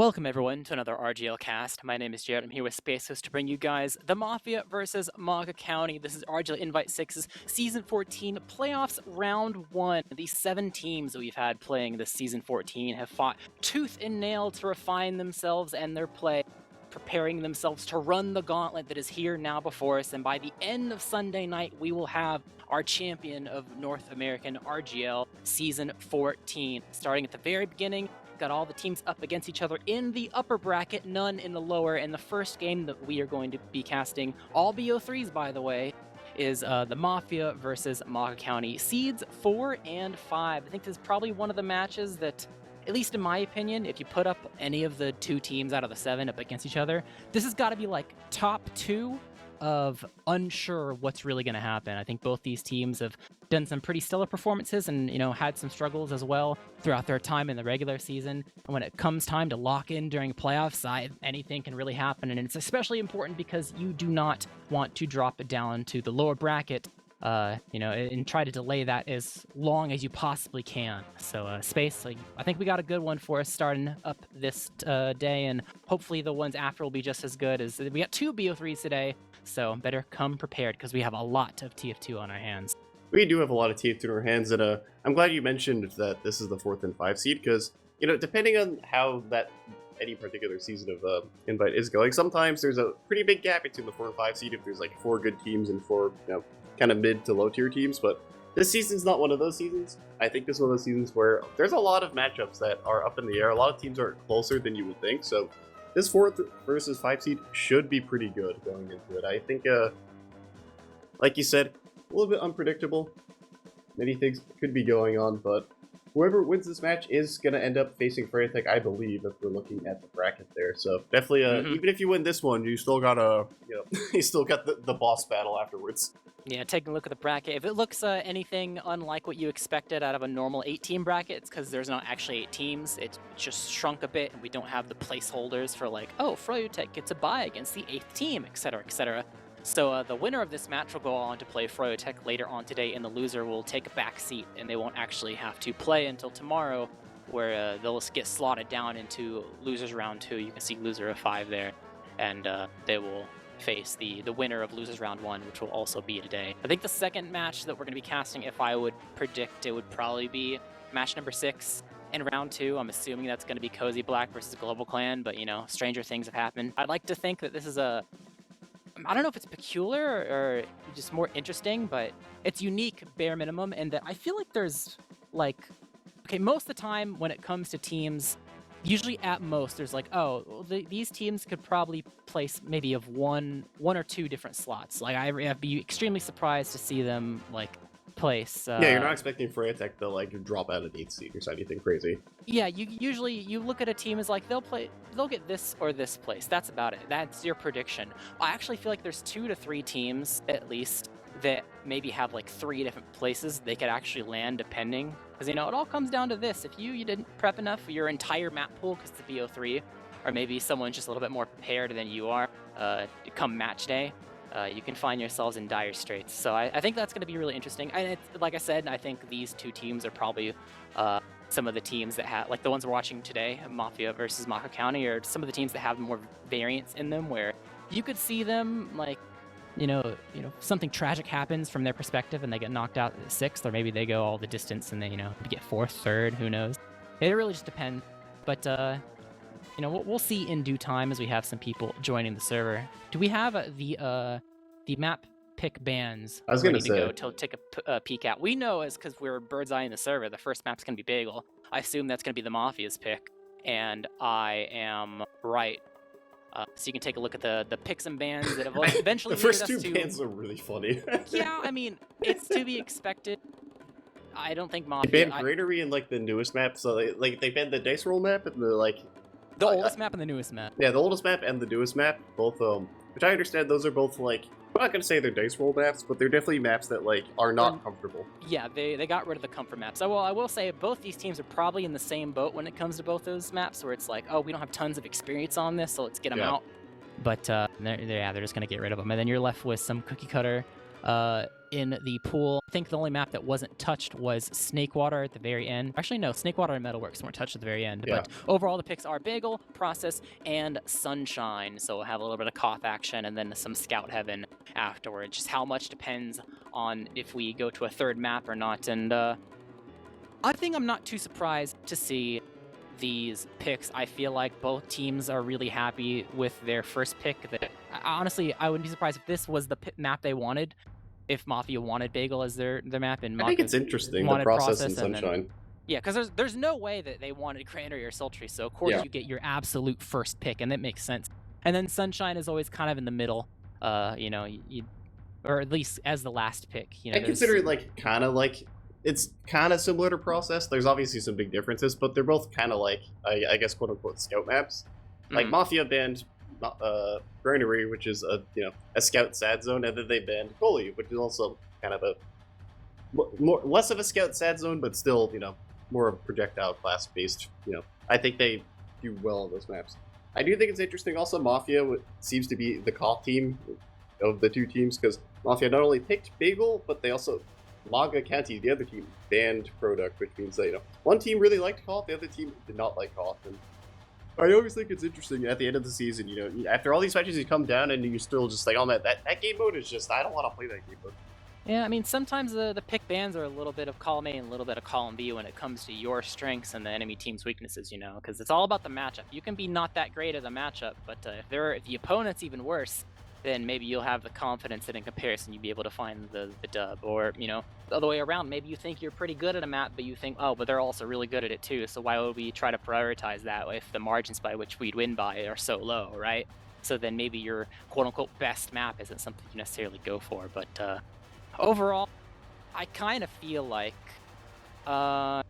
Welcome everyone to another RGL cast. My name is Jared. I'm here with Spacehost to bring you guys the Mafia versus MAGA County. This is RGL Invite 6's Season 14 Playoffs Round 1. These 7 teams that we've had playing this Season 14 have fought tooth and nail to refine themselves and their play, preparing themselves to run the gauntlet that is here now before us. And by the end of Sunday night, we will have our champion of North American RGL Season 14. Starting at the very beginning, got all the teams up against each other in the upper bracket, none in the lower. And the first game that we are going to be casting, all BO3s by the way, is the Mafia versus MAGA County, seeds 4 and 5. I think this is probably one of the matches that, at least in my opinion, if you put up any of the 2 teams out of the 7 up against each other, this has got to be like top 2 of unsure what's really going to happen. I think both these teams have done some pretty stellar performances and, had some struggles as well throughout their time in the regular season. And when it comes time to lock in during playoffs, anything can really happen. And it's especially important because you do not want to drop it down to the lower bracket, and try to delay that as long as you possibly can. So, Space, I think we got a good one for us starting up this day, and hopefully the ones after will be just as good. As we got 2 BO3s today, so better come prepared because we have a lot of TF2 on our hands. We do have a lot of TF2 in our hands, and I'm glad you mentioned that this is the 4th and 5 seed, because, depending on how any particular season of Invite is going, sometimes there's a pretty big gap between the 4 and 5 seed if there's like 4 good teams and 4, kind of mid to low tier teams, but this season's not one of those seasons. I think this is one of those seasons where there's a lot of matchups that are up in the air. A lot of teams are closer than you would think, so this 4th versus 5 seed should be pretty good going into it. I think, like you said, a little bit unpredictable. Many things could be going on, but whoever wins this match is going to end up facing Frantic, I believe, if we're looking at the bracket there. So definitely, even if you win this one, you still got you still got the boss battle afterwards. Yeah, taking a look at the bracket. If it looks anything unlike what you expected out of a normal 8-team bracket, it's because there's not actually 8 teams. It just shrunk a bit, and we don't have the placeholders for Froyotech gets a bye against the 8th team, etc., etc. So the winner of this match will go on to play Froyotech later on today, and the loser will take a back seat, and they won't actually have to play until tomorrow, where they'll get slotted down into losers round 2. You can see loser of 5 there, and they will face the winner of losers round 1, which will also be today. I think the second match that we're going to be casting, if I would predict, it would probably be match number 6 in round 2. I'm assuming that's going to be Cozy Black versus Global Clan, but stranger things have happened. I'd like to think that this is I don't know if it's peculiar or just more interesting, but it's unique bare minimum, and that I feel like there's most of the time when it comes to teams, usually at most there's these teams could probably place maybe of one or 2 different slots. I'd be extremely surprised to see them place. Yeah, you're not expecting Frantic to drop out of the 8th seed or anything crazy. Yeah, you look at a team as they'll get this or this place. That's about it. That's your prediction. I actually feel like there's 2 to 3 teams at least that maybe have 3 different places they could actually land depending. Because it all comes down to this. If you didn't prep enough for your entire map pool because it's a BO3, or maybe someone's just a little bit more prepared than you are come match day, you can find yourselves in dire straits. So I think that's going to be really interesting. And like I said, I think these 2 teams are probably some of the teams that have, the ones we're watching today, Mafia versus MAGA County, or some of the teams that have more variance in them, where you could see them something tragic happens from their perspective and they get knocked out at 6th, or maybe they go all the distance and they get 4th, 3rd, who knows. It really just depends. But we'll see in due time as we have some people joining the server. Do we have the map pick bands? I was going to say. To take a peek at. We know because we're bird's eyeing the server, the first map's going to be Bagel. I assume that's going to be the Mafia's pick, and I am right. So you can take a look at the picks and bans that have eventually the first 2 bands are really funny. Yeah, I mean, it's to be expected. I don't think Mafia... They banned Greenery in the newest map, so they banned the dice roll map and the oldest map and the newest map. Yeah, the oldest map and the newest map, both which I understand those are both I'm not gonna say they're dice roll maps, but they're definitely maps that are not comfortable. Yeah, they got rid of the comfort maps. I will say both these teams are probably in the same boat when it comes to both those maps, where it's oh, we don't have tons of experience on this, so let's get them out. But they're just gonna get rid of them, and then you're left with some cookie cutter in the pool. I think the only map that wasn't touched was Snakewater at the very end. Actually, no, Snakewater and Metalworks weren't touched at the very end. Yeah. But overall, the picks are Bagel, Process, and Sunshine. So we'll have a little bit of Koth action and then some Scout Heaven afterwards. Just how much depends on if we go to a third map or not. And I think I'm not too surprised to see these picks. I feel like both teams are really happy with their first pick. That honestly, I wouldn't be surprised if this was the map they wanted. If Mafia wanted Bagel as their map, and I think it's interesting, the Process and Sunshine. Yeah, because there's no way that they wanted Granary or Sultry, so of course you get your absolute first pick, and that makes sense. And then Sunshine is always kind of in the middle, you know, or at least as the last pick. You know, I consider it like kind of like it's kind of similar to Process. There's obviously some big differences, but they're both kind of like I guess quote unquote scout maps. Like Mafia banned Granary, which is a scout sad zone, and then they banned Gully, which is also kind of a less of a scout sad zone, but still more of projectile class based. I think they do well on those maps. I do think it's interesting. Also, Mafia seems to be the Koth team of the two teams, because Mafia not only picked Bagel, but they also MAGA County, the other team, banned Product, which means that one team really liked Koth, the other team did not like Koth. And I always think it's interesting at the end of the season, after all these matches, you come down and you still just like, oh man, that game mode is just, I don't want to play that game mode. Yeah, I mean, sometimes the pick bans are a little bit of column A and a little bit of column B when it comes to your strengths and the enemy team's weaknesses, because it's all about the matchup. You can be not that great at a matchup, but if the opponent's even worse, then maybe you'll have the confidence that in comparison you'll be able to find the dub. Or, the other way around, maybe you think you're pretty good at a map, but you think, oh, but they're also really good at it too, so why would we try to prioritize that if the margins by which we'd win by are so low, right? So then maybe your quote-unquote best map isn't something you necessarily go for, but overall, I kind of feel like I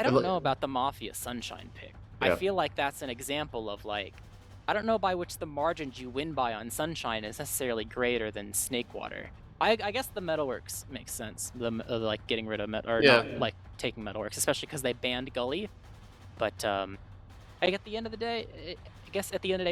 don't know about the Mafia Sunshine pick. Yeah. I feel like that's an example of I don't know by which the margins you win by on Sunshine is necessarily greater than Snakewater. I guess the Metalworks makes sense. The getting rid of not taking Metalworks, especially because they banned Gully. But at the end of the day,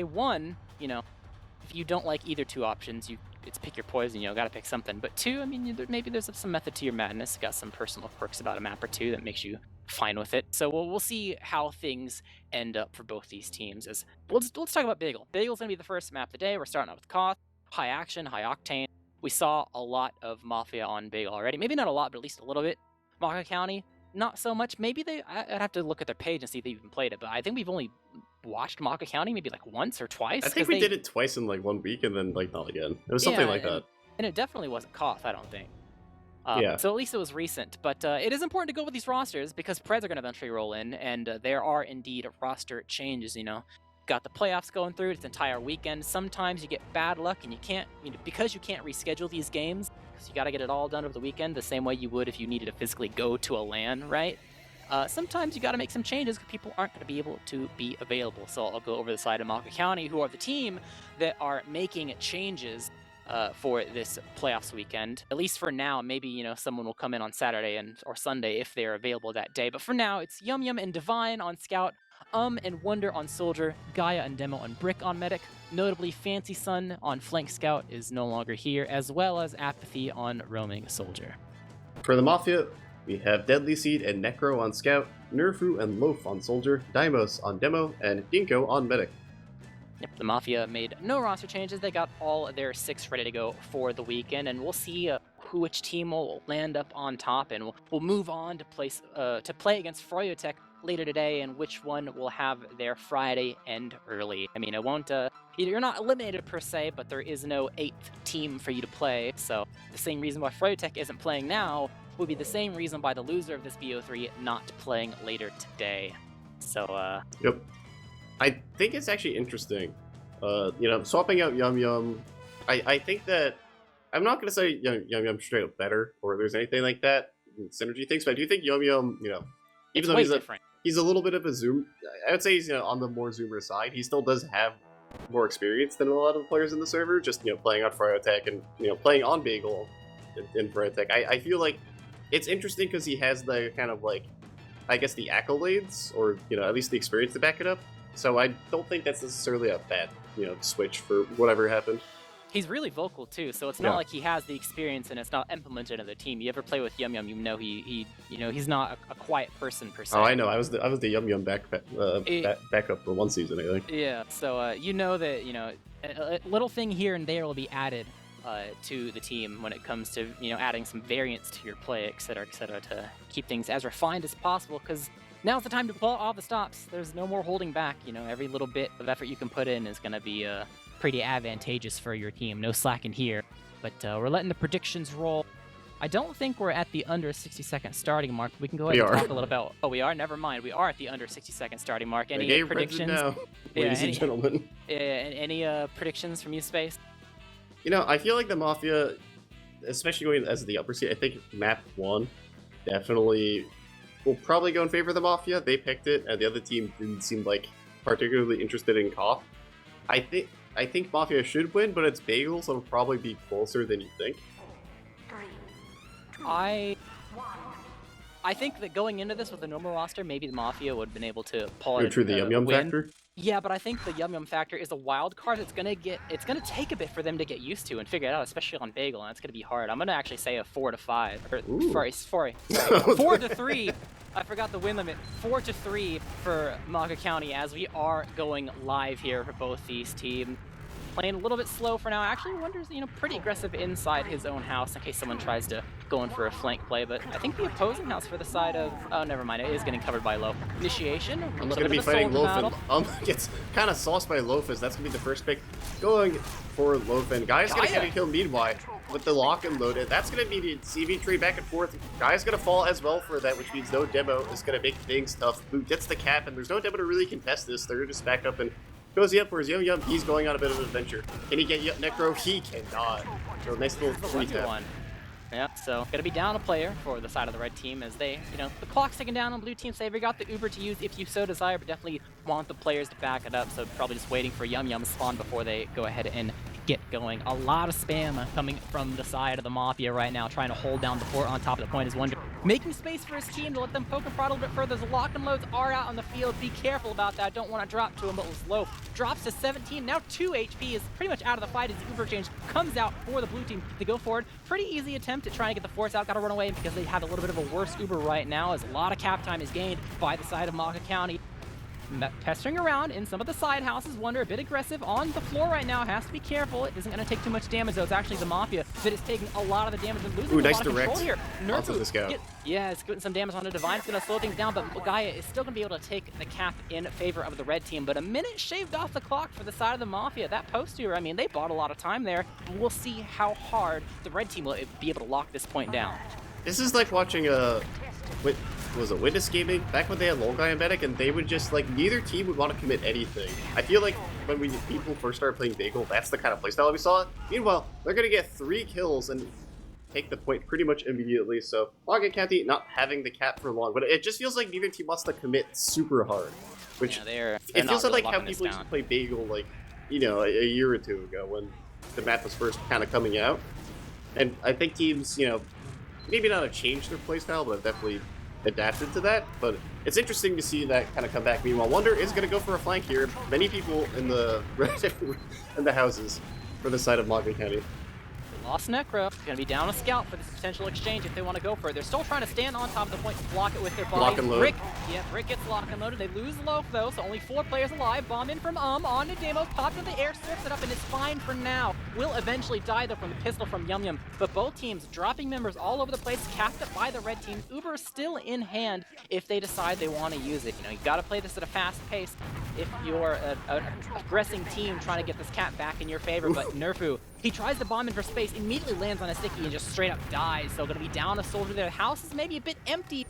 one, if you don't like either two options, it's pick your poison. Gotta pick something. But two, I mean, maybe there's some method to your madness. Got some personal quirks about a map or two that makes you fine with it. So we'll see how things end up for both these teams. Let's talk about Bagel. Bagel's gonna be the first map of the day. We're starting out with Koth, high action, high octane. We saw a lot of Mafia on Bagel already. Maybe not a lot, but at least a little bit. MAGA County, not so much. Maybe I'd have to look at their page and see if they even played it. But I think we've only watched MAGA County maybe once or twice. I think we did it twice in 1 week and then not again. It was something like that. And it definitely wasn't Koth, I don't think. So at least it was recent. But it is important to go with these rosters because Preds are going to eventually roll in, and there are indeed roster changes, Got the playoffs going through its entire weekend. Sometimes you get bad luck and you can't, because you can't reschedule these games, because you got to get it all done over the weekend the same way you would if you needed to physically go to a LAN, right? Sometimes you got to make some changes because people aren't going to be able to be available. So I'll go over the side of MAGA County, who are the team that are making changes for this playoffs weekend. At least for now, maybe, someone will come in on Saturday or Sunday if they're available that day. But for now, it's Yum Yum and Divine on Scout, and Wonder on Soldier, Gaia and Demo and Brick on Medic. Notably, Fancy Sun on Flank Scout is no longer here, as well as Apathy on Roaming Soldier. For the Mafia, we have Deadly Seed and Necro on Scout, Nerfu and Loaf on Soldier, Daimos on Demo, and Ginkgo on Medic. Yep, the Mafia made no roster changes. They got all their 6 ready to go for the weekend, and we'll see which team will land up on top, and we'll move on to play against Froyotech later today, and which one will have their Friday end early. I mean, it won't. You're not eliminated per se, but there is no 8th team for you to play. So the same reason why Froyotech isn't playing now would be the same reason why the loser of this BO3 not playing later today. So Yep. I think it's actually interesting. Swapping out Yum Yum. I think that I'm not gonna say Yum Yum straight up better or there's anything like that synergy things, but I do think Yum Yum, even though he's a little bit of a Zoom, I would say he's on the more Zoomer side. He still does have more experience than a lot of the players in the server, just playing on Fryotech and playing on Bagel in Fryotech. I feel like it's interesting because he has the kind of I guess the accolades or at least the experience to back it up. So I don't think that's necessarily a bad switch for whatever happened. He's really vocal too, so it's not like he has the experience and it's not implemented in the team. You ever play with Yum Yum, you know he's not a quiet person per se. Oh, I know. I was the Yum Yum backup for one season, I think. Yeah, so you know that a little thing here and there will be added to the team when it comes to adding some variance to your play, etc., to keep things as refined as possible. Because now's the time to pull all the stops. There's no more holding back. Every little bit of effort you can put in is going to be pretty advantageous for your team. No slacking here. But we're letting the predictions roll. I don't think we're at the under 60-second starting mark. We can go ahead and talk a little about. Oh, we are. Never mind. We are at the under 60-second starting mark. Any predictions, now, ladies and gentlemen? Any predictions from you, Space? I feel like the Mafia, especially going as the upper seed, I think map 1 definitely will probably go in favor of the Mafia. They picked it, and the other team didn't seem like particularly interested in Koth. I think Mafia should win, but it's Bagel, so it'll probably be closer than you think. I think that going into this with a normal roster, maybe the Mafia would have been able to pull it. True, the Yum Yum factor? Yeah, but I think the Yum Yum factor is a wild card. It's gonna take a bit for them to get used to and figure it out, especially on Bagel, and it's gonna be hard. I'm gonna actually say a 4-5, or sorry, 4-3. I forgot the win limit. 4-3 for MAGA County as we are going live here for both these teams. Playing a little bit slow for now. Actually, Wonder's pretty aggressive inside his own house in case someone tries to go in for a flank play. But I think the opposing house for the side of never mind. It is getting covered by Low. Initiation. I'm gonna be fighting Loaf, and gets kind of sauced by Loaf, as that's gonna be the first pick going for Loaf. And Guy's gonna get a kill meanwhile with the lock and loaded. That's gonna be the CV tree back and forth. Guy's gonna fall as well for that, which means no demo is gonna make things tough. Boot gets the cap, and there's no demo to really contest this. They're just back up and goes up, whereas Yum Yum, he's going on a bit of an adventure. Can he get Necro? He cannot. So nice little 3-tap. Yeah, so gonna be down a player for the side of the red team as they, the clock's ticking down on blue team. They got the Uber to use if you so desire, but definitely want the players to back it up. So probably just waiting for Yum Yum to spawn before they go ahead and get going. A lot of spam coming from the side of the Mafia right now, trying to hold down the fort on top of the point is Wonder. Making space for his team to let them poke and prod a little bit further. The lock and loads are out on the field. Be careful about that. Don't want to drop to him, but was low. Drops to 17. Now 2 HP is pretty much out of the fight as the Uber change comes out for the blue team to go forward. Pretty easy attempt at trying to get the force out. Got to run away because they have a little bit of a worse Uber right now as a lot of cap time is gained by the side of MAGA County. Pestering around in some of the side houses. Wonder a bit aggressive on the floor right now. Has to be careful. It isn't going to take too much damage though. It's actually the Mafia that is taking a lot of the damage and losing a lot of control here. Nerfu, yeah, it's getting some damage on the Divine. It's going to slow things down, but Gaia is still going to be able to take the cap in favor of the red team. But a minute shaved off the clock for the side of the Mafia. That poster, I mean, they bought a lot of time there. We'll see how hard the red team will be able to lock this point down. This is like watching was it Witness Gaming back when they had Lol Guy and Medic, and they would just neither team would want to commit anything. I feel like when people first started playing Bagel, that's the kind of playstyle we saw. Meanwhile, they're gonna get 3 kills and take the point pretty much immediately. So MAGA County not having the cap for long, but it just feels like neither team wants to commit super hard. Which they're it feels really like how people used to play Bagel a year or two ago when the map was first kind of coming out. And I think teams, maybe not have changed their playstyle, but have definitely adapted to that. But it's interesting to see that kind of come back. Meanwhile, Wonder is going to go for a flank here. Many people in the houses for the side of MAGA County. Lost Necro. Going to be down a scout for this potential exchange if they want to go for it. They're still trying to stand on top of the point and block it with their bodies. Lock and load. Brick gets lock and loaded. They lose Loaf though, so only 4 players alive. Bomb in from on to Demos. Popped in the air, surfs it up, and it's fine for now. Will eventually die though from the pistol from Yum Yum. But both teams dropping members all over the place, capped up by the red team. Uber still in hand if they decide they want to use it. You got to play this at a fast pace if you're an aggressing team trying to get this cap back in your favor. But Nerfu, he tries to bomb in for space, immediately lands on a sticky and just straight up dies. So gonna be down a soldier there. House is maybe a bit empty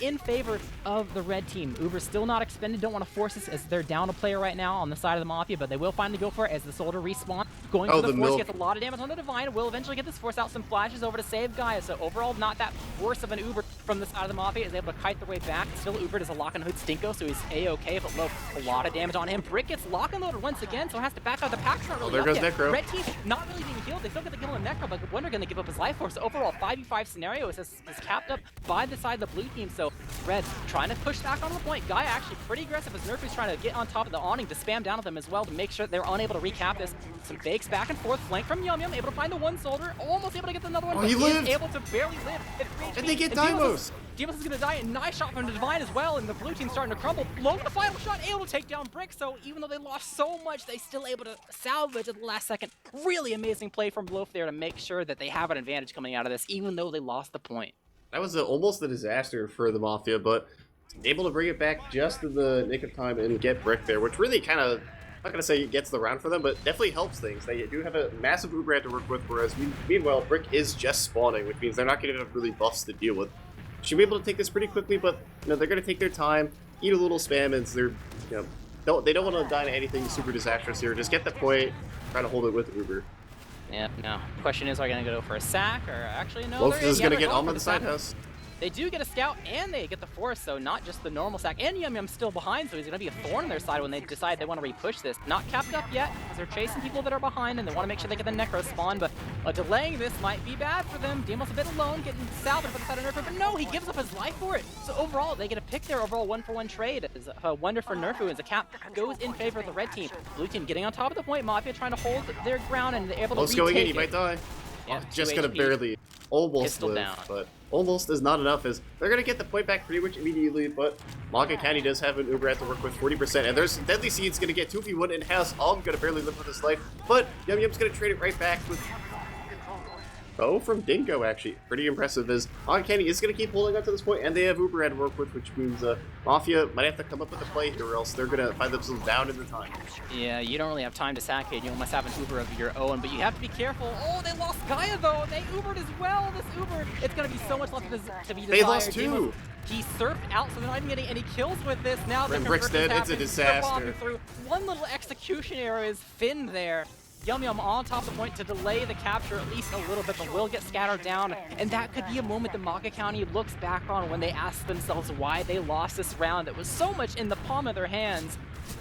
in favor of the red team. Uber's still not expended. Don't want to force this as they're down a player right now on the side of the Mafia, but they will finally go for it as the soldier respawns. Going for the force, gets a lot of damage on the Divine. Will eventually get this force out. Some flashes over to save Gaia. So overall, not that worse of an Uber from the side of the Mafia. Is able to kite their way back. Still Uber does a lock and hood Stinko, so he's A-okay, but Low, a lot of damage on him. Brick gets lock and loaded once again, so has to back out. The pack's not really there goes yet. Necro. Red team not really being healed. They still get the kill on Necro, but Wonder gonna give up his life force. So overall, 5v5 scenario is capped up by the side of the blue team. So Red trying to push back on the point. Guy actually pretty aggressive as Nerfu's trying to get on top of the awning to spam down at them as well to make sure they're unable to recap this. Some fakes back and forth, flank from Yum Yum, able to find the one soldier, almost able to get another one, Oh, but he lived! is able to barely live. And they get Dimos! Dimos is gonna die, and nice shot from the Divine as well, and the blue team's starting to crumble. Low the final shot, able to take down Brick, so even though they lost so much, they still able to salvage at the last second. Really amazing play from Loaf there to make sure that they have an advantage coming out of this, even though they lost the point. That was almost a disaster for the Mafia, but able to bring it back just in the nick of time and get Brick there, which really kind of, I'm not going to say it gets the round for them, but definitely helps things. They do have a massive Uber to work with, whereas meanwhile, Brick is just spawning, which means they're not going to have really buffs to deal with. Should be able to take this pretty quickly, but they're going to take their time, eat a little spam, and they're, they don't want to die to anything super disastrous here. Just get the point, try to hold it with Uber. Yeah, no. Question is, are they going to go for a sack, or actually, no, Loaf is going to get on the side house. They do get a scout, and they get the force, so not just the normal sack. And Yum Yum's still behind, so he's going to be a thorn on their side when they decide they want to re-push this. Not capped up yet, because they're chasing people that are behind, and they want to make sure they get the Necro spawn, but delaying this might be bad for them. Demos a bit alone, getting salvaged by the side of Nerfu, but no, he gives up his life for it. So overall, they get a pick their overall 1-for-1 trade. As a wonder for Nerfu, as the cap goes in favor of the red team. Blue team getting on top of the point, Mafia trying to hold their ground, and they're able to retake going in, he it. might die. Yeah, just going to barely, almost live, down. But almost is not enough, as they're going to get the point back pretty much immediately, but MAGA County does have an Uber to work with 40%, and there's Deadly Seed's going to get 2v1 in-house. Going to barely live with his life, but Yum Yum's going to trade it right back with from Dingo, actually. Pretty impressive, as MAGA County is going to keep holding on to this point, and they have Uber to work with, which means Mafia might have to come up with a play here, or else they're going to find themselves down in the time. Yeah, you don't really have time to sack it. You must have an Uber of your own, but you have to be careful. Oh, they lost Gaia, though. They Ubered as well. This Uber, it's going to be so much left to be desired. They lost two. He surfed out, so they're not even getting any kills with this. Now the Brick's dead. It's a disaster. Through. One little execution error is Finn there. Yum Yum on top of the point to delay the capture at least a little bit, but will get scattered down. And that could be a moment that MAGA County looks back on when they ask themselves why they lost this round. It was so much in the palm of their hands.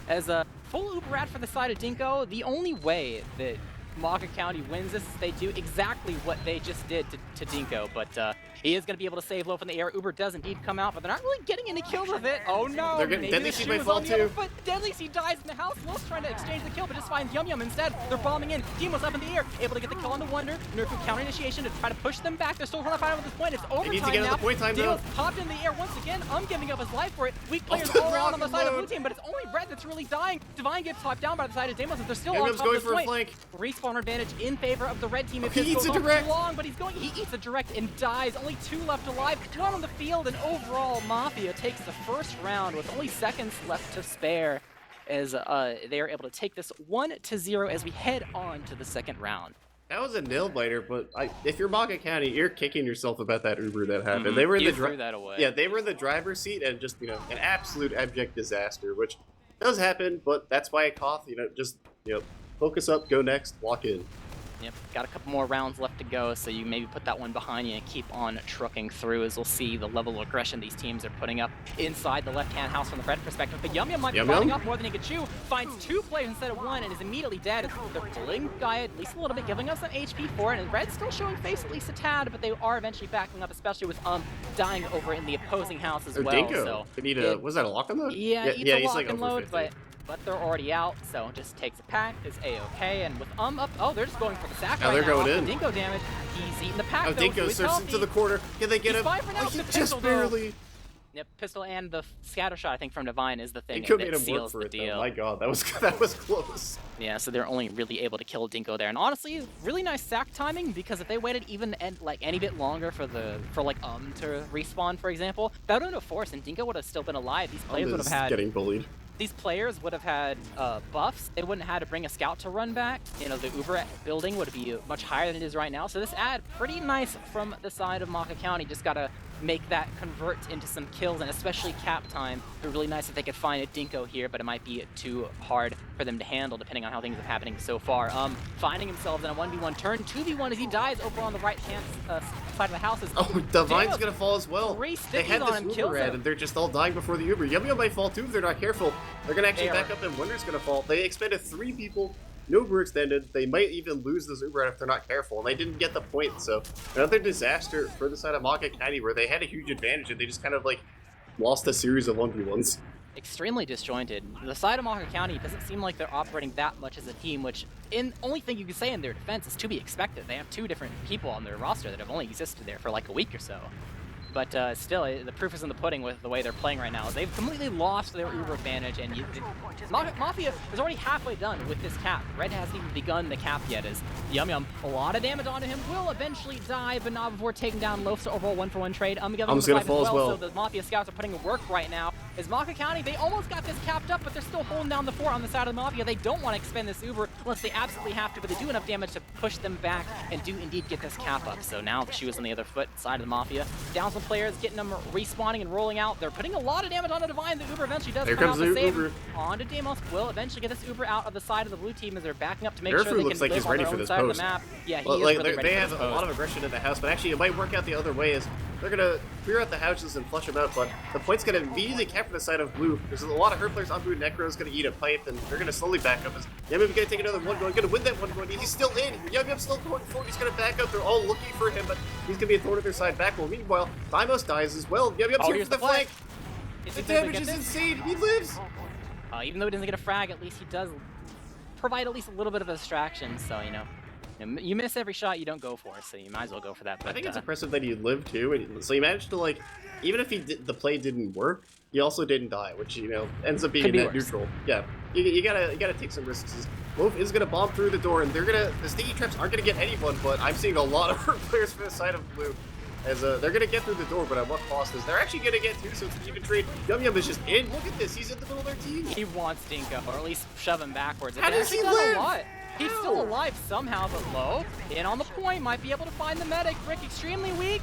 As a full Uber rat for the side of Dinko, the only way that MAGA County wins this is they do exactly what they just did to Dinko, but he is going to be able to save Loaf in the air. Uber does indeed come out, but they're not really getting any kills with it. Oh no! They're getting Deadly Seed by fall too. But Deadly Seed dies in the house. Loaf's trying to exchange the kill, but just finds Yum Yum instead. They're bombing in. Demo's up in the air, able to get the kill on the Wonder. Nerfu counter initiation to try to push them back. They're still trying to fight at this point. It's overtime they need to get now. The point time, Demo's popped in the air once again. I'm giving up his life for it. Weak players all around on the side of blue team, but it's only Red that's really dying. Divine gets topped down by the side of Demos, and they're still on top of the point. Flank. Respawn advantage in favor of the red team. If he eats a direct. Too long, but he eats a direct and dies. Only 2 left alive. 1 on the field, and overall Mafia takes the first round with only seconds left to spare, as they are able to take this 1-0 as we head on to the second round. That was a nail biter, but if you're MAGA County, you're kicking yourself about that Uber that happened. They were in they were in the driver's seat, and just an absolute abject disaster, which does happen. But that's why I cough. Just focus up, go next, walk in. Yep, got a couple more rounds left to go, so you maybe put that one behind you and keep on trucking through, as we'll see the level of aggression these teams are putting up inside the left-hand house from the Red perspective. But Yum Yum might be fighting up more than he could chew, finds 2 players instead of 1, and is immediately dead. They're pulling Gaia at least a little bit, giving us some HP for it, and Red's still showing face at least a tad, but they are eventually backing up, especially with dying over in the opposing house as well. Dinko. So they need was that a lock and load? Yeah, it's a lock and load, 50. but they're already out, so just takes a pack, is A-okay, and with up, they're just going for the sack now right they're now. going in. Dinko damage, he's eating the pack though, Dinko surfs into the corner. Can they get him? He just barely. Yep, pistol and the scatter shot, I think, from Divine is the thing that seals the deal. My god, that was close. Yeah, so they're only really able to kill Dinko there. And honestly, really nice sack timing, because if they waited even any bit longer for to respawn, for example, that would have been a force, and Dinko would have still been alive. These players would have had getting bullied. These players would have had buffs. They wouldn't have had to bring a scout to run back. The Uber building would be much higher than it is right now. So this ad, pretty nice from the side of MAGA County. Just gotta make that convert into some kills, and especially cap time. It'd be really nice if they could find a Dinko here, but it might be too hard for them to handle depending on how things are happening so far. Finding himself in a 1v1 turn, 2v1 as he dies over on the right-hand side of the house. Divine's gonna fall as well. They had this Uber red, and they're just all dying before the Uber. Yum Yum might fall too if they're not careful. They're gonna actually back up, and Wonder's gonna fall. They expended 3 people. No Uber extended. They might even lose this Uber if they're not careful, and they didn't get the point. So another disaster for the side of MAGA County, where they had a huge advantage, and they just kind of lost a series of 1v1s. Extremely disjointed. The side of MAGA County doesn't seem like they're operating that much as a team, which only thing you can say in their defense is to be expected. They have 2 different people on their roster that have only existed there for like a week or so. But still, the proof is in the pudding with the way they're playing right now. They've completely lost their Uber advantage, and Mafia is already halfway done with this cap. Red hasn't even begun the cap yet, as Yum, a lot of damage onto him, will eventually die, but not before taking down Loaf's overall 1-for-1 trade. I'm gonna fall as well, so the Mafia scouts are putting in work right now. As MAGA County, they almost got this capped up, but they're still holding down the fort on the side of the Mafia. They don't want to expend this Uber unless they absolutely have to, but they do enough damage to push them back and do indeed get this cap up. So now the shoe is on the other foot, side of the Mafia. Down some players, getting them respawning and rolling out. They're putting a lot of damage onto Divine. The Uber eventually does come out to save him. Onto Deimos will eventually get this Uber out of the side of the blue team as they're backing up to make sure they can looks like live he's on ready their for own this side of the post. map. Yeah, he well, is like, really ready they for have this a lot of aggression in the house, but actually it might work out the other way as they're gonna clear out the houses and flush them out, but the point's gonna immediately capture the side of blue. There's a lot of hurt players on blue. Necro's gonna eat a pipe, and they're gonna slowly back up as Yum gonna take another one going, gonna win that one going. He's still in. Yum's still going forward. He's gonna back up. They're all looking for him, but he's gonna be a thorn at their side back. Well, meanwhile, Deimos dies as well. Yum's here for the flank. The damage is insane. He lives. Even though he doesn't get a frag, at least he does provide at least a little bit of a distraction. So you miss every shot you don't go for, so you might as well go for that. But I think it's impressive that he lived too, and so he managed to, like, even if the play didn't work, he also didn't die, which ends up being a net neutral. Yeah, you gotta take some risks. Loaf is gonna bomb through the door, and the sticky traps aren't gonna get anyone, but I'm seeing a lot of hurt players for the side of blue. As they're gonna get through the door, but at what cost is they're actually gonna get through, so it's an even trade. Yum is just in. Look at this, he's in the middle of their team. He wants Dinko, or at least shove him backwards. How does he live? He's still alive somehow, but low. In on the point, might be able to find the medic. Brick extremely weak.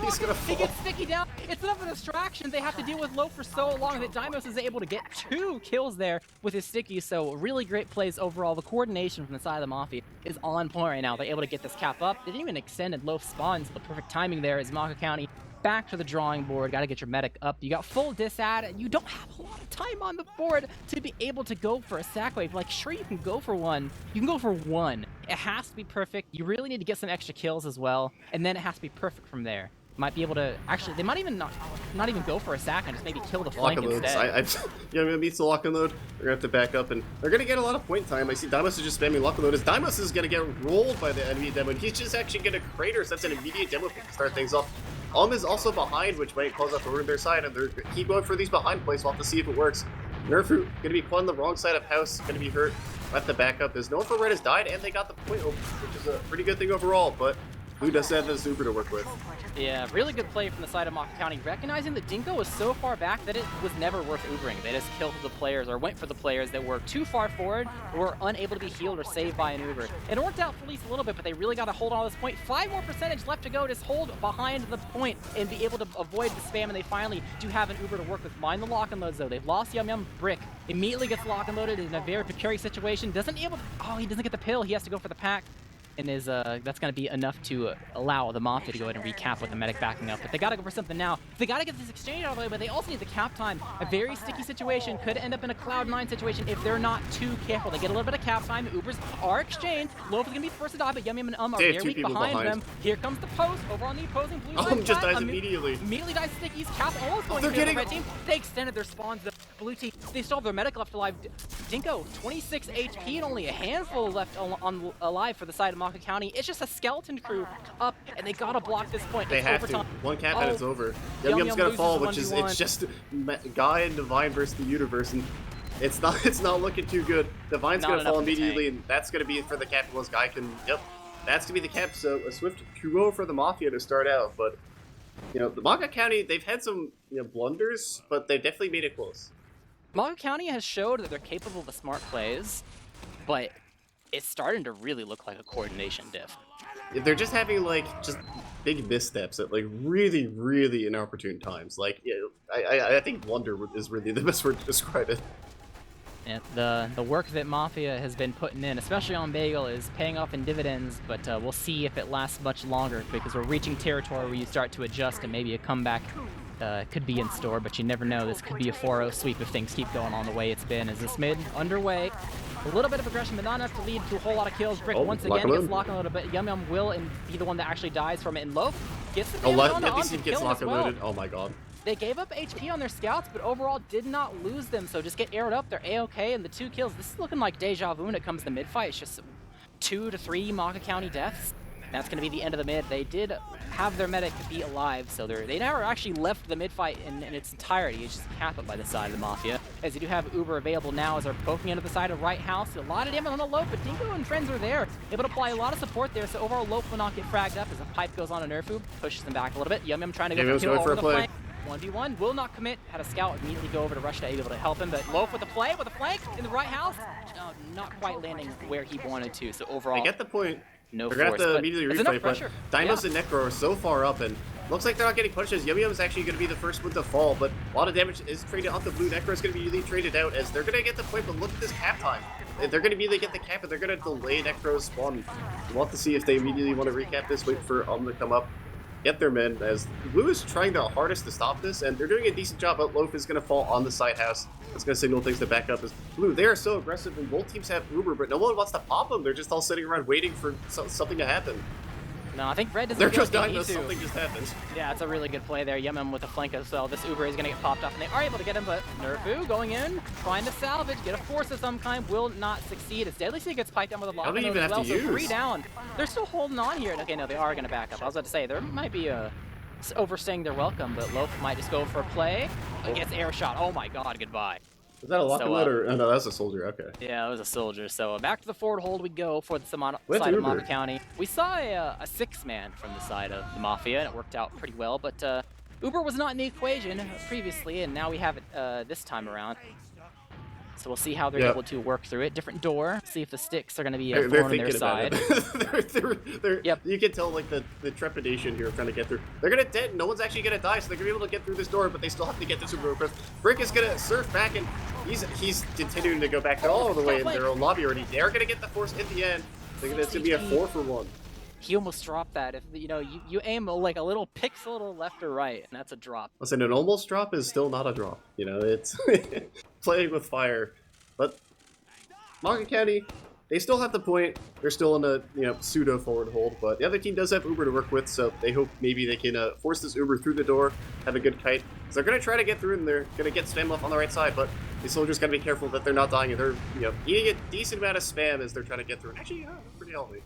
He's gonna fall. He gets sticky down. It's enough of a distraction. They have to deal with low for so long that Deimos is able to get 2 kills there with his sticky. So really great plays overall. The coordination from the side of the Mafia is on point right now. They're able to get this cap up. They didn't even extend and low spawns. The perfect timing there is MAGA County back to the drawing board. Got to get your medic up. You got full disad, and you don't have a lot of time on the board to be able to go for a sack wave. Like, sure, you can go for one. You can go for one. It has to be perfect. You really need to get some extra kills as well, and then it has to be perfect from there. Might be able to actually. They might even not even go for a sack and just maybe kill the flank instead. Yeah, meets the lock and load. They're gonna have to back up, and they're gonna get a lot of point time. I see Deimos is just spamming lock and load. As Deimos is gonna get rolled by the enemy demo, and he's just actually gonna crater. So that's an immediate demo pick to start things off. Is also behind, which might cause up the their side, and they're keep going for these behind plays. We'll have to see if it works. Nerfu gonna be put on the wrong side of house, gonna be hurt. At the backup, there's no one for red has died, and they got the point, which is a pretty good thing overall. But Blue does have the super to work with. Yeah, really good play from the side of MAGA County, recognizing that Dinko was so far back that it was never worth Ubering. They just killed the players, or went for the players that were too far forward, or were unable to be healed or saved by an Uber. It worked out for at least a little bit, but they really got to hold on to this point. 5 more percentage left to go, just hold behind the point and be able to avoid the spam, and they finally do have an Uber to work with. Mind the lock and loads, though. They've lost Yum. Brick immediately gets lock and loaded in a very precarious situation. He doesn't get the pill. He has to go for the pack. And that's going to be enough to allow the Mafia to go ahead and recap with the medic backing up. But they got to go for something now. They got to get this exchange out of the way, but they also need the cap time. A very sticky situation. Could end up in a Cloud9 situation if they're not too careful. They get a little bit of cap time. The Ubers are exchanged. Loaf is going to be the first to die, but Yum and are very weak behind them. Here comes the post over on the opposing blue side. Just dies immediately. Immediately dies stickies. Cap almost going to the red team. They extended their spawns. The blue team, they still have their medic left alive. Dinko, 26 HP and only a handful left alive for the side of MAGA County. It's just a skeleton crew up, and they gotta block this point. They have to. One cap and it's over. Yum's gonna fall, which is it's just Guy and Divine versus the universe, and it's not looking too good. Divine's gonna fall immediately, and that's gonna be for the cap. Unless Guy can. Yep, that's gonna be the cap. So a swift 2-0 for the Mafia to start out, but the MAGA County, they've had some blunders, but they've definitely made it close. MAGA County has showed that they're capable of the smart plays, but it's starting to really look like a coordination diff. They're just having just big missteps at really, really inopportune times. I think blunder is really the best word to describe it. And the work that Mafia has been putting in, especially on Bagel, is paying off in dividends, but we'll see if it lasts much longer, because we're reaching territory where you start to adjust and maybe a comeback could be in store, but you never know. This could be a 4-0 sweep if things keep going on the way it's been. As this mid underway, a little bit of aggression, but not enough to lead to a whole lot of kills. Brick once again gets locked and loaded, but Yum will be the one that actually dies from it. And Loaf gets the damage on the kill as well. Oh my god. They gave up HP on their scouts, but overall did not lose them, so just get aired up, they're A-okay, and the 2 kills. This is looking like deja vu when it comes to mid-fight. It's just 2 to 3 MAGA County deaths. That's going to be the end of the mid. They did have their medic be alive, so they never actually left the mid-fight in its entirety. It's just capped up by the side of the Mafia. As you do have Uber available now as they're poking into the side of right house. A lot of damage on the Loaf, but Dinko and friends are there. Able to apply a lot of support there, so overall Loaf will not get fragged up as the pipe goes on to Nerfu, pushes them back a little bit. Yum Yum trying to go for kill over the flank. 1v1, will not commit. Had a scout immediately go over to rush to able to help him, but Loaf with the play, with a flank in the right house. No, not quite landing where he wanted to, so overall... I get the point. No they're force, gonna have to immediately replay, but Dimos and Necro are so far up, and looks like they're not getting punishes. Yum Yum is actually going to be the first one to fall, but a lot of damage is traded off the blue. Necro is going to be really traded out, as they're going to get the point, but look at this cap time. They're going to immediately get the cap, and they're going to delay Necro's spawn. We'll have to see if they immediately want to recap this, wait for to come up, get their men, as Blue is trying their hardest to stop this, and they're doing a decent job, but Loaf is going to fall on the side house. It's going to signal things to back up as Blue. They are so aggressive, and both teams have Uber, but no one wants to pop them. They're just all sitting around waiting for something to happen. No, I think Red doesn't They're feel just like dying they to need to. something just happened. Yeah, it's a really good play there. Yum Yum with the flank as well. This Uber is going to get popped off, and they are able to get him, but Nerfu going in, trying to salvage, get a force of some kind, will not succeed. As Deadly Sea gets piped down with a lock. Don't even have to use. So 3 down. They're still holding on here. Okay, no, they are going to back up. I was about to say, there might be a... overstaying their welcome, but Loaf might just go for a play. Gets air shot. Oh my god, goodbye. Is that a Lockaload or... Oh, no, that's a soldier, okay. Yeah, it was a soldier. So back to the forward hold we go for the side Uber. of MAGA County. We saw a 6-man from the side of the Mafia, and it worked out pretty well, but Uber was not in the equation previously, and now we have it this time around. So we'll see how they're able to work through it. Different door. See if the sticks are going to be thrown on their side. You can tell like the trepidation here trying to get through. They're going to dead. No one's actually going to die, so they're going to be able to get through this door, but they still have to get this super real. Brick is going to surf back, and he's continuing to go back all the way in their own lobby already. They're going to get the force in the end. They're going to be a 4-for-1. He almost dropped that. If you aim like a little pixel to the left or right, and that's a drop. Listen, an almost drop is still not a drop. You know, it's playing with fire. But MAGA County, they still have the point. They're still in a pseudo forward hold, but the other team does have Uber to work with, so they hope maybe they can force this Uber through the door, have a good kite. So they're going to try to get through, and they're going to get spam off on the right side, but these soldiers got to be careful that they're not dying, and they're eating a decent amount of spam as they're trying to get through. And actually, pretty healthy.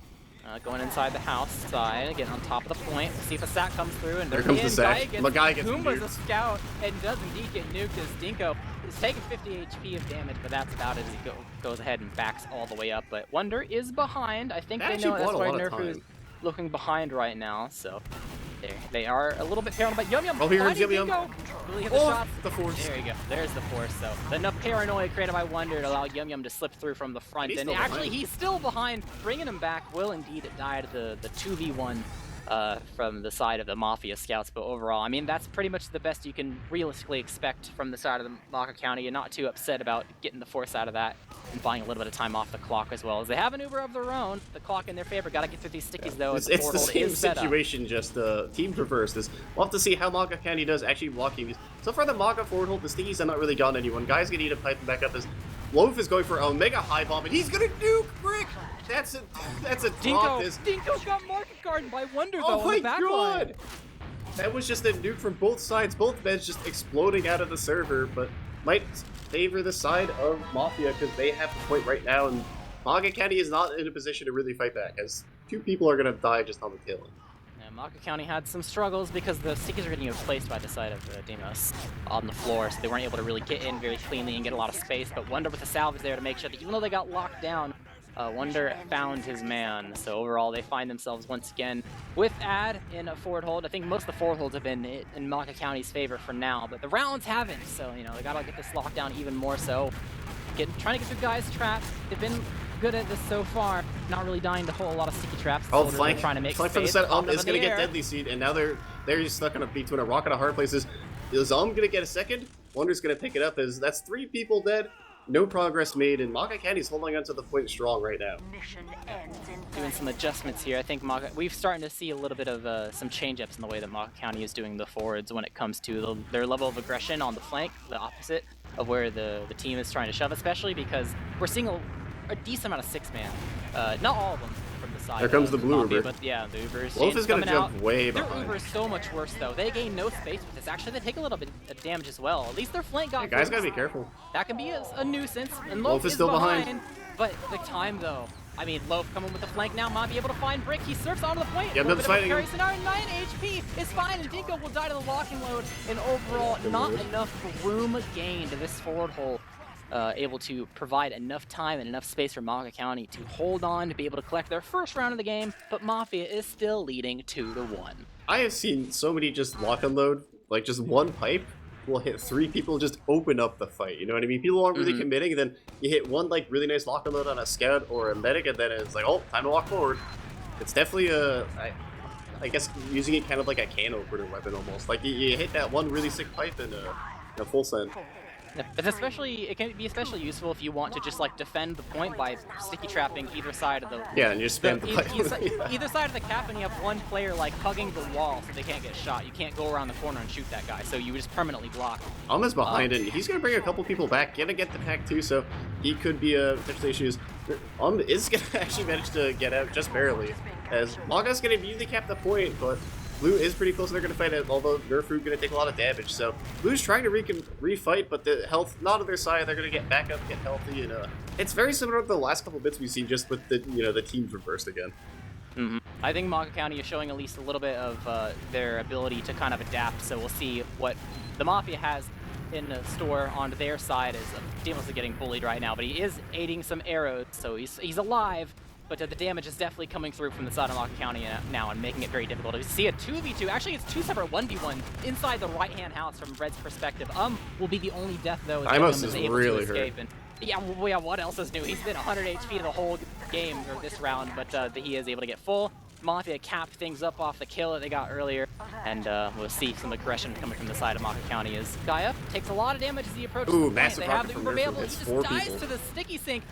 Going inside the house side, getting on top of the point. We'll see if a sack comes through, and there comes the sack. Guy gets Pumbaa's a scout, and does indeed get nuked as Dinko is taking 50 HP of damage, but that's about it as he goes ahead and backs all the way up. But Wonder is behind. I think they know that's why Nerfu is looking behind right now, so they are a little bit paranoid. But Yum Yum, oh, here comes Yum Yum. Really hit the shots. The force. There you go. There's the force. So enough paranoia created by Wonder to allow Yum Yum to slip through from the front. And actually, he's still behind. Bringing him back will indeed die to the 2v1 from the side of the Mafia scouts. But overall, I mean, that's pretty much the best you can realistically expect from the side of the MAGA County. You're not too upset about getting the force out of that and buying a little bit of time off the clock as well. As they have an Uber of their own, the clock in their favor. Got to get through these stickies though. It's the same situation, just team reversed. We'll have to see how MAGA County does actually blocking these. So far, the MAGA forward hold, the stickies have not really gotten anyone. Guys gonna need to pipe back up as Loaf is going for a mega high bomb, and he's gonna nuke Brick. That's a drop. Dinko got market guarded by Wonder though. Oh on the back line. That was just a nuke from both sides. Both beds just exploding out of the server, but might favor the side of Mafia because they have the point right now, and MAGA County is not in a position to really fight back, as 2 people are gonna die just on the tail end. MAGA County had some struggles because the stickies are getting replaced by the side of Demos on the floor, so they weren't able to really get in very cleanly and get a lot of space. But Wonder with the salvage there to make sure that even though they got locked down, Wonder found his man. So overall, they find themselves once again with Ad in a forward hold. I think most of the forward holds have been in MAGA County's favor for now, but the rounds haven't. So they gotta get this lockdown even more so. Trying to get through guys' traps. They've been good at this so far, not really dying to a whole lot of sticky traps. Oh, flank! Trying to make flank from the set. Is gonna get Deadly Seed, and now they're just stuck on between a rock and a hard place. Is gonna get a second? Wonder's gonna pick it up. As that's 3 people dead. No progress made, and MAGA County's holding onto the point strong right now. Doing some adjustments here. I think we've starting to see a little bit of some change-ups in the way that MAGA County is doing the forwards when it comes to their level of aggression on the flank, the opposite of where the team is trying to shove, especially because we're seeing a decent amount of 6-man. Not all of them from the side There comes the of blue Mafia, Uber. but yeah, the Uber's Wolf is gonna coming jump out. way Their behind. Uber is so much worse though. They gain no space with this. Actually, they take a little bit of damage as well. At least their flank got Hey, guys, gotta through. be careful. That can be a nuisance. And Wolf Loaf is is still behind. behind. But the time though. I mean, Loaf coming with the flank now, might be able to find Brick. He surfs onto the point. Yeah, Milk's fighting him. Scenario, 9 HP is fine, and Dinko will die to the locking load. And overall, not enough room gained to this forward hole. Able to provide enough time and enough space for MAGA County to hold on to be able to collect their first round of the game, but Mafia is still leading 2-1. I have seen so many just lock and load, like just one pipe will hit 3 people, just open up the fight, you know what I mean? People aren't really committing, and then you hit one like really nice lock and load on a scout or a medic, and then it's like, oh, time to walk forward. It's definitely I guess using it kind of like a can opener weapon almost. Like you hit that one really sick pipe and a full send. It can be especially useful if you want to just like defend the point by sticky trapping either side of the and you spam the pipe. either side of the cap, and you have one player like hugging the wall so they can't get shot. You can't go around the corner and shoot that guy, so you just permanently block. Almost behind it. He's gonna bring a couple people back. Gonna get the pack too, so he could be potentially issues. Is gonna actually manage to get out just barely, as MAGA's gonna usually cap the point, but Blue is pretty close. They're going to fight it, although Nerfu going to take a lot of damage. So Blue's trying to refight, but the health not on their side. They're going to get back up, get healthy, and it's very similar to the last couple bits we've seen, just with the the teams reversed again. I think MAGA County is showing at least a little bit of their ability to kind of adapt. So we'll see what the Mafia has in the store on their side. As Demos is getting bullied right now, but he is aiding some arrows, so he's alive. But the damage is definitely coming through from the side of MAGA County now and making it very difficult to see a 2v2. Actually, it's 2 separate 1v1 inside the right-hand house from Red's perspective. Will be the only death, though, as is able really to escape. hurt. And yeah, what else is new? He's been 100 HP the whole game, or this round, but he is able to get full. Mafia capped things up off the kill that they got earlier, and we'll see some aggression coming from the side of MAGA County as Gaia takes a lot of damage as he approaches the point. Massive They have the rocket Uber from available. Nerfu. He It's just 4 dies people. to the sticky sink.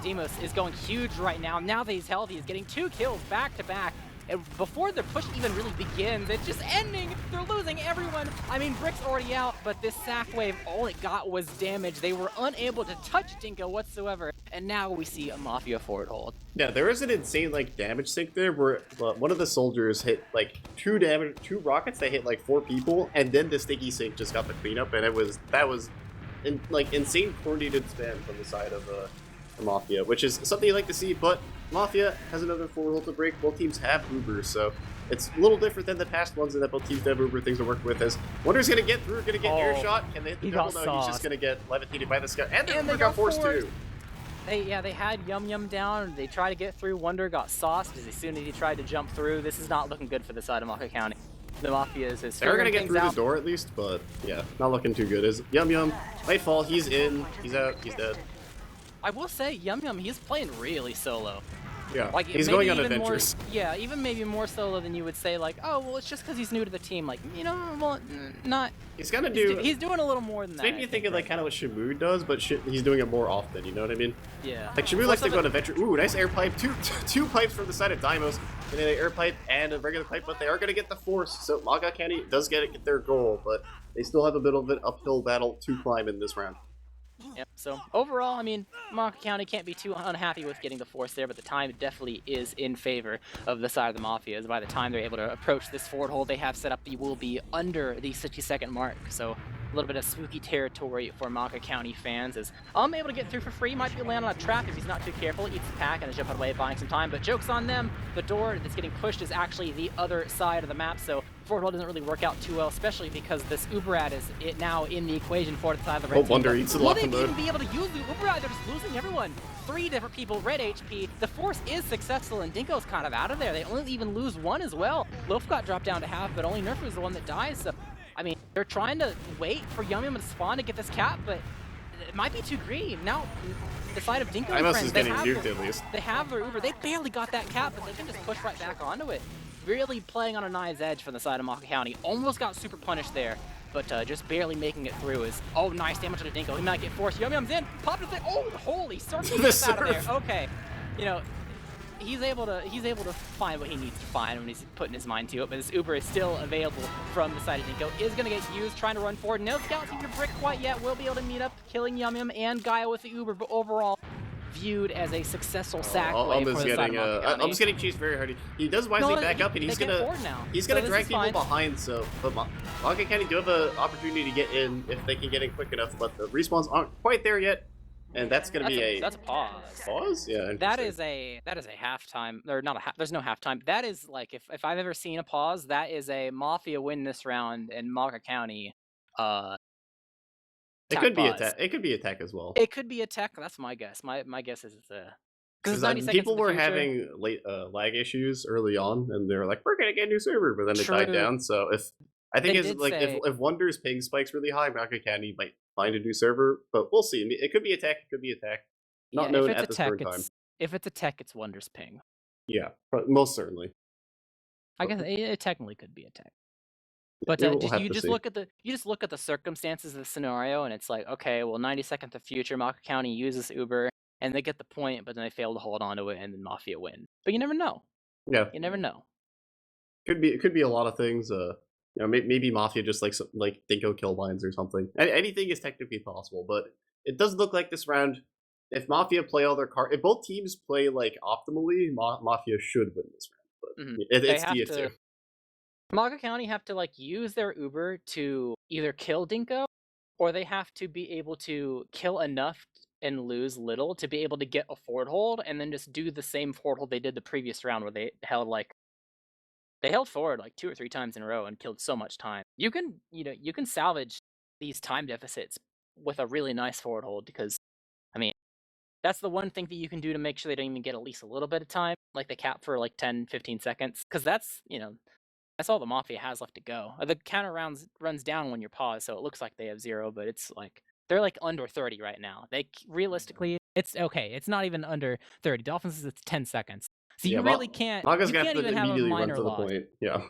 Demos is going huge right now. Now that he's healthy, he's getting 2 kills back to back. And before their push even really begins, it's just ending. They're losing everyone. I mean, Brick's already out, but this sack wave, all it got was damage. They were unable to touch Dinko whatsoever. And now we see a Mafia forward hold. Yeah, there is an insane damage sink there where one of the soldiers hit like 2 rockets that hit like 4 people, and then the sticky sink just got the cleanup, and that was insane coordinated spam from the side of the Mafia, which is something you like to see. But Mafia has another forward hold to break. Both teams have Ubers, so it's a little different than the past ones in that both teams have Uber things to work with. As Wonder's gonna get through, gonna get air shot. Can they hit the double? No, he's just gonna get levitated by the scout, and the Uber got forced too. They had Yum down. They tried to get through. Wonder got sauced as soon as he tried to jump through. This is not looking good for the side of MAGA County. The Mafia is they're gonna get through the door at least, but yeah, not looking too good. As Yum might fall. He's in. He's out. He's dead. I will say, Yum, he's playing really solo. Yeah, like, he's going on adventures. Even maybe more solo than you would say, like, oh, well, it's just because he's new to the team. Like, well, not... He's gonna do... He's doing a little more than that. Maybe you think of, like, kind of what Shamu does, but he's doing it more often, you know what I mean? Yeah. Like, Shamu likes to go on adventure. Ooh, nice air pipe. Two pipes from the side of Dimos. And then an air pipe and a regular pipe, but they are gonna get the force. So MAGA County does get their goal, but they still have a bit of an uphill battle to climb in this round. Yep, so overall, I mean, MAGA County can't be too unhappy with getting the force there, but the time definitely is in favor of the side of the Mafia. As by the time they're able to approach this forward hold they have set up, they will be under the 60-second mark. So a little bit of spooky territory for MAGA County fans. As I'm able to get through for free, might be land on a trap if he's not too careful. Eats the pack and jump away, buying some time. But joke's on them. The door that's getting pushed is actually the other side of the map. So forward hold doesn't really work out too well, especially because this Uberad is now in the equation for the side of the red team. Wonder eats the lock Will and they load. even be able to use the Uberad? They're just losing everyone. 3 different people, red HP. The force is successful, and Dinko's kind of out of there. They only even lose 1 as well. Loaf got dropped down to half, but only Nerfu's the one that dies. So, I mean, they're trying to wait for Yum to spawn to get this cap, but it might be too greedy. Now, the side of Dinko and friends, they have their Uber. They barely got that cap, but they can just push right back onto it. Really playing on a knife's edge from the side of MAGA County. Almost got super punished there, but just barely making it through. Is nice damage to the Dinko. He might get forced. Yum's in. Popped his thing. Oh, holy surf! Gets out of there. Okay, he's able to find what he needs to find when he's putting his mind to it. But this Uber is still available from the side of Dinko. Is going to get used, trying to run forward. No scouts even Brick quite yet. Will be able to meet up, killing Yum and Gaia with the Uber. But overall, viewed as a successful sack play for Almost the side getting of Mafia almost getting chased very hard. He does wisely No, back up, and they can't forward now. he's So gonna this drag is people fine. behind. So, but Mafia County do have an opportunity to get in if they can get in quick enough, but the respawns aren't quite there yet, and that's gonna be That's a pause. pause. Yeah, That interesting. is a halftime, or not a there's no halftime. That is like if I've ever seen a pause, that is a Mafia win this round in MAGA County. Uh, It Tech could be pause. attack. It could be attack as well. It could be a tech. That's my guess. My guess is it's a because it's Because 90 seconds in people the were future. having late lag issues early on, and they were like, "We're gonna get a new server," but then it died True. down. So I think They it's did like say- if Wonder's ping spikes really high, Mafia County might find a new server, but we'll see. It could be attack. It could be attack. Not yeah, known if it's at a this tech, current time. if it's a tech, it's Wonders ping. Yeah, but most certainly. I guess it technically could be a tech. But We'll just have you to just see. look at the circumstances of the scenario, and it's like, okay, well, 90 seconds to future, Maka County uses Uber, and they get the point, but then they fail to hold on to it, and then Mafia win. But you never know. Yeah, You never know. it could be a lot of things. You know, maybe Mafia just like like Dinko kill lines or something. Anything is technically possible, but it does look like this round. If Mafia play all their cards, if both teams play like optimally, Mafia should win this round. But Mhm. it's have TF2. Maka County have to like use their Uber to either kill Dinko, or they have to be able to kill enough and lose little to be able to get a forward hold, and then just do the same forward hold they did the previous round, where they held forward like 2 or 3 times in a row and killed so much time. You can salvage these time deficits with a really nice forward hold, because I mean, that's the one thing that you can do to make sure they don't even get at least a little bit of time, like they cap for like 10, 15 seconds, because that's all the Mafia has left to go. The counter runs down when you're paused, so it looks like they have 0, but it's like they're like under 30 right now. Realistically, it's okay. It's not even under 30. Dolphins is it's 10 seconds. So you really can't. Maga's You gonna can't have to even have a immediately run minor to the loss. point. Yeah.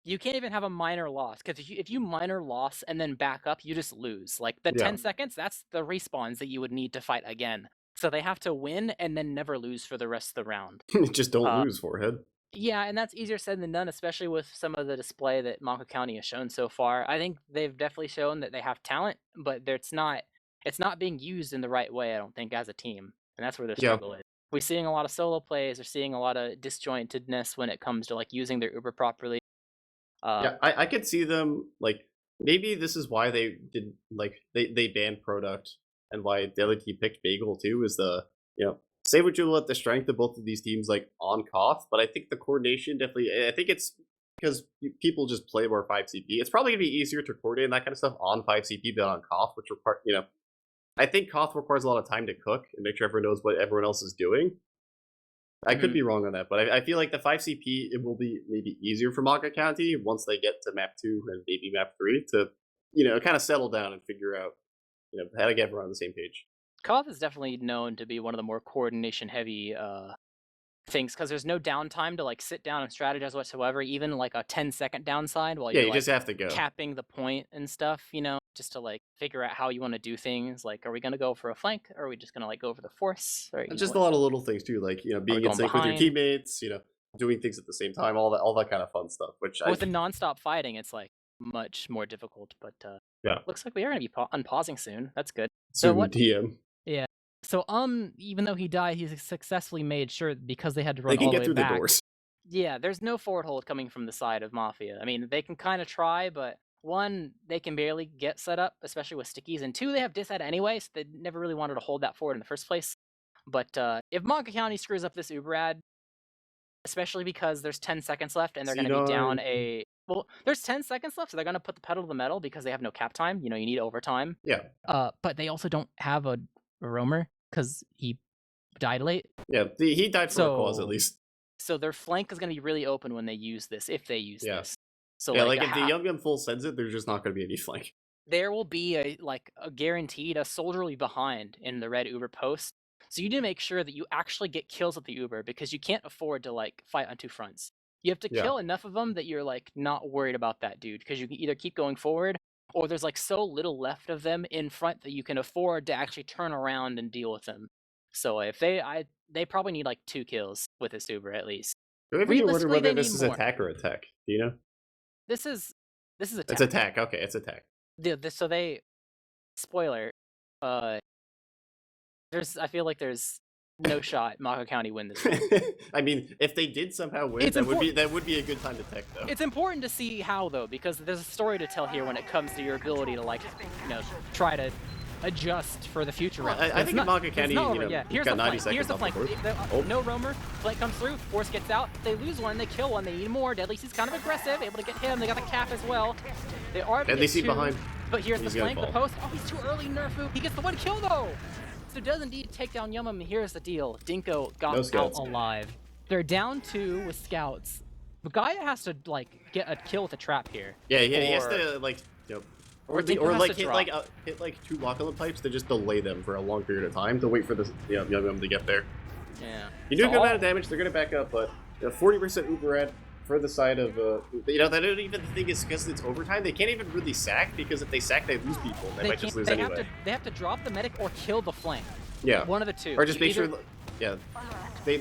You can't even have a minor loss, because if you minor loss and then back up, you just lose. Like the 10 seconds, that's the respawns that you would need to fight again. So they have to win and then never lose for the rest of the round. Just don't lose, forehead. Yeah, and that's easier said than done, especially with some of the display that Maka County has shown so far. I think they've definitely shown that they have talent, but it's not being used in the right way, I don't think, as a team. And that's where their struggle is. We're seeing a lot of solo plays, we're seeing a lot of disjointedness when it comes to like using their Uber properly. Yeah, I could see them like maybe this is why they did like they banned Product, and why the other team picked Bagel too, is say what you will at the strength of both of these teams like on Koth, but I think the coordination definitely, I think it's because people just play more 5CP. It's probably gonna be easier to coordinate and that kind of stuff on 5CP than on Koth, which I think Koth requires a lot of time to cook and make sure everyone knows what everyone else is doing. I could be wrong on that, but I feel like the 5CP, it will be maybe easier for Maka County once they get to map 2 and maybe map 3 to, kind of settle down and figure out, how to get everyone on the same page. Koth is definitely known to be one of the more coordination heavy things, because there's no downtime to like sit down and strategize whatsoever, even like a 10-second downside while Yeah, you're you like just have to go. capping the point and stuff, just to like figure out how you want to do things. Like, are we gonna go for a flank, or are we just gonna like go for the force? Or Just a lot of little things too, like being in sync with your teammates, doing things at the same time, all that kind of fun stuff. Which with the non-stop fighting, it's like much more difficult. But yeah, looks like we are gonna be unpausing soon. That's good. So what DM? Yeah. So even though he died, he's successfully made sure, because they had to run They can all the get way through back. the doors. Yeah, there's no forward hold coming from the side of Mafia. I mean, they can kind of try, but one, they can barely get set up, especially with stickies, and two, they have disad anyway, so they never really wanted to hold that forward in the first place. But if Maka County screws up this Uber ad, especially because there's 10 seconds left and they're going to be down there's 10 seconds left, so they're going to put the pedal to the metal because they have no cap time. You need overtime. Yeah. But they also don't have a roamer because he died late. Yeah, he died for a cause, at least. So their flank is going to be really open when they use this, if they use this. So yeah, like if the Young Gun full sends it, there's just not going to be any flank. There will be a guaranteed a soldier will be behind in the red Uber post. So you need to make sure that you actually get kills at the Uber, because you can't afford to like fight on 2 fronts. You have to kill enough of them that you're like not worried about that dude, because you can either keep going forward, or there's like so little left of them in front that you can afford to actually turn around and deal with them. So if they probably need like 2 kills with this Uber at least. Do we ever wonder whether this is attack or attack? Do you know? This is attack. It's attack. Okay, it's attack. So they, spoiler, I feel like there's no shot. MAGA County win this one. I mean, if they did somehow win, that would be a good time to tech though. It's important to see how though, because there's a story to tell here when it comes to your ability to like, try to adjust for the future round. I think MAGA County, here's got the 90 flank. seconds Here's the off flank. the board. No roamer. Flank comes through. Force gets out. They lose one. They kill one. They need more. Deadly Seed's kind of aggressive. Able to get him. They got the cap as well. They are Deadly Seed behind. But here's the flank. The post. Oh, he's too early. Nerfu. He gets the one kill though. So does indeed take down Yum Yum. Here's the deal. Dinko got out alive. They're down 2 with scouts. But Gaia has to like get a kill with a trap here. Yeah, he has to like Or hit like 2 lock-on pipes to just delay them for a long period of time to wait for the Yum Yum to get there. Yeah. You do a good amount of damage. They're gonna back up, but 40% Uber red for the side of I don't even think it's because it's overtime. They can't even really sack because if they sack, they lose people. They might just lose anyway. They have to drop the medic or kill the flank. Yeah. One of the two. Or just make sure. Yeah.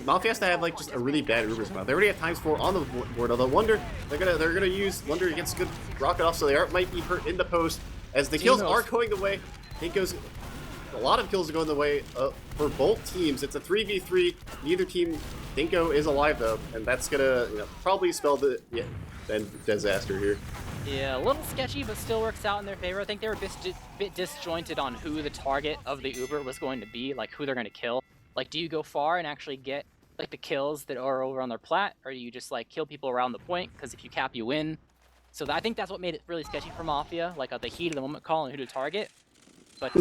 Mafia has to have like just a really bad Uber spot. They already have ×4 on the board. Although Wonder, they're gonna use Wonder gets good rocket off, so they might be hurt in the post as the kills are going the way. A lot of kills are going the way for both teams. It's a 3v3. Neither team, Dinko is alive though, and that's gonna probably spell the disaster here. Yeah, a little sketchy, but still works out in their favor. I think they were a bit disjointed on who the target of the Uber was going to be, like who they're going to kill. Like, do you go far and actually get like the kills that are over on their plat, or do you just like kill people around the point? Because if you cap, you win. So I think that's what made it really sketchy for Mafia, like at the heat of the moment call and who to target. But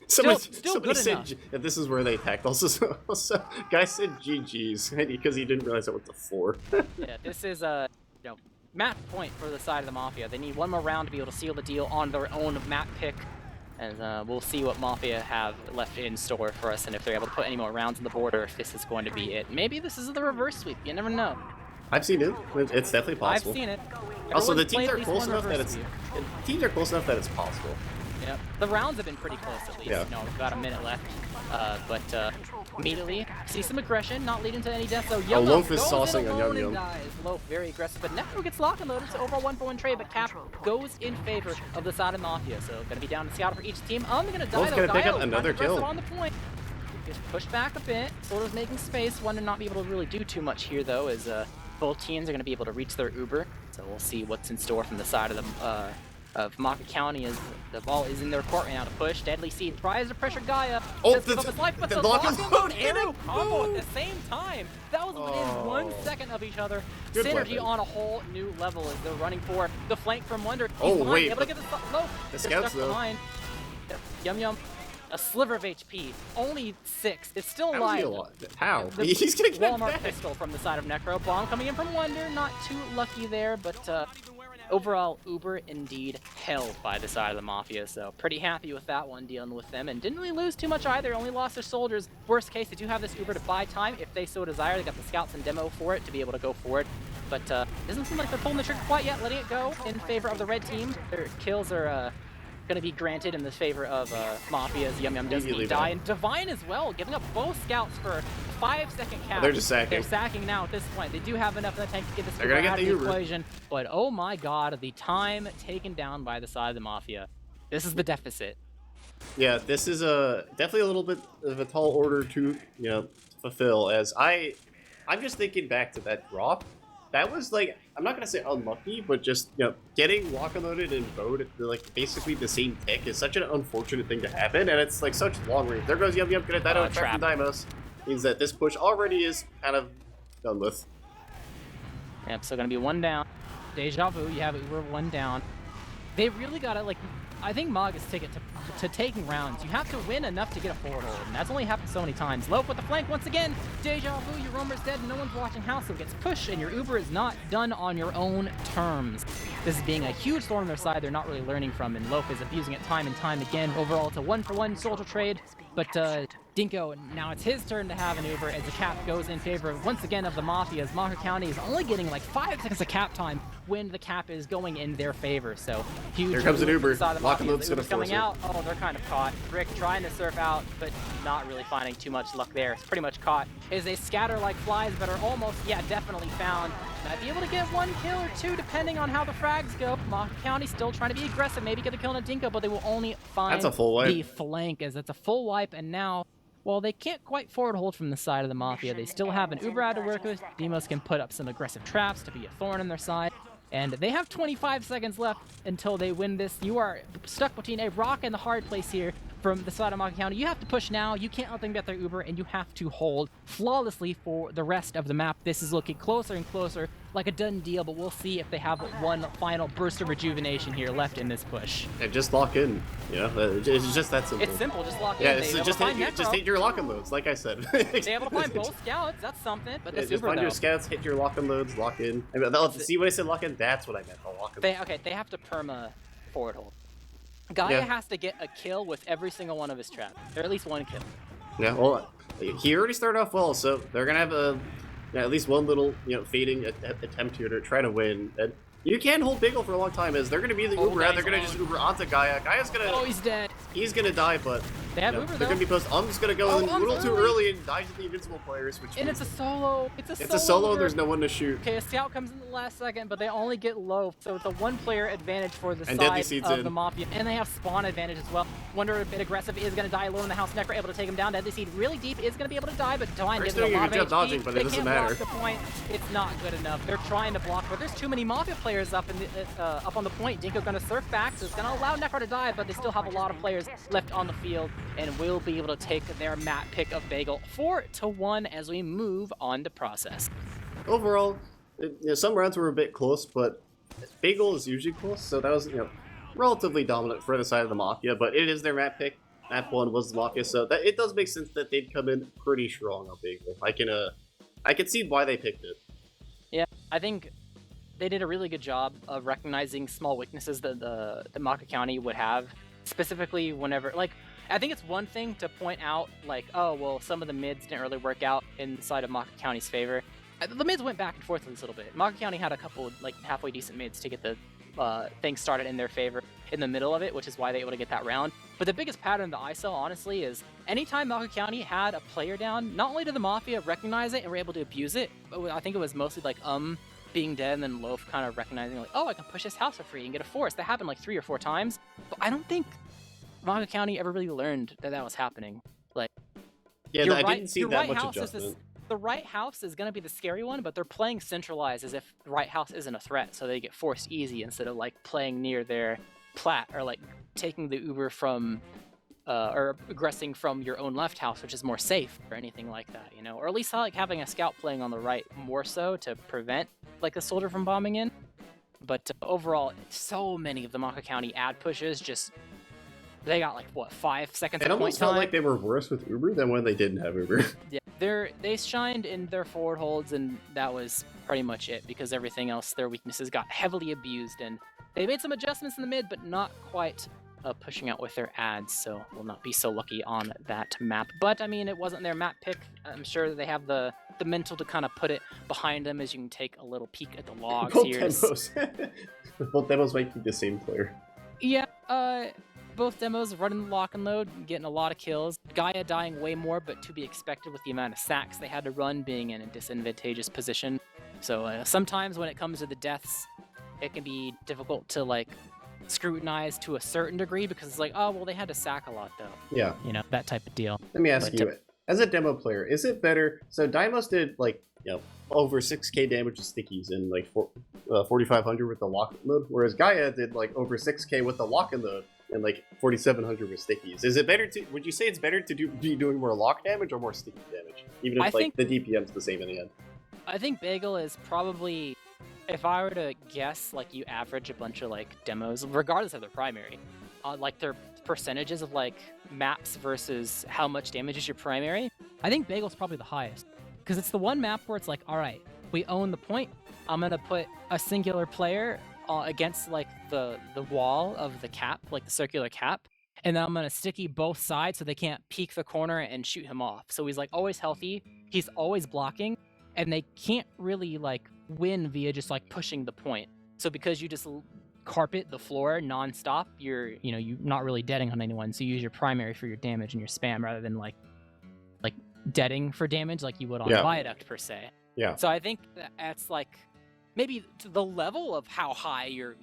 still good said enough. That this is where they attacked. Also, guy said GG's because he didn't realize that was the 4. Yeah, this is a map point for the side of the Mafia. They need one more round to be able to seal the deal on their own map pick. And we'll see what Mafia have left in store for us and if they're able to put any more rounds on the board or if this is going to be it. Maybe this is the reverse sweep. You never know. I've seen it. It's definitely possible. I've seen it. Also, the teams are close enough that it's possible. Yeah, the rounds have been pretty close at least. Yeah. We've got a minute left. But immediately see some aggression, not leading to any death. So Loaf is saucing on Yum Yum. Loaf very aggressive, but Necro gets lock and loaded. So overall 1-for-1 trade, but Cap goes in favor of the side of Mafia. So gonna be down to scout for each team. They're gonna die. Loaf's gonna pick up another kill on the point. Just pushed back a bit. Sort of making space. One to not be able to really do too much here though, as both teams are gonna be able to reach their Uber. So we'll see what's in store from the side of the of MAGA County as the ball is in their court right now to push. Deadly Seed tries to pressure Gaia. Oh, the life, but the lock and load and combo at the same time. That was within 1 second of each other. Good Synergy weapon. on a whole new level as they're running for the flank from Wonder. He's Oh, behind, wait, able to get the loaf. the scouts though. Behind. Yum Yum. A sliver of HP, only 6. It's still alive. How? The He's gonna get Walmart back. pistol from the side of Necro. Bomb coming in from Wonder. Not too lucky there, but overall, Uber indeed held by the side of the Mafia. So pretty happy with that one, dealing with them. And didn't really lose too much either. Only lost their soldiers. Worst case, they do have this Uber to buy time if they so desire. They got the scouts and demo for it to be able to go for it. But doesn't seem like they're pulling the trigger quite yet, letting it go in favor of the red team. Their kills are going to be granted in the favor of Mafia's. Yum Yum does die, and Divine as well, giving up both scouts for 5-second cap. They're just sacking. They're sacking now at this point. They do have enough in the tank to get this They're gonna get out of the the Uber. equation, but oh my god, the time taken down by the side of the Mafia. This is the deficit. Yeah, this is definitely a little bit of a tall order to fulfill. As I'm just thinking back to that drop. That was like, I'm not gonna say unlucky, but just getting lock and loaded and VOD like basically the same tick is such an unfortunate thing to happen, and it's like such long range. There goes Yum Yum, gonna die out trap from Dimos. Means that this push already is kind of done with. Yep, so gonna be 1 down. Deja vu, you have Uber 1 down. They really gotta I think MAGA's ticket to taking rounds. You have to win enough to get a forward hold, and that's only happened so many times. Loaf with the flank once again. Deja vu, your roamer's dead, no one's watching house, so it gets pushed, and your Uber is not done on your own terms. This is being a huge thorn on their side they're not really learning from, and Loaf is abusing it time and time again. Overall, it's a 1-for-1 soldier trade, but Dinko, now it's his turn to have an Uber as the cap goes in favor once again of the Mafia, as MAGA County is only getting like 5 seconds of cap time when the cap is going in their favor. So huge. Here comes an Uber. Lock and load's gonna coming out. Oh, they're kind of caught. Rick trying to surf out, but not really finding too much luck there. It's pretty much caught. Is they scatter like flies, but are almost, definitely found. Might be able to get 1 kill or 2 depending on how the frags go. MAGA County still trying to be aggressive, maybe get a kill on a Dinko, but they will only find That's a full wipe. the flank, as it's a full wipe, and now Well, they can't quite forward hold from the side of the Mafia. They still have an Uber out to work with. Demos can put up some aggressive traps to be a thorn in their side. And they have 25 seconds left until they win this. You are stuck between a rock and the hard place here from the side of MAGA County. You have to push now. You can't let them get their Uber, and you have to hold flawlessly for the rest of the map. This is looking closer and closer, like a done deal, but we'll see if they have one final burst of rejuvenation here left in this push. And just lock in, you know? It's just that simple. It's simple, just lock yeah, in. Yeah, just hit your lock and loads, like I said. They're able to find both scouts, that's something, but just find your scouts, hit your lock and loads, lock in. I mean, see when I said lock in, that's what I meant, lock in. They have to perma forward hold. Gaia has to get a kill with every single one of his traps, or at least one kill. Yeah, well, he already started off well, so they're gonna have at least one little, fading attempt here to try to win. And you can't hold Bagel for a long time, as they're gonna be the Uber out. They're gonna just Uber onto Gaia. Gaia's gonna. Oh, he's dead. He's gonna die, but they have Uber. They're gonna be post. Just gonna go in a little too early and die to the invincible players, which. And it's a solo. It's a solo. And there's no one to shoot. Okay, a scout comes in the last second, but they only get low, so it's a one-player advantage for the side of the Mafia, and they have spawn advantage as well. Wonder if Bit Aggressive is gonna die alone in the house. Necro able to take him down. Deadly Seed really deep is gonna be able to die, but Divine gives it a lot of HP. Dodging, but it doesn't matter. The point. It's not good enough. They're trying to block, but there's too many Mafia players up on the point. Dinko gonna surf back, so it's gonna allow Necro to die, but they still have a lot of players left on the field, and will be able to take their map pick of Bagel 4-1 as we move on to process. Overall, some rounds were a bit close, but Bagel is usually close, so that was relatively dominant for the side of the Mafia. But it is their map pick. Map 1 was the Mafia, so it does make sense that they'd come in pretty strong on Bagel. I can see why they picked it. Yeah, I think they did a really good job of recognizing small weaknesses that the MAGA County would have, specifically whenever, like, I think it's one thing to point out, like, oh, well, some of the mids didn't really work out inside of MAGA County's favor. The mids went back and forth a little bit. MAGA County had a couple, like, halfway decent mids to get the things started in their favor in the middle of it, which is why they were able to get that round. But the biggest pattern that I saw, honestly, is anytime MAGA County had a player down, not only did the Mafia recognize it and were able to abuse it, but I think it was mostly, like, being dead and then Loaf kind of recognizing, like, oh, I can push this house for free and get a force. That happened, like, 3 or 4 times. But I don't think MAGA County ever really learned that was happening. Like, yeah, I didn't see that much adjustment. The right house is going to be the scary one, but they're playing centralized as if the right house isn't a threat, so they get forced easy instead of, like, playing near their plat or, like, taking the Uber from, or aggressing from your own left house, which is more safe or anything like that, or at least like having a scout playing on the right more so to prevent, like, a soldier from bombing in. But overall, so many of the MAGA County ad pushes just. They got, like, what, 5 seconds of point time? It almost felt like they were worse with Uber than when they didn't have Uber. Yeah, they shined in their forward holds, and that was pretty much it, because everything else, their weaknesses got heavily abused, and they made some adjustments in the mid, but not quite pushing out with their ads, so will not be so lucky on that map. But, I mean, it wasn't their map pick. I'm sure that they have the mental to kind of put it behind them, as you can take a little peek at the logs here. Both demos might be the same player. Yeah, both demos running the lock and load, getting a lot of kills. Gaia dying way more, but to be expected with the amount of sacks they had to run, being in a disadvantageous position. So sometimes when it comes to the deaths, it can be difficult to, like, scrutinize to a certain degree, because it's like, oh, well, they had to sack a lot, though. Yeah. That type of deal. Let me ask you, as a demo player, is it better? So Dimos did, like, over 6k damage with stickies in, like, 4,500 with the lock and load, whereas Gaia did, like, over 6k with the lock and load and, like, 4,700 with stickies. Is it better to? Would you say it's better to be doing more lock damage or more sticky damage, even if the DPM's the same in the end? I think Bagel is probably, if I were to guess, like, you average a bunch of, like, demos, regardless of their primary, like, their percentages of, like, maps versus how much damage is your primary, I think Bagel's probably the highest. Because it's the one map where it's like, all right, we own the point. I'm going to put a singular player against, like, the wall of the cap, like the circular cap, and then I'm going to sticky both sides so they can't peek the corner and shoot him off. So he's, like, always healthy. He's always blocking, and they can't really, like, win via just, like, pushing the point. So because you just carpet the floor nonstop, you're not really deading on anyone, so you use your primary for your damage and your spam rather than, like deading for damage like you would on Viaduct, per se. Yeah. So I think that's, like, maybe to the level of how high you're,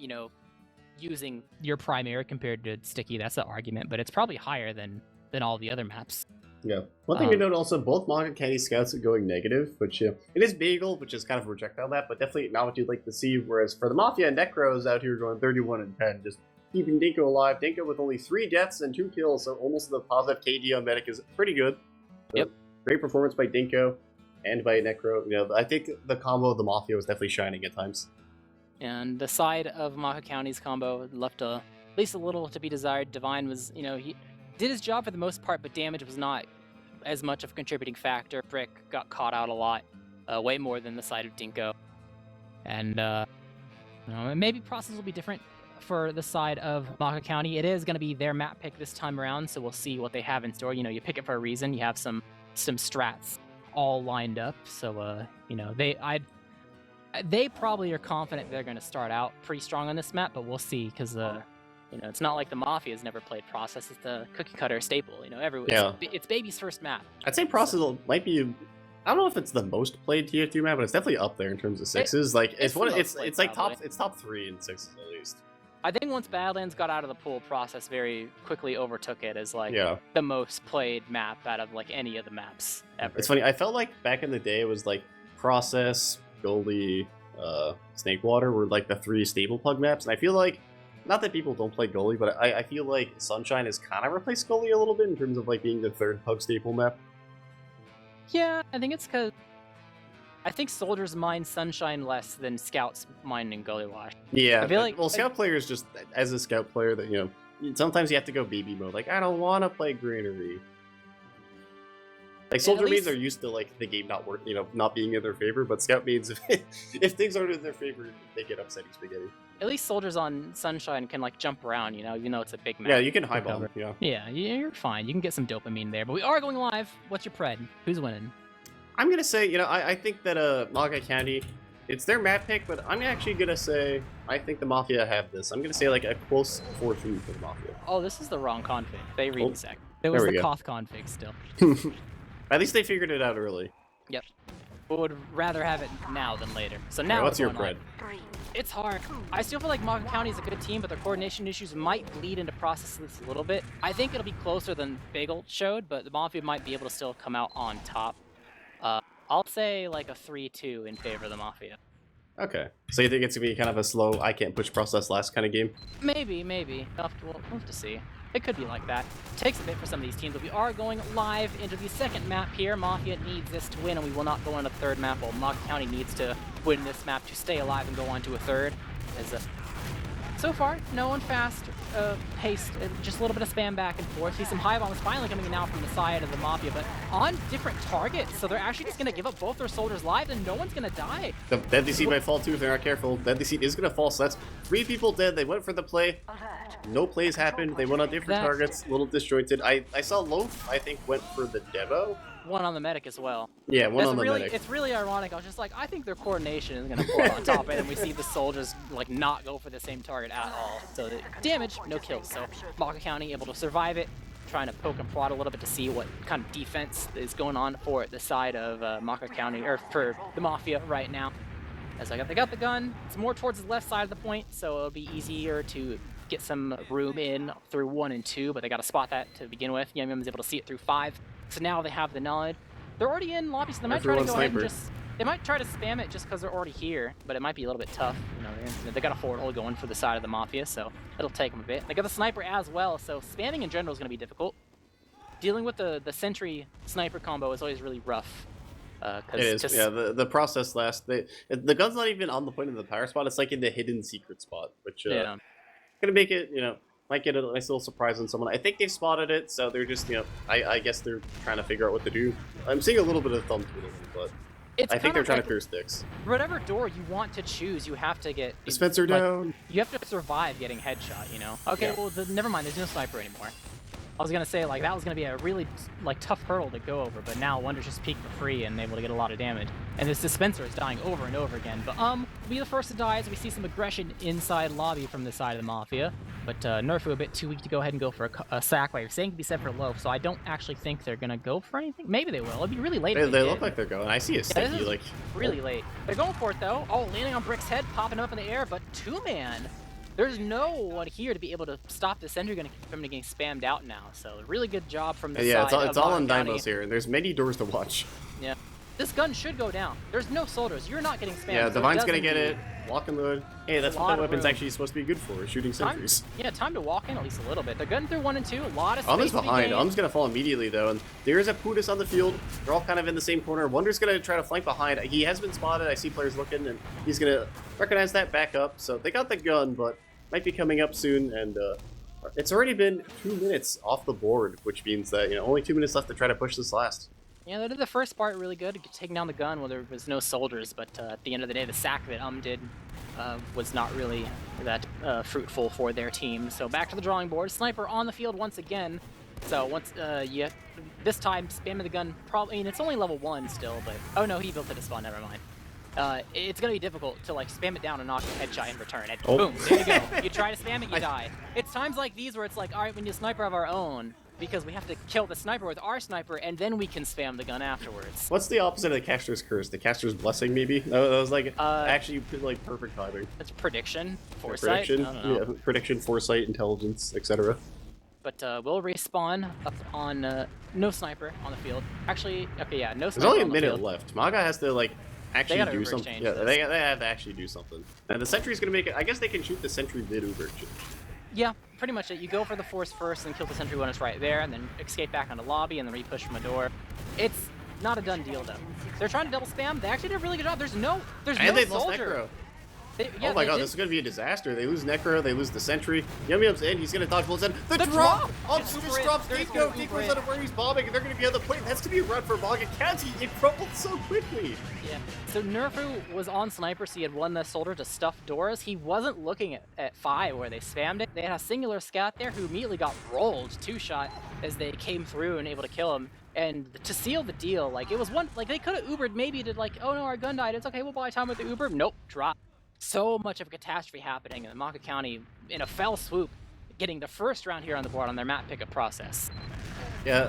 using your primary compared to sticky. That's the argument, but it's probably higher than all the other maps. Yeah. One thing to note also, both MAGA County scouts are going negative, which, it is Bagel, which is kind of a projectile map, but definitely not what you'd like to see, whereas for the Mafia, Necro's out here going 31 and 10, just keeping Dinko alive. Dinko with only 3 deaths and 2 kills, so almost the positive KD on Medic is pretty good. So, yep. Great performance by Dinko and by Necro. I think the combo of the Mafia was definitely shining at times. And the side of MAGA County's combo left at least a little to be desired. Divine was, he did his job for the most part, but damage was not as much of a contributing factor. Brick got caught out a lot, way more than the side of Dinko. And maybe process will be different for the side of MAGA County. It is going to be their map pick this time around, so we'll see what they have in store. You pick it for a reason. You have some strats all lined up, so they probably are confident they're going to start out pretty strong on this map, but we'll see, because it's not like the Mafia has never played Process. It's the cookie cutter staple. It's Baby's first map. I'd say Process might be. I don't know if it's the most played tier 2 map, but it's definitely up there in terms of sixes. It's like top 3 in sixes at least. I think once Badlands got out of the pool, Process very quickly overtook it as the most played map out of any of the maps ever. It's funny. I felt like back in the day it was like Process, Goalie, Snakewater were like the 3 stable plug maps, and I feel like, not that people don't play Goalie, but I feel like Sunshine has kind of replaced Goalie a little bit in terms of being the 3rd pug staple map. Yeah, I think it's because I think Soldiers mind Sunshine less than Scouts mind in Goalie Wash. Yeah, I feel Scout players just, as a Scout player, that sometimes you have to go BB mode. I don't want to play Greenery. Soldier mains are used to the game not being in their favor, but Scout mains, if things aren't in their favor, they get upsetting spaghetti. At least Soldiers on Sunshine can jump around, it's a big map. Yeah, you can high bomb. Yeah, you're fine. You can get some dopamine there, but we are going live. What's your pred? Who's winning? I'm gonna say, I think that MAGA County, it's their map pick, but I'm actually gonna say I think the Mafia have this. I'm gonna say a close 4-3 for the Mafia. Oh, this is the wrong config. They resec. It was the Koth config still. At least they figured it out early. Yep. But would rather have it now than later. So now what's your pred? It's hard. I still feel like MAGA County is a good team, but their coordination issues might bleed into Process this a little bit. I think it'll be closer than Bagel showed, but the Mafia might be able to still come out on top. I'll say a 3-2 in favor of the Mafia. Okay. So you think it's going to be kind of a slow, I can't push Process last kind of game? Maybe. We'll have to see. It could be like that. It takes a bit for some of these teams, but we are going live into the second map here. Mafia needs this to win, and we will not go on a third map, while MAGA County needs to win this map to stay alive and go on to a third. So far, no one fast paced, just a little bit of spam back and forth. See some high bombs finally coming in now from the side of the Mafia, but on different targets, so they're actually just going to give up both their soldiers live, and no one's going to die. The Deadly Seed might fall too if they're not careful. Deadly Seed is going to fall, so that's 3 people dead. They went for the play. No plays happened. They went on different targets, a little disjointed. I saw Loaf, I think, went for the demo. One on the medic as well. Yeah, one on the medic. It's really ironic. I was just I think their coordination is going to pull on top of it, and we see the soldiers not go for the same target at all. So the damage, no kills. So MAGA County able to survive it, trying to poke and prod a little bit to see what kind of defense is going on for the side of MAGA County, or for the Mafia right now. As they got the gun, it's more towards the left side of the point, so it'll be easier to get some room in through 1 and 2, but they got to spot that to begin with. Yum Yum is able to see it through 5. So now they have the knowledge. They're already in lobby, so they might try to go ahead and they might try to spam it just because they're already here, but it might be a little bit tough. They got a forward hold going for the side of the Mafia, so it'll take them a bit. They got the sniper as well, so spamming in general is going to be difficult. Dealing with the sentry sniper combo is always really rough. It is, yeah. The process last. The gun's not even on the point of the power spot. It's in the hidden secret spot, which gonna make it, might get a nice little surprise on someone. I think they've spotted it, so they're just, I guess they're trying to figure out what to do. I'm seeing a little bit of thumb twiddling, but I think they're trying to clear sticks. Whatever door you want to choose, you have to get dispenser down. You have to survive getting headshot. Okay, well, never mind. There's no sniper anymore. I was gonna say that was gonna be a really tough hurdle to go over, but now Wonder's just peeked for free and able to get a lot of damage. And this dispenser is dying over and over again. But we'll be the first to die as we see some aggression inside lobby from the side of the Mafia. But Nerfu a bit too weak to go ahead and go for a sack wave. Same can be said for Loaf, so I don't actually think they're gonna go for anything. Maybe they will. It'd be really late. They look like they're going. I see a sticky really late. They're going for it though. Oh, landing on Brick's head, popping up in the air, but 2-man. There's no one here to be able to stop the sentry gun from getting spammed out now. So really good job from the Yeah, side it's all on County. Dymos here, and there's many doors to watch. Yeah. This gun should go down. There's no soldiers. You're not getting spammed. Yeah, so Divine's gonna get it. Walk in the hood. Hey, that's what that weapon's room. actually supposed to be good for, shooting sentries. Yeah, time to walk in at least a little bit. They're getting through 1 and 2. A lot of space Alm's to be behind. gained. Alm's gonna fall immediately though, and there's a Putis on the field. They're all kind of in the same corner. Wonder's gonna try to flank behind. He has been spotted. I see players looking, and he's gonna recognize that back up. So they got the gun, but might be coming up soon. And it's already been 2 minutes off the board, which means that only 2 minutes left to try to push this last. Yeah, they did the first part really good, taking down the gun while there was no soldiers, but at the end of the day, the sack that did was not really that fruitful for their team. So back to the drawing board. Sniper on the field once again. So once this time spamming the gun, probably. I mean, it's only level 1 still, but oh no, he built it to spawn. Never mind. It's gonna be difficult to like spam it down and knock a headshot in return. And boom, there you go. You try to spam it, you die. It's times like these where it's like, all right, we need a sniper of our own, because we have to kill the sniper with our sniper, and then we can spam the gun afterwards. What's the opposite of the caster's curse? The caster's blessing, maybe? That was like actually like perfect timing. It's prediction, foresight. Prediction, I don't know. yeah, prediction, foresight, intelligence, etc. But we'll respawn up on no sniper on the field. Actually, okay, yeah, no There's sniper only a on the minute field. left. MAGA has to like actually gotta do Uber something. exchange Yeah, this. they have to actually do something. And the sentry's gonna make it. I guess they can shoot the sentry mid Uber exchange. Yeah, pretty much it. You go for the force first and kill the sentry when it's right there, and then escape back on the lobby and then re-push from a door. It's not a done deal though. They're trying to double spam. They actually did a really good job. There's no And they lost soldier. Necro. Yeah, Oh my god, did. this is gonna be a disaster. They lose Necro, they lose the sentry. Yum Yum's in, he's gonna dodge bullets in. The drop! Ops It's just Uber drops in. Dingo. There's Dingo's Uber out of where he's bombing, and they're gonna be on the point. That's gonna be a run for MAGA County. It crumbled so quickly. Yeah. So Nerfu was on sniper, so he had one less soldier to stuff doors. He wasn't looking at 5 where they spammed it. They had a singular scout there who immediately got rolled 2-shot as they came through and able to kill him. And to seal the deal, like it was one, like they could have Ubered maybe to like, oh no, our gun died. It's okay, we'll buy time with the Uber. Nope, drop. So much of a catastrophe happening in the MAGA County in a fell swoop, getting the first round here on the board on their map pickup process. Yeah,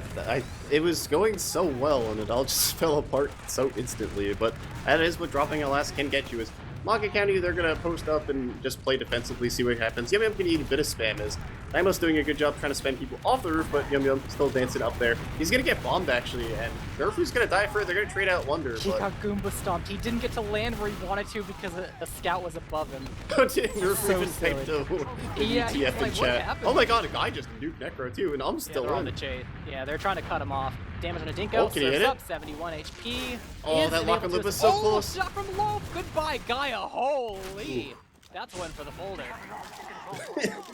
it was going so well, and it all just fell apart so instantly. But that is what dropping a last can get you. Is MAGA County, they're gonna post up and just play defensively, see what happens. Yum Yum can eat a bit of spam as Dymo's doing a good job trying to spam people off the roof, but Yum Yum still dancing up there. He's gonna get bombed actually, and Nerfu's gonna die for it. They're gonna trade out Wonder. He But got Goomba stomped. He didn't get to land where he wanted to because a scout was above him. Nerfu So just typed silly. WTF Yeah, he's in like, what chat. happened? Oh my god, a guy just nuked Necro too, and I'm Yeah, still they're on in. the chase. Yeah, they're trying to cut him off. Damage on a Dinko. Oh, can he hit Surf's it? up, 71 HP. Oh, Is that able lock and to loop is es- so oh, close. Shot from low. Goodbye, Gaia. Holy. That's one for the folder.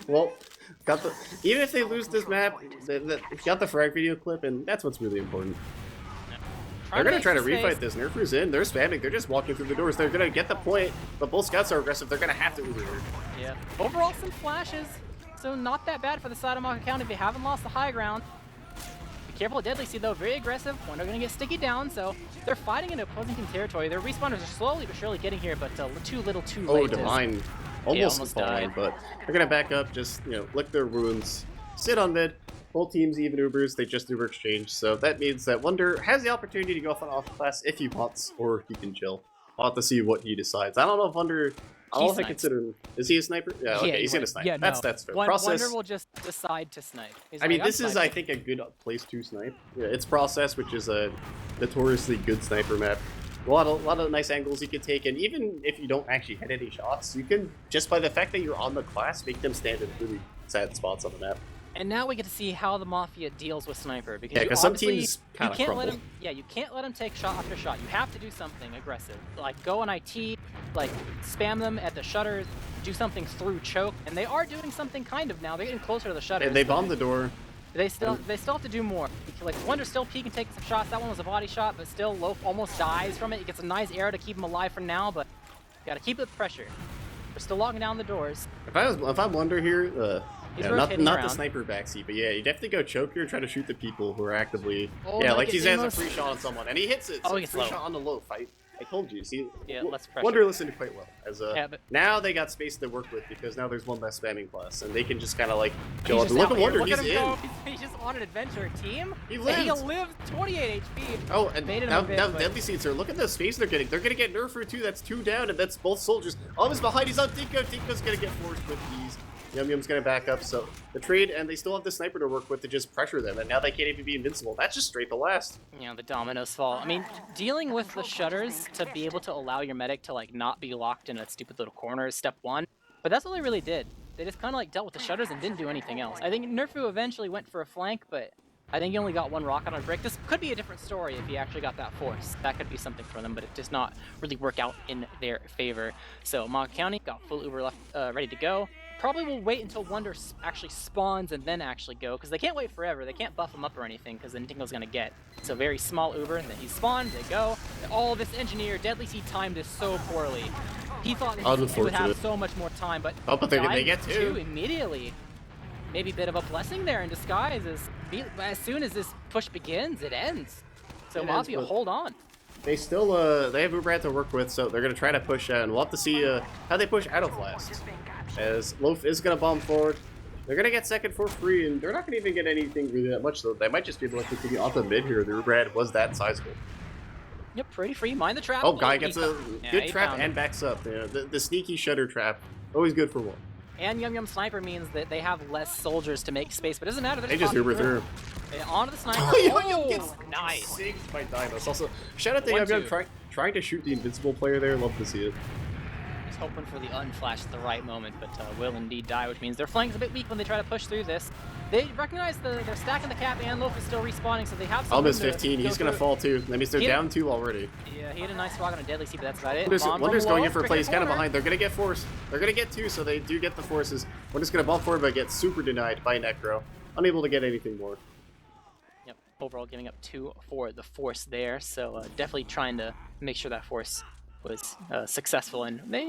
Well, even if they lose this map, they got the frag video clip, and that's what's really important. They're gonna try to refight this. Nerfu's in. They're spamming. They're just walking through the doors. They're gonna get the point, but both scouts are aggressive. They're gonna have to Uber here. Yeah. Overall, some flashes. So not that bad for the side of MAGA County. They haven't lost the high ground. Be careful of Deadly Seed though. Very aggressive. Wonder gonna get sticky down. So they're fighting in opposing team territory. Their respawners are slowly but surely getting here, but too little, too late. Oh, Divine. Almost almost falling, died. but they're gonna back up, just, lick their wounds, sit on mid. Both teams even Ubers, they just Uber exchange, so that means that Wonder has the opportunity to go off on off class if he wants, or he can chill. I'll have to see what he decides. I don't know if Wonder, I don't know if I consider him, is he a sniper? Yeah, okay, he's gonna snipe. Yeah, That's fair. Process, Wonder will just decide to snipe. He's I mean, like, this I'm is, I sniping. think, a good place to snipe. Yeah, it's Process, which is a notoriously good sniper map. A lot of nice angles you can take, and even if you don't actually hit any shots, you can, just by the fact that you're on the class, make them stand in really sad spots on the map. And now we get to see how the Mafia deals with Sniper, because Yeah, you 'cause some obviously- teams you kinda can't let crumble. him. Yeah, you can't let him take shot after shot. You have to do something aggressive, like go on IT, like spam them at the shutters, do something through choke, and they are doing something kind of now. They're getting closer to the shutters. And they bomb the door. They still have to do more. Like Wonder's still peeking, taking some shots. That one was a body shot, but still Loaf almost dies from it. He gets a nice arrow to keep him alive for now, but gotta keep the pressure. We're still locking down the doors. If I'm Wonder here, He's not rotating the around. sniper backseat, but yeah, you definitely go choke here and try to shoot the people who are actively. Oh, yeah, no, like get he's has a Demos. free shot on someone, and he hits it. Oh, So he gets free low. shot on the low fight. I told you. See, Yeah, less pressure. Wonder listened quite well. As Yeah, but now they got space to work with because now there's one less spamming class, and they can just kind of like chill he's up. just Look out at here. Wonder, Look he's at him in. go. He just wanted adventure team. He And lived. he lived 28 HP. Oh, and Baited him now, a bit, now but- Deadly Seeds are. Look at the space they're getting. They're gonna get nerfed for 2. That's 2 down, and that's both soldiers. Almost behind. He's on Dinko. Dinko's gonna get forced with these. Yum Yum's gonna back up. So the trade, and they still have the sniper to work with to just pressure them, and now they can't even be invincible. That's just straight to last. You know, the dominoes fall. I mean, dealing with the shutters to be able to allow your medic to like not be locked in a stupid little corner is step 1. But that's all they really did. They just kind of like dealt with the shutters and didn't do anything else. I think Nerfu eventually went for a flank, but I think he only got 1 rocket on a brick. This could be a different story if he actually got that force. That could be something for them, but it does not really work out in their favor. So MAGA County got full Uber left, ready to go. Probably will wait until Wonder actually spawns and then actually go, because they can't wait forever. They can't buff him up or anything, because then Dingo's going to get. So very small Uber, and then he spawned, they go. All this engineer, Deadly Seed timed this so poorly. He thought he would have so much more time, but they get 2 immediately. Maybe a bit of a blessing there in disguise. As soon as this push begins, it ends. So Mafia, hold on. They still they have Uber to work with, so they're gonna try to push out, and we'll have to see how they push out of last. As Loaf is gonna bomb forward. They're gonna get second for free, and they're not gonna even get anything really that much though. They might just be able to continue off the mid here. The Uber was that sizable. Yep, pretty free. Mind the trap. Oh, guy gets a good trap found and backs up. Yeah, the sneaky shutter trap, always good for 1. And Yum Yum Sniper means that they have less soldiers to make space, but it doesn't matter. They just Uber through. Okay, onto the sniper. Yum Yum gets nice. Saved by Dinos. Also, shout out to Yum Yum trying to shoot the invincible player there. Love to see it. Just hoping for the unflash at the right moment, but will indeed die, which means their flank's a bit weak when they try to push through this. They recognize they're stacking the cap, and Loaf is still respawning, so they have some Almost 15. He's gonna fall too. That means they're down 2 already. Yeah, he had a nice rock on a Deadly Seed, but that's about it. Wonder's going in for play. He's kind of behind. They're gonna get forced. They're gonna get 2, so they do get the forces. Wonder's gonna bump forward, but gets super denied by Necro. Unable to get anything more. Yep. Overall, giving up 2 for the force there. So definitely trying to make sure that force was successful, and they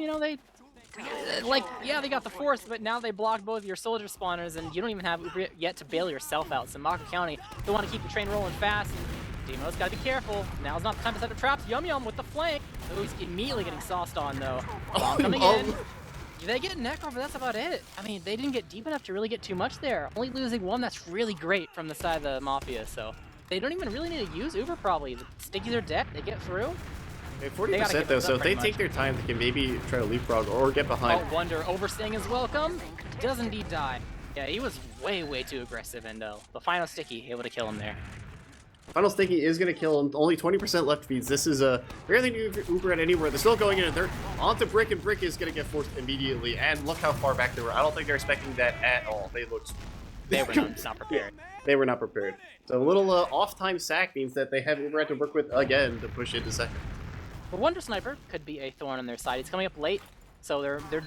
they got the force, but now they blocked both your soldier spawners, and you don't even have Uber yet to bail yourself out. So MAGA County, they want to keep the train rolling fast. And Demo's got to be careful. Now's not the time to set up traps. Yum Yum with the flank. Oh, he's immediately getting sauced on though. Bomb coming in. They get Necro, but that's about it. I mean, they didn't get deep enough to really get too much there. Only losing 1, that's really great from the side of the Mafia. So they don't even really need to use Uber probably. The stickies are dead. They get through. 40% though, so if they take their time, they can maybe try to leapfrog or get behind. Oh, Wonder overstaying is welcome. Does indeed die. Yeah, he was way too aggressive, and the final sticky able to kill him there. Final sticky is going to kill him. Only 20% left feeds. This is barely new Uber at anywhere. They're still going in, and they're onto Brick, and Brick is going to get forced immediately. And look how far back they were. I don't think they're expecting that at all. They looked... They were not prepared. They were not prepared. So a little off-time sack means that they have Uber to work with again to push into second. But Wonder Sniper could be a thorn on their side. He's coming up late, so they're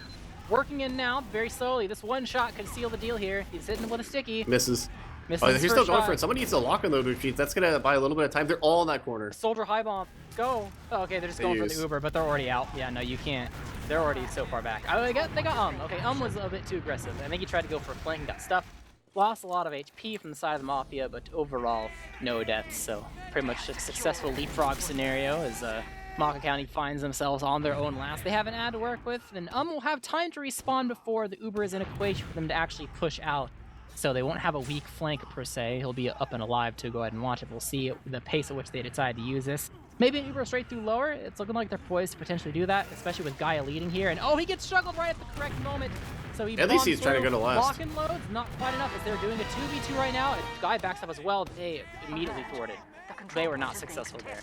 working in now very slowly. This one shot could seal the deal here. He's hitting with a sticky. Misses. Misses Oh, they're still going shot. for it. Someone needs to lock on those retreats. That's going to buy a little bit of time. They're all in that corner. Soldier high bomb. Go. Oh, okay, they're just going for the Uber, but they're already out. Yeah, no, you can't. They're already so far back. They got Okay, was a bit too aggressive. I think he tried to go for a flank and got stuffed. Lost a lot of HP from the side of the Mafia, but overall, no deaths. So pretty much a successful leapfrog scenario as MAGA County finds themselves on their own last. They have an ad to work with, and will have time to respawn before the Uber is in equation for them to actually push out. So they won't have a weak flank per se. He'll be up and alive to go ahead and watch it. We'll see the pace at which they decide to use this. Maybe an Uber straight through lower. It's looking like they're poised to potentially do that, especially with Gaia leading here. And oh, he gets struggled right at the correct moment. So he at least he's trying to go to last. Lock and loads, not quite enough as they're doing a 2v2 right now. If Guy backs up as well, they immediately thwarted. They were not successful there.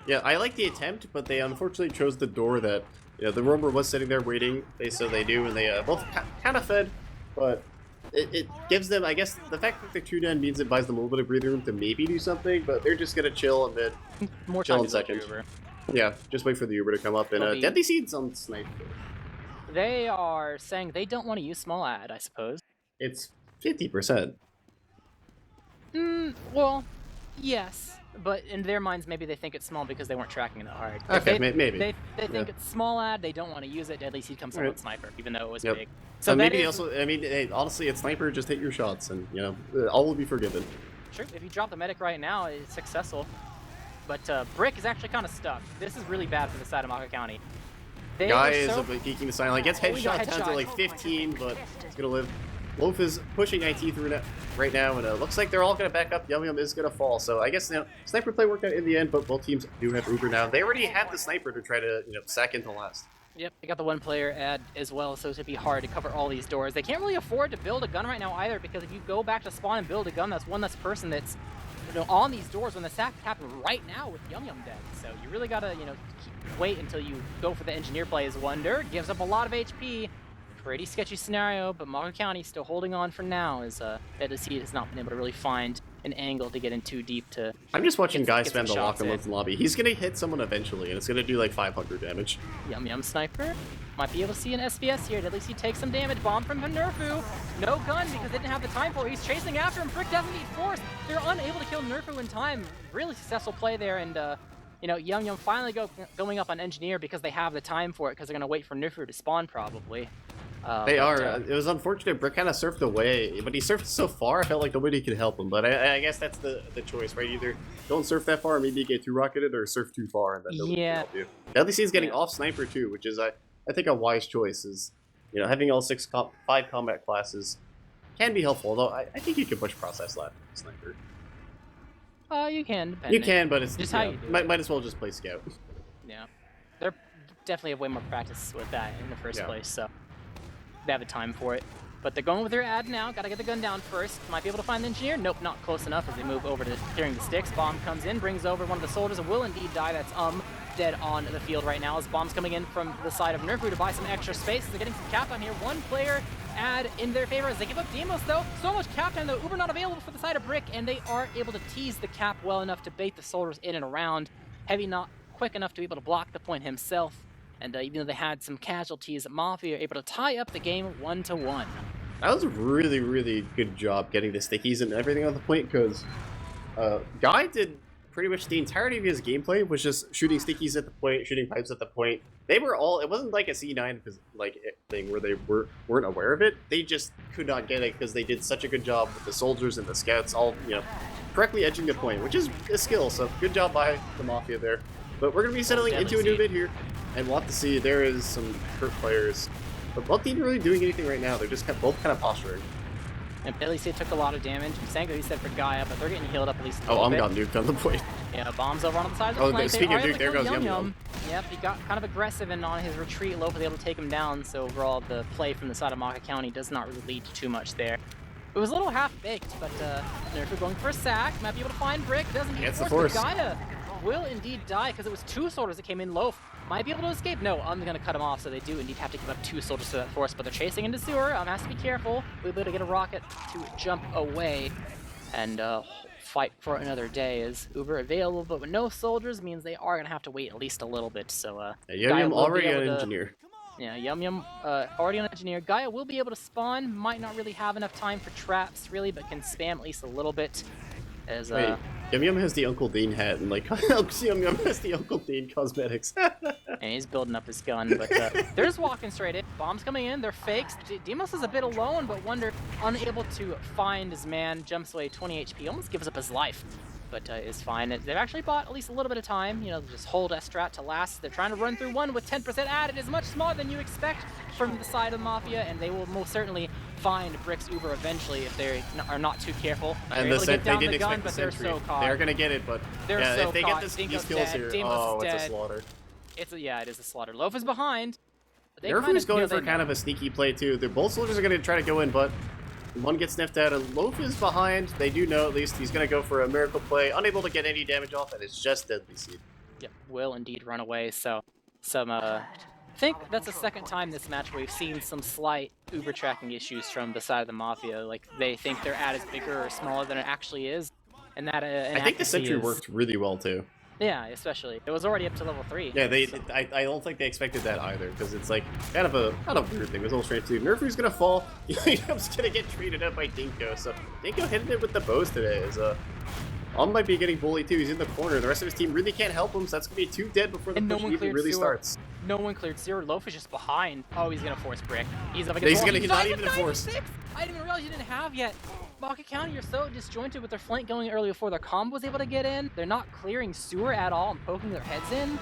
Yeah, I like the attempt, but they unfortunately chose the door that the roamer was sitting there waiting. So they do, and they both kind of fed, but it gives them, I guess, the fact that they're 2 down means it buys them a little bit of breathing room to maybe do something, but they're just gonna chill a bit. More chill time in second. Yeah, just wait for the Uber to come up, and Deadly Seeds on snipe. They are saying they don't want to use small ad, I suppose. It's 50%. Well, yes. But in their minds, maybe they think it's small because they weren't tracking it hard. Okay, maybe. They think it's small ad, they don't want to use it. Deadly Seed comes up with Sniper, even though it was big. So maybe also, I mean, hey, honestly, it's Sniper, just hit your shots, and, all will be forgiven. Sure, if you drop the medic right now, it's successful. but Brick is actually kind of stuck. This is really bad for the side of MAGA County. Guy is geeking the sideline, gets headshot down to like 15, but he's gonna live. Loaf is pushing IT through right now, and it looks like they're all gonna back up. Yum Yum is gonna fall, so I guess sniper play worked out in the end, but both teams do have Uber now. They already have the sniper to try to sack into last. Yep, they got the one player ad as well, so it's gonna be hard to cover all these doors. They can't really afford to build a gun right now either, because if you go back to spawn and build a gun, that's one less person that's on these doors when the sack happen right now with Yum Yum dead. So you really gotta wait until you go for the engineer play as Wonder. Gives up a lot of HP. Pretty sketchy scenario, but MAGA County still holding on for now, as Edisi has not been able to really find an angle to get in too deep to... I'm just watching guys spam the lock and load lobby. He's gonna hit someone eventually, and it's gonna do like 500 damage. Yum Yum sniper might be able to see an SBS here. At least he takes some damage. Bomb from Nerfu. No gun because they didn't have the time for it. He's chasing after him. Brick doesn't need force. They're unable to kill Nerfu in time. Really successful play there, and Yum Yum finally going up on engineer because they have the time for it, because they're gonna wait for Nerfu to spawn probably. They are. It was unfortunate. Brick kind of surfed away, but he surfed so far, I felt like nobody could help him. But I guess that's the choice, right? Either don't surf that far, maybe you get too rocketed, or surf too far, and then nobody can help you. LDC is getting off sniper too, which is I think a wise choice. Is having all 5 combat classes can be helpful. Although I think you can push process lab sniper. You can. You can, but it's just how you do might as well just play scout. Yeah, they're definitely have way more practice with that in the first place, so they have the time for it. But they're going with their ad now. Gotta get the gun down first. Might be able to find the engineer. Nope, not close enough as they move over to clearing the sticks. Bomb comes in, brings over one of the soldiers, and will indeed die. That's dead on the field right now as bombs coming in from the side of Nerfu to buy some extra space. They're getting some cap on here. One player ad in their favor as they give up Demos though. So much cap time though. Uber not available for the side of Brick, and they are able to tease the cap well enough to bait the soldiers in and around. Heavy not quick enough to be able to block the point himself. And even though they had some casualties, Mafia are able to tie up the game 1-1. That was a really, really good job getting the stickies and everything on the point, because Guy did pretty much the entirety of his gameplay was just shooting stickies at the point, shooting pipes at the point. They were all, it wasn't like a C9 thing where they weren't aware of it. They just could not get it because they did such a good job with the soldiers and the scouts all, correctly edging the point, which is a skill. So good job by the Mafia there. But we're going to be settling into a new bit here, and we'll have to see. There is some hurt players, but both teams are really doing anything right now. They're just both kind of posturing. And Billy C took a lot of damage. Sango, he said for Gaia, but they're getting healed up at least a little bit. Got nuked on the point. Yeah, bombs over on the side of the flank. Speaking of nuke, there goes Yum Yum. Yep, he got kind of aggressive, and on his retreat, Loaf was able to take him down. So overall, the play from the side of MAGA County does not really lead to too much there. It was a little half-baked, but Nerfu going for a sack. Might be able to find Brick. Doesn't need force. Gaia will indeed die because it was 2 soldiers that came in. Loaf might be able to escape. No, I'm going to cut him off, so they do indeed have to give up 2 soldiers to that force, but they're chasing into sewer. Has to be careful. We'll be able to get a rocket to jump away and fight for another day. Is Uber available, but with no soldiers means they are going to have to wait at least a little bit. So Yum Yum already an engineer. Yeah, Yum Yum already an engineer. Gaia will be able to spawn. Might not really have enough time for traps, really, but can spam at least a little bit. As, Wait, Yum Yum has the Uncle Dean hat, and Yum Yum has the Uncle Dean cosmetics. And he's building up his gun, but they're just walking straight in. Bombs coming in, they're fakes. Demos is a bit alone, but Wonder unable to find his man. Jumps away 20 HP, almost gives up his life, but is fine. They've actually bought at least a little bit of time, just hold S-Strat to last. They're trying to run through one with 10% added. It is much smaller than you expect from the side of Mafia, and they will most certainly find Brick's Uber eventually if they are not too careful. And they didn't expect the sentry. They're gonna get it, but if they get these kills here, it's a slaughter. It is a slaughter. Loaf is behind. Nerfu's going for kind of a sneaky play too. Both soldiers are gonna try to go in, but one gets sniffed out, and Loaf is behind. They do know at least he's gonna go for a miracle play, unable to get any damage off, and it's just Deadly Seed. Yep, will indeed run away. So some I think that's the second time this match where we've seen some slight Uber tracking issues from the side of the Mafia. Like, they think their ad is bigger or smaller than it actually is. And that I think the sentry worked really well, too. Yeah, especially. It was already up to level 3. Yeah, I don't think they expected that either, because it's like kind of a weird thing. It was all straight to Nerfu's gonna fall. Yum's gonna get treated up by Dinko. So Dinko hitting it with the bows today is might be getting bullied too. He's in the corner. The rest of his team really can't help him, so that's going to be 2 dead before the push even really starts. No one cleared sewer. Loaf is just behind. Oh, he's going to force brick. He's up He's against not even a force. I didn't even realize you didn't have yet. MAGA County, you're so disjointed with their flank going early before their combo was able to get in. They're not clearing sewer at all and poking their heads in.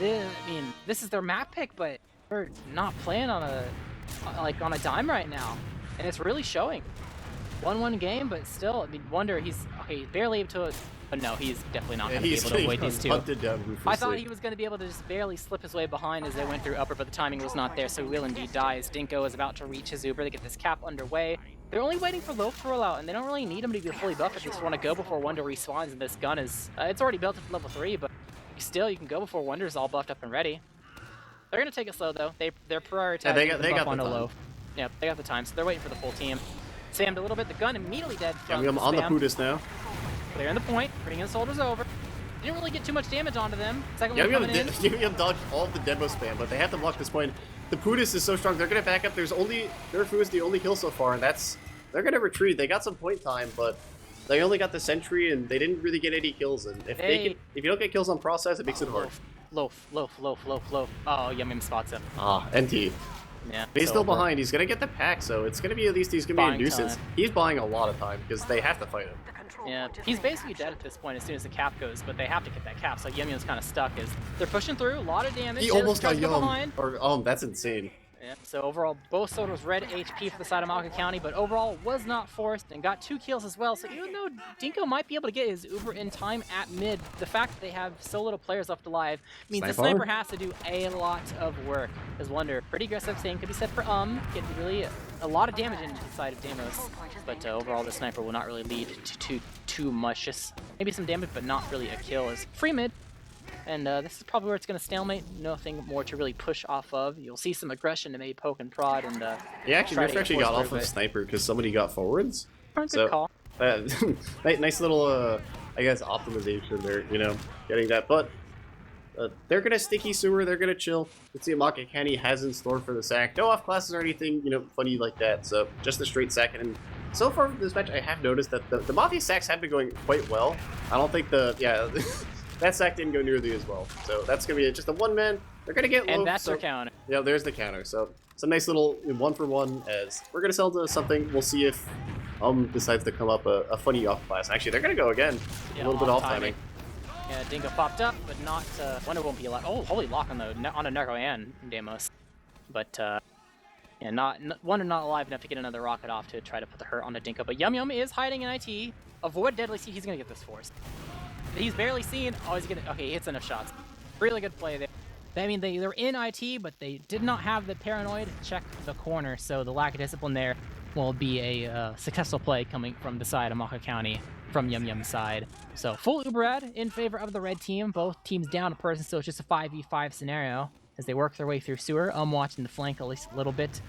I mean, this is their map pick, but they're not playing on a dime right now, and it's really showing. 1-1 game, but still, I mean, Wonder, he's barely able to. But no, he's definitely not going to be able to avoid these two. I thought he was going to be able to just barely slip his way behind as they went through upper, but the timing was not there, so will indeed dies. Dinko is about to reach his Uber to get this cap underway. They're only waiting for Loaf to roll out, and they don't really need him to be fully buffed if they just want to go before Wonder respawns, and this gun is, it's already built up to level 3, but still, you can go before Wonder's all buffed up and ready. They're going to take it slow, though. They're prioritizing they got on the time. Loaf. Yeah, they got the time, so they're waiting for the full team. Sammed a little bit, the gun immediately dead from I'm on the Putis now. Clearing the point, bringing the soldiers over. Didn't really get too much damage onto them. Second one coming in. Yum dodged all of the demo spam, but they have to block this point. The Putis is so strong, they're gonna back up. Nerfu is the only kill so far, and they're gonna retreat. They got some point time, but they only got the sentry, and they didn't really get any kills. And if you don't get kills on process, it makes it hard. Loaf. Oh, Yum spots him. Ah, NT. Yeah, but he's still behind. He's gonna get the pack, so it's gonna be at least he's gonna be a nuisance. Time. He's buying a lot of time because they have to fight him. Yeah, he's basically dead at this point as soon as the cap goes, but they have to get that cap, so Yum kind of stuck as they're pushing through, a lot of damage. He almost got Yum. That's insane. Yeah, so overall, both soldiers red HP for the side of MAGA County, but overall was not forced and got 2 kills as well. So even though Dinko might be able to get his Uber in time at mid, the fact that they have so little players left alive means the sniper has to do a lot of work. As Wonder, pretty aggressive thing could be said for getting really a lot of damage into the side of Deimos. But overall, the sniper will not really lead to too much. Just maybe some damage, but not really a kill. As free mid. And this is probably where it's going to stalemate. Nothing more to really push off of. You'll see some aggression to maybe poke and prod. And yeah, actually got off of sniper because somebody got forwards. Good call. Nice little, I guess, optimization there. You know, getting that. But they're gonna sticky sewer. They're gonna chill. Let's see what MAGA County has in store for the sack. No off classes or anything, funny like that. So just a straight sack. And so far for this match, I have noticed that the Mafia sacks have been going quite well. I don't think that sack didn't go nearly as well. So that's going to be just a one-man. They're going to get low. And that's their counter. Yeah, there's the counter. So some nice little 1-for-1 as we're going to sell to something. We'll see if decides to come up a funny off class. Actually, they're going to go again. Yeah, a little bit off timing. Yeah, Dingo popped up, but not... Wonder won't be allowed. Oh, holy lock on a Narco and Deimos. But, yeah, Wonder not alive enough to get another rocket off to try to put the hurt on the Dinko. But Yum is hiding in IT. Avoid Deadly Seed. He's going to get this force. He's barely seen. Oh, he's gonna. Okay, he hits enough shots. Really good play there. I mean, they're in IT, but they did not have the paranoid to check the corner, so the lack of discipline there will be a successful play coming from the side of MAGA County, from Yum's side. So full Uberad in favor of the red team. Both teams down a person, so it's just a 5v5 scenario as they work their way through sewer. Watching the flank at least a little bit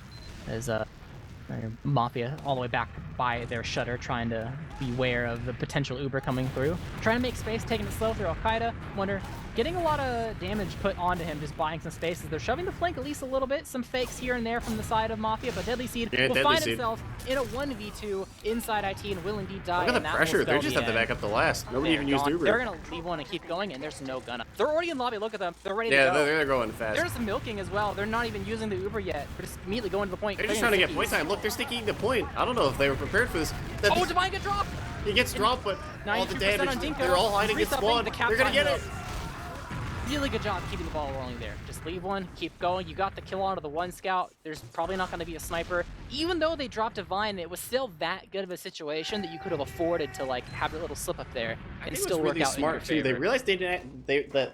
as Mafia all the way back by their shutter, trying to beware of the potential Uber coming through. Trying to make space, taking it slow through Al-Qaeda. Wonder, getting a lot of damage put onto him, just buying some spaces. They're shoving the flank at least a little bit. Some fakes here and there from the side of Mafia, but Deadly Seed will find himself in a 1v2 inside IT and will indeed die. Look at the pressure. They just have to back up the last. Nobody even used Uber. They're going to leave one and keep going, and there's no gun up. They're already in lobby. Look at them. They're ready to go. Yeah, they're going fast. There's some milking as well. They're not even using the Uber yet. They're just immediately going to the point. They're just trying to get point time. Look, they're sticking the point. I don't know if they were prepared for this. Oh, Divine got dropped! He gets dropped, but all the damage, they're all hiding in spawn. They're gonna get it! Really good job keeping the ball rolling there. Just leave one, keep going. You got the kill onto the one scout. There's probably not going to be a sniper. Even though they dropped Divine, it was still that good of a situation that you could have afforded to have a little slip up there and still work out in your favor. They realized that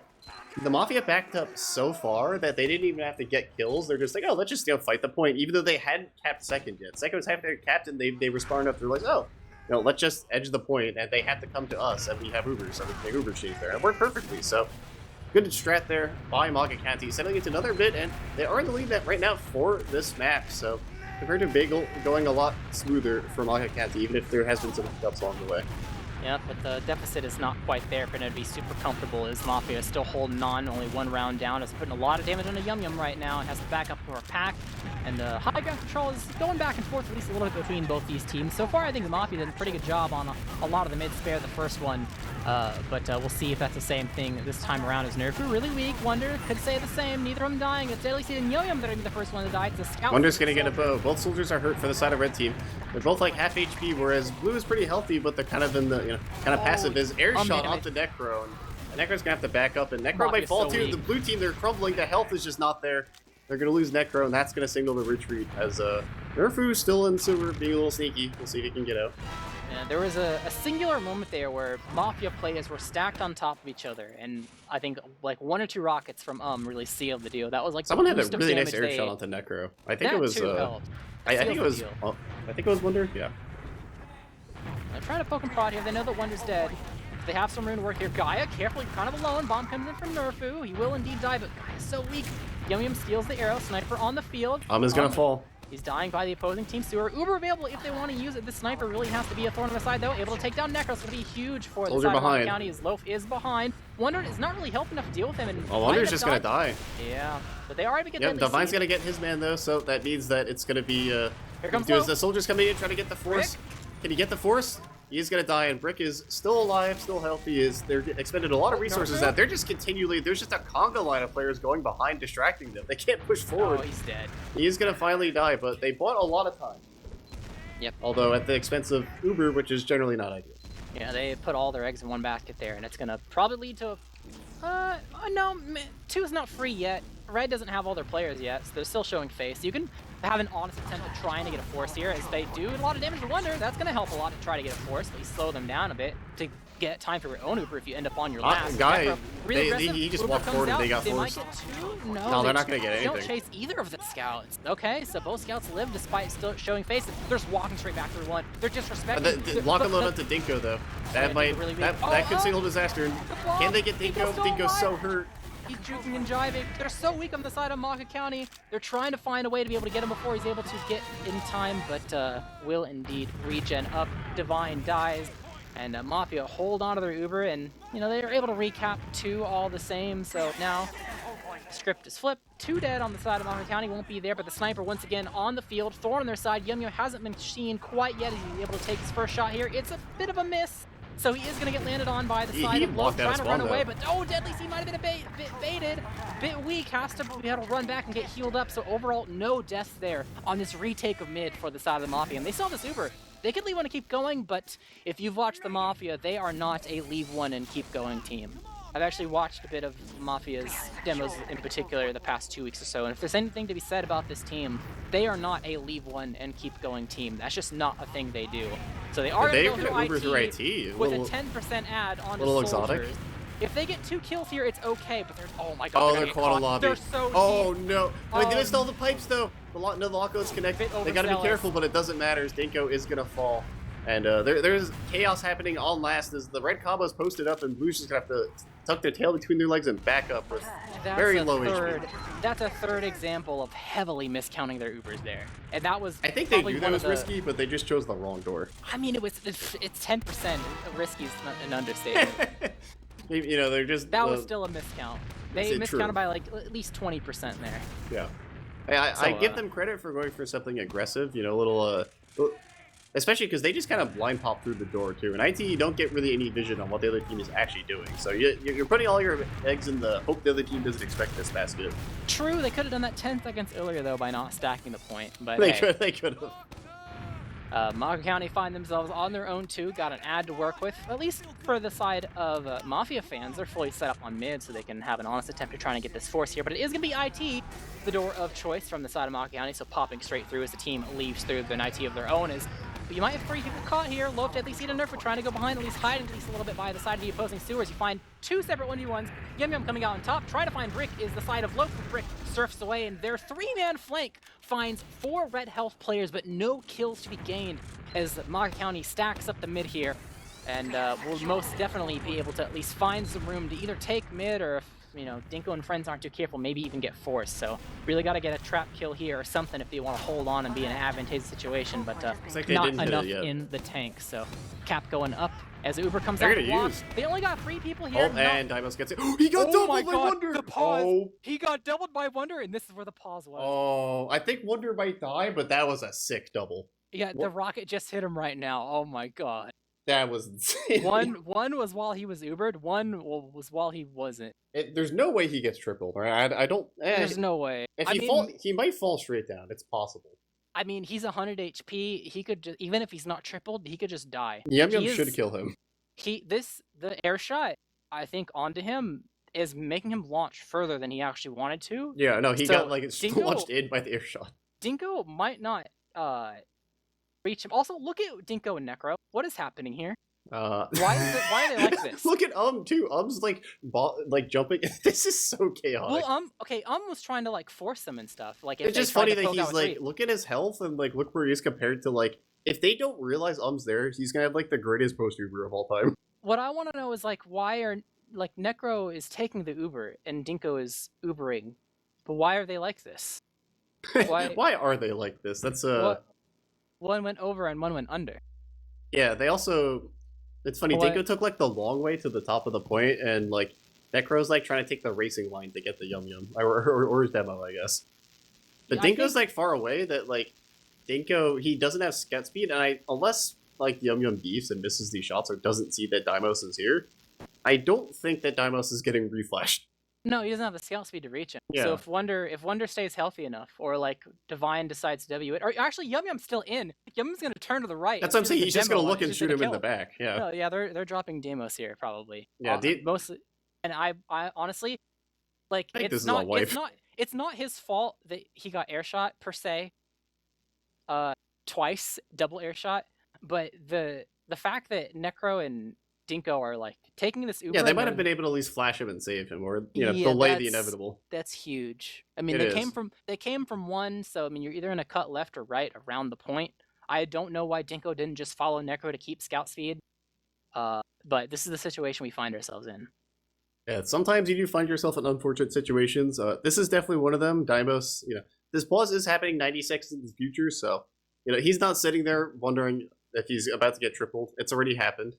the Mafia backed up so far that they didn't even have to get kills. They're just like, oh, let's just fight the point, even though they hadn't capped second yet. Second was half their capped, and they were smart enough to realize, oh, let's just edge the point, and they have to come to us, and we have Ubers, so we can make Uber change there. And it worked perfectly, so good strat there by MAGA County, settling into another bit, and they are in the lead right now for this map, so compared to Bagel, going a lot smoother for MAGA County, even if there has been some hiccups along the way. Yeah, but the deficit is not quite there for them to be super comfortable as Mafia is still holding on, only one round down. It's putting a lot of damage on a Yum right now and has to back up for a pack. And high ground control is going back and forth at least a little bit between both these teams. So far, I think the Mafia did a pretty good job on a lot of the mid spare the first one. But we'll see if that's the same thing this time around. As Nerfu really weak. Wonder could say the same. Neither of them dying. It's Deadly Seed and Yo-Yum that are going to be the first one to die. It's a scout. Wonder's going to get a bow. Both soldiers are hurt for the side of red team. They're both like half HP, whereas blue is pretty healthy, but they're kind of in the, kind of passive. There's air shot onto Necro. And Necro's going to have to back up, and Necro might fall too. The blue team, they're crumbling. The health is just not there. They're going to lose Necro, and that's going to signal the retreat as Nerfu's still in silver, being a little sneaky. We'll see if he can get out. Yeah, there was a singular moment there where Mafia players were stacked on top of each other, and I think like 1 or 2 rockets from really sealed the deal. That was like someone had a really nice air shot onto Necro. I think it was. I think it was. I think it was Wonder. Yeah. I'm trying to poke and prod here. They know that Wonder's dead. They have some rune work here. Gaia, carefully, kind of alone. Bomb comes in from Nerfu. He will indeed die, but Gaia's so weak. Yum steals the arrow. Sniper on the field. Is gonna fall. He's dying by the opposing team. Sewer Uber available if they want to use it. This sniper really has to be a thorn on the side, though. Able to take down Necro. It's going to be huge for the side of Mafia County as Loaf is behind. Wonder is not really helping enough to deal with him. And Wonder's just going to die. Yeah, but they are able to get Divine's going to get his man, though, so that means that it's going to be... Here comes Loaf. The soldiers coming in, trying to get the force. Brick. Can he get the force? He is going to die, and Brick is still alive, still healthy. They're expended a lot of resources that they're just continually... There's just a conga line of players going behind, distracting them. They can't push forward. Oh, he's dead. He is going to finally die, but they bought a lot of time. Yep. Although at the expense of Uber, which is generally not ideal. Yeah, they put all their eggs in one basket there, and it's going to probably lead to... no, 2 is not free yet. Red doesn't have all their players yet, so they're still showing face. You can have an honest attempt at trying to get a force here, as they do a lot of damage to Wonder. That's going to help a lot to try to get a force, at least slow them down a bit to get time for your own Uber if you end up on your last. Guy, he just walked forward and they got forced. They might get 2? No, they're not going to get anything. They don't chase either of the scouts. Okay, so both scouts live despite still showing face. They're just walking straight back through 1. They're disrespecting. Lock and load up to Dinko, though. That could signal disaster. Can they get Dinko? Dinko's so hurt. He's juking and jiving. They're so weak on the side of MAGA County. They're trying to find a way to be able to get him before he's able to get in time, but will indeed regen up. Divine dies, and Mafia hold on to their Uber, and they're able to recap 2 all the same. So now script is flipped. 2 dead on the side of MAGA County, won't be there, but the sniper once again on the field. Thorn on their side. Yum hasn't been seen quite yet. He's able to take his first shot here. It's a bit of a miss. So he is going to get landed on by the side of Loaf, trying to run away, but Deadly Seed might have been a bit baited, bit weak, has to be able to run back and get healed up. So overall, no deaths there on this retake of mid for the side of the Mafia. And they saw this Uber. They could leave 1 and keep going, but if you've watched the Mafia, they are not a leave 1 and keep going team. I've actually watched a bit of Mafia's demos in particular the past 2 weeks or so, and if there's anything to be said about this team, they are not a leave 1 and keep going team. That's just not a thing they do. So they are going to go through IT with a 10% add on the soldiers. Exotic. If they get 2 kills here, it's okay, but there's... Oh my god, they're caught a lobby. They're so deep. No. Wait, they missed all the pipes, though. The Loco's connected. They gotta be careful, but it doesn't matter. Dinko is gonna fall. And there's chaos happening on last as the red combo's posted up, and blue's just gonna have to tuck their tail between their legs and back up with very low HP. That's a 3rd example of heavily miscounting their Ubers there. And that was... I think they knew that was risky, but they just chose the wrong door. I mean, it's 10%. Risky is an understatement. They're just... That was still a miscount. They miscounted by like at least 20% there. Yeah. I give them credit for going for something aggressive, a little... Especially because they just kind of blind pop through the door, too. In IT, you don't get really any vision on what the other team is actually doing. So you're putting all your eggs in the hope the other team doesn't expect this basket. True, they could have done that 10 seconds earlier, though, by not stacking the point. But They could have. MAGA County find themselves on their own, too. Got an ad to work with. At least for the side of Mafia fans, they're fully set up on mid, so they can have an honest attempt at trying to get this force here. But it is going to be IT, the door of choice from the side of MAGA County, so popping straight through as the team leaves through an IT of their own is... But you might have 3 people caught here. Loaf, Deadly Seed, and Nerf are trying to go behind, at least hiding at least a little bit by the side of the opposing sewers. You find 2 separate 1v1s. Yum coming out on top. Try to find Brick is the side of Loaf. Brick surfs away, and their 3-man flank finds 4 red health players, but no kills to be gained as MAGA County stacks up the mid here. And will most definitely be able to at least find some room to either take mid, or if Dinko and friends aren't too careful, maybe even get forced. So really got to get a trap kill here or something if they want to hold on and be in an advantageous situation. But like not didn't hit enough it yet. in the tank. So Cap going up as Uber comes They're out. gonna use. They only got 3 people here. And Dimos gets it. He got Oh doubled my by God, Wonder. the pause. Oh. He got doubled by Wonder, and this is where the pause was. Oh, I think Wonder might die, but that was a sick double. Yeah, the rocket just hit him right now. Oh my God. That was insane. One was while he was Ubered. One was while he wasn't. There's no way he gets tripled, right? I don't. There's no way. If he might fall straight down. It's possible. I mean, he's 100 HP. He could just, even if he's not tripled, he could just die. Yum Yum should kill him. The air shot, I think, onto him is making him launch further than he actually wanted to. Yeah, no, he got like launched in by the air shot. Dinko might not reach him. Also, look at Dinko and Necro. What is happening here? Why are they like this? Look at too. Like jumping. This is so chaotic. Well, okay, was trying to like force them and stuff. Like it's just funny that he's like, look at his health and like look where he is compared to like, if they don't realize there, he's gonna have like the greatest post Uber of all time. What I want to know is like, why are like Necro is taking the Uber and Dinko is Ubering, but why are they like this? Why are they like this? That's one went over and one went under. Yeah, they also. It's funny. Dinko took like the long way to the top of the point, and like Necro's like trying to take the racing line to get the Yum Yum or his demo, I guess. But yeah, Dinko's like far away that like Dinko he doesn't have scout speed, and unless like Yum Yum beefs and misses these shots or doesn't see that Dimos is here, I don't think that Dimos is getting reflashed. No, he doesn't have the scout speed to reach him. Yeah. So if Wonder stays healthy enough, or like Divine decides to W it, or actually Yum Yum's still in. Yum Yum's gonna turn to the right. That's what I'm saying. He's just gonna look and shoot him in the back. Yeah. No, yeah, they're dropping Demos here probably. Yeah, mostly. And I honestly, like, it's not his fault that he got air shot per se. Twice double air shot, but the fact that Necro and Dinko are like taking this Uber. Yeah, they might have been able to at least flash him and save him, or delay the inevitable. That's huge. I mean, they came from one, so I mean, you're either gonna cut left or right around the point. I don't know why Dinko didn't just follow Necro to keep scout speed. But this is the situation we find ourselves in. Yeah, sometimes you do find yourself in unfortunate situations. This is definitely one of them. Dimos, this pause is happening 90 seconds in the future, so he's not sitting there wondering if he's about to get tripled. It's already happened.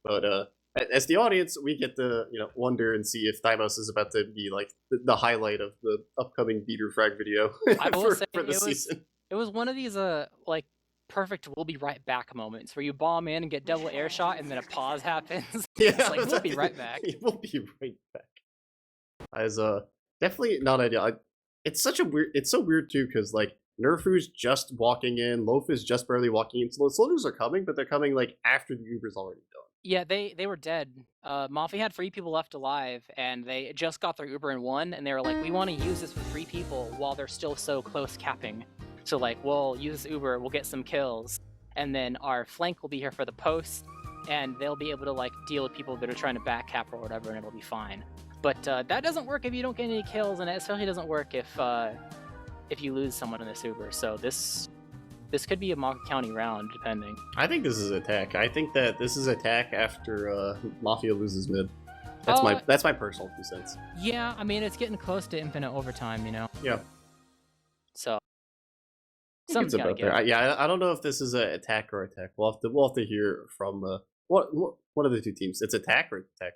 But as the audience, we get to wonder and see if Dimos is about to be like the highlight of the upcoming beater frag video for the season. It was one of these like perfect "we'll be right back" moments where you bomb in and get double air shot and then a pause happens. Yeah, it's like we'll be right back. We'll be right back. As definitely not ideal. It's so weird too because like Nerfu's just walking in, Loaf is just barely walking in. So the soldiers are coming, but they're coming like after the Uber's already done. Yeah, they were dead. Mafia had 3 people left alive, and they just got their Uber in one, and they were like, we want to use this for 3 people while they're still so close capping. So like, we'll use this Uber, we'll get some kills, and then our flank will be here for the post, and they'll be able to like deal with people that are trying to back cap or whatever, and it'll be fine. But that doesn't work if you don't get any kills, and it especially doesn't work if you lose someone in this Uber. So this could be a MAGA County round, depending. I think this is attack. I think that this is attack after Mafia loses mid. That's my personal 2 cents. Yeah, I mean it's getting close to infinite overtime, Yeah. So something's about there. Yeah, I don't know if this is an attack or attack. We'll have to hear from what are the 2 teams? It's attack or attack?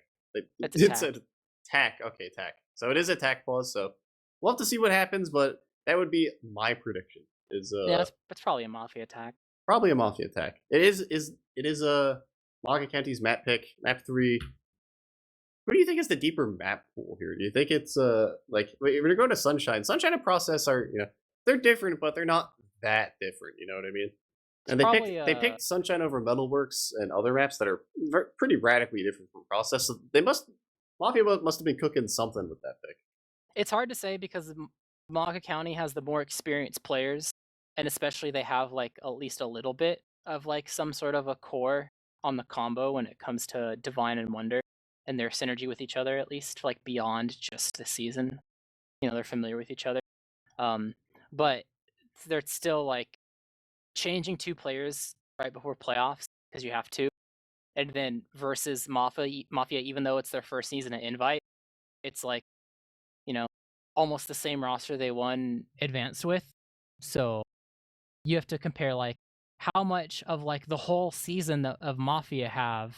It's attack. Okay, attack. So it is attack pause. So we'll have to see what happens, but that would be my prediction. Yeah, it's probably a Mafia attack. Probably a Mafia attack. It is a MAGA County's map pick, map 3. What do you think is the deeper map pool here? Do you think it's like we're gonna go to Sunshine? Sunshine and Process are they're different, but they're not that different. You know what I mean? And they picked Sunshine over Metalworks and other maps that are pretty radically different from Process. So Mafia must have been cooking something with that pick. It's hard to say because MAGA County has the more experienced players, and especially they have like at least a little bit of like some sort of a core on the combo when it comes to Divine and Wonder and their synergy with each other, at least like beyond just the season. They're familiar with each other. But they're still like changing 2 players right before playoffs because you have to, and then versus Mafia, even though it's their first season at Invite, it's like, you know, almost the same roster they won advanced with. So you have to compare like how much of like the whole season of Mafia have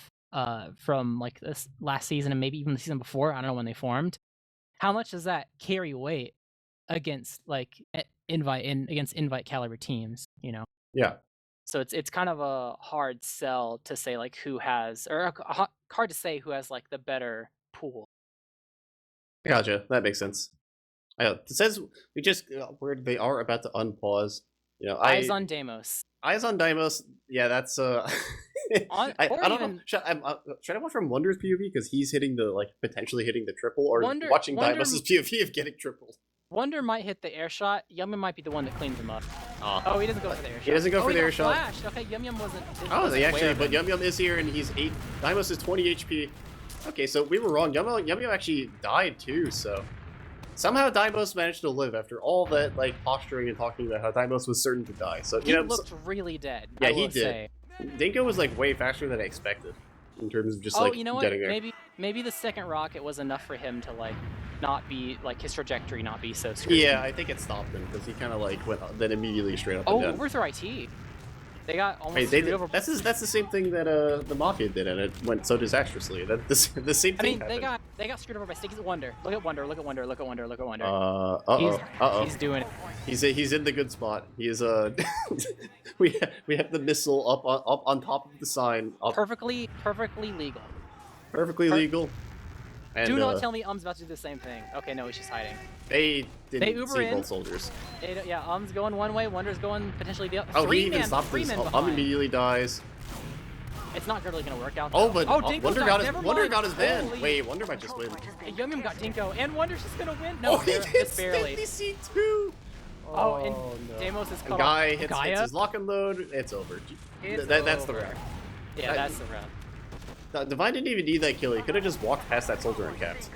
from like this last season and maybe even the season before. I don't know when they formed. How much does that carry weight against like against invite caliber teams? You know. Yeah. So it's kind of a hard sell to say like who has, or hard to say who has like the better pool. Gotcha. That makes sense. It says we just where they are about to unpause. You know, Eyes on Deimos. Eyes on Deimos. Yeah, that's I don't know. Should I want from Wonder's POV because he's hitting the like potentially hitting the triple, or watching Deimos' POV of getting tripled? Wonder might hit the air shot. Yum Yum might be the one that cleans him up. Oh, he doesn't go for the air shot. He doesn't go for the air shot. Flashed. Okay, Yum Yum wasn't. Oh, they actually, but Yum Yum is here and he's 8. Deimos is 20 HP. Okay, so we were wrong. Yum Yum actually died too. So somehow Deimos managed to live after all that like posturing and talking about how Deimos was certain to die. So he looked really dead. Yeah, he did. Dinko was like way faster than I expected in terms of just like you know what? Getting there. Maybe the second rocket was enough for him to like not be like his trajectory not be so screwed. Yeah, I think it stopped him because he kind of like went then immediately straight up and down. Uber through IT. They got almost over. That's the same thing that the Mafia did, and it went so disastrously. That the same thing. I mean, they got screwed over by Sticky Wonder. Look at Wonder. Look at Wonder. Look at Wonder. Look at Wonder. He's doing it. He's in the good spot. He is we have the missile up on top of the sign. Perfectly legal. Perfectly legal. And, do not tell me about to do the same thing. Okay, no, he's just hiding. They didn't see both soldiers. Yeah, going one way, Wonder's going potentially the other. Oh, he even stopped this. Immediately dies. It's not really going to work out. Oh, but Wonder got his ban. Wait, Wonder might just win. Yum Yum got Dinko, and Wonder's just going to win. No, he did just barely. C2. Oh, and no. Deimos is cut off. Guy hits his lock and load. It's over. That's the round. Yeah, that's the round. Divine didn't even need that kill. He could have just walked past that soldier and capped.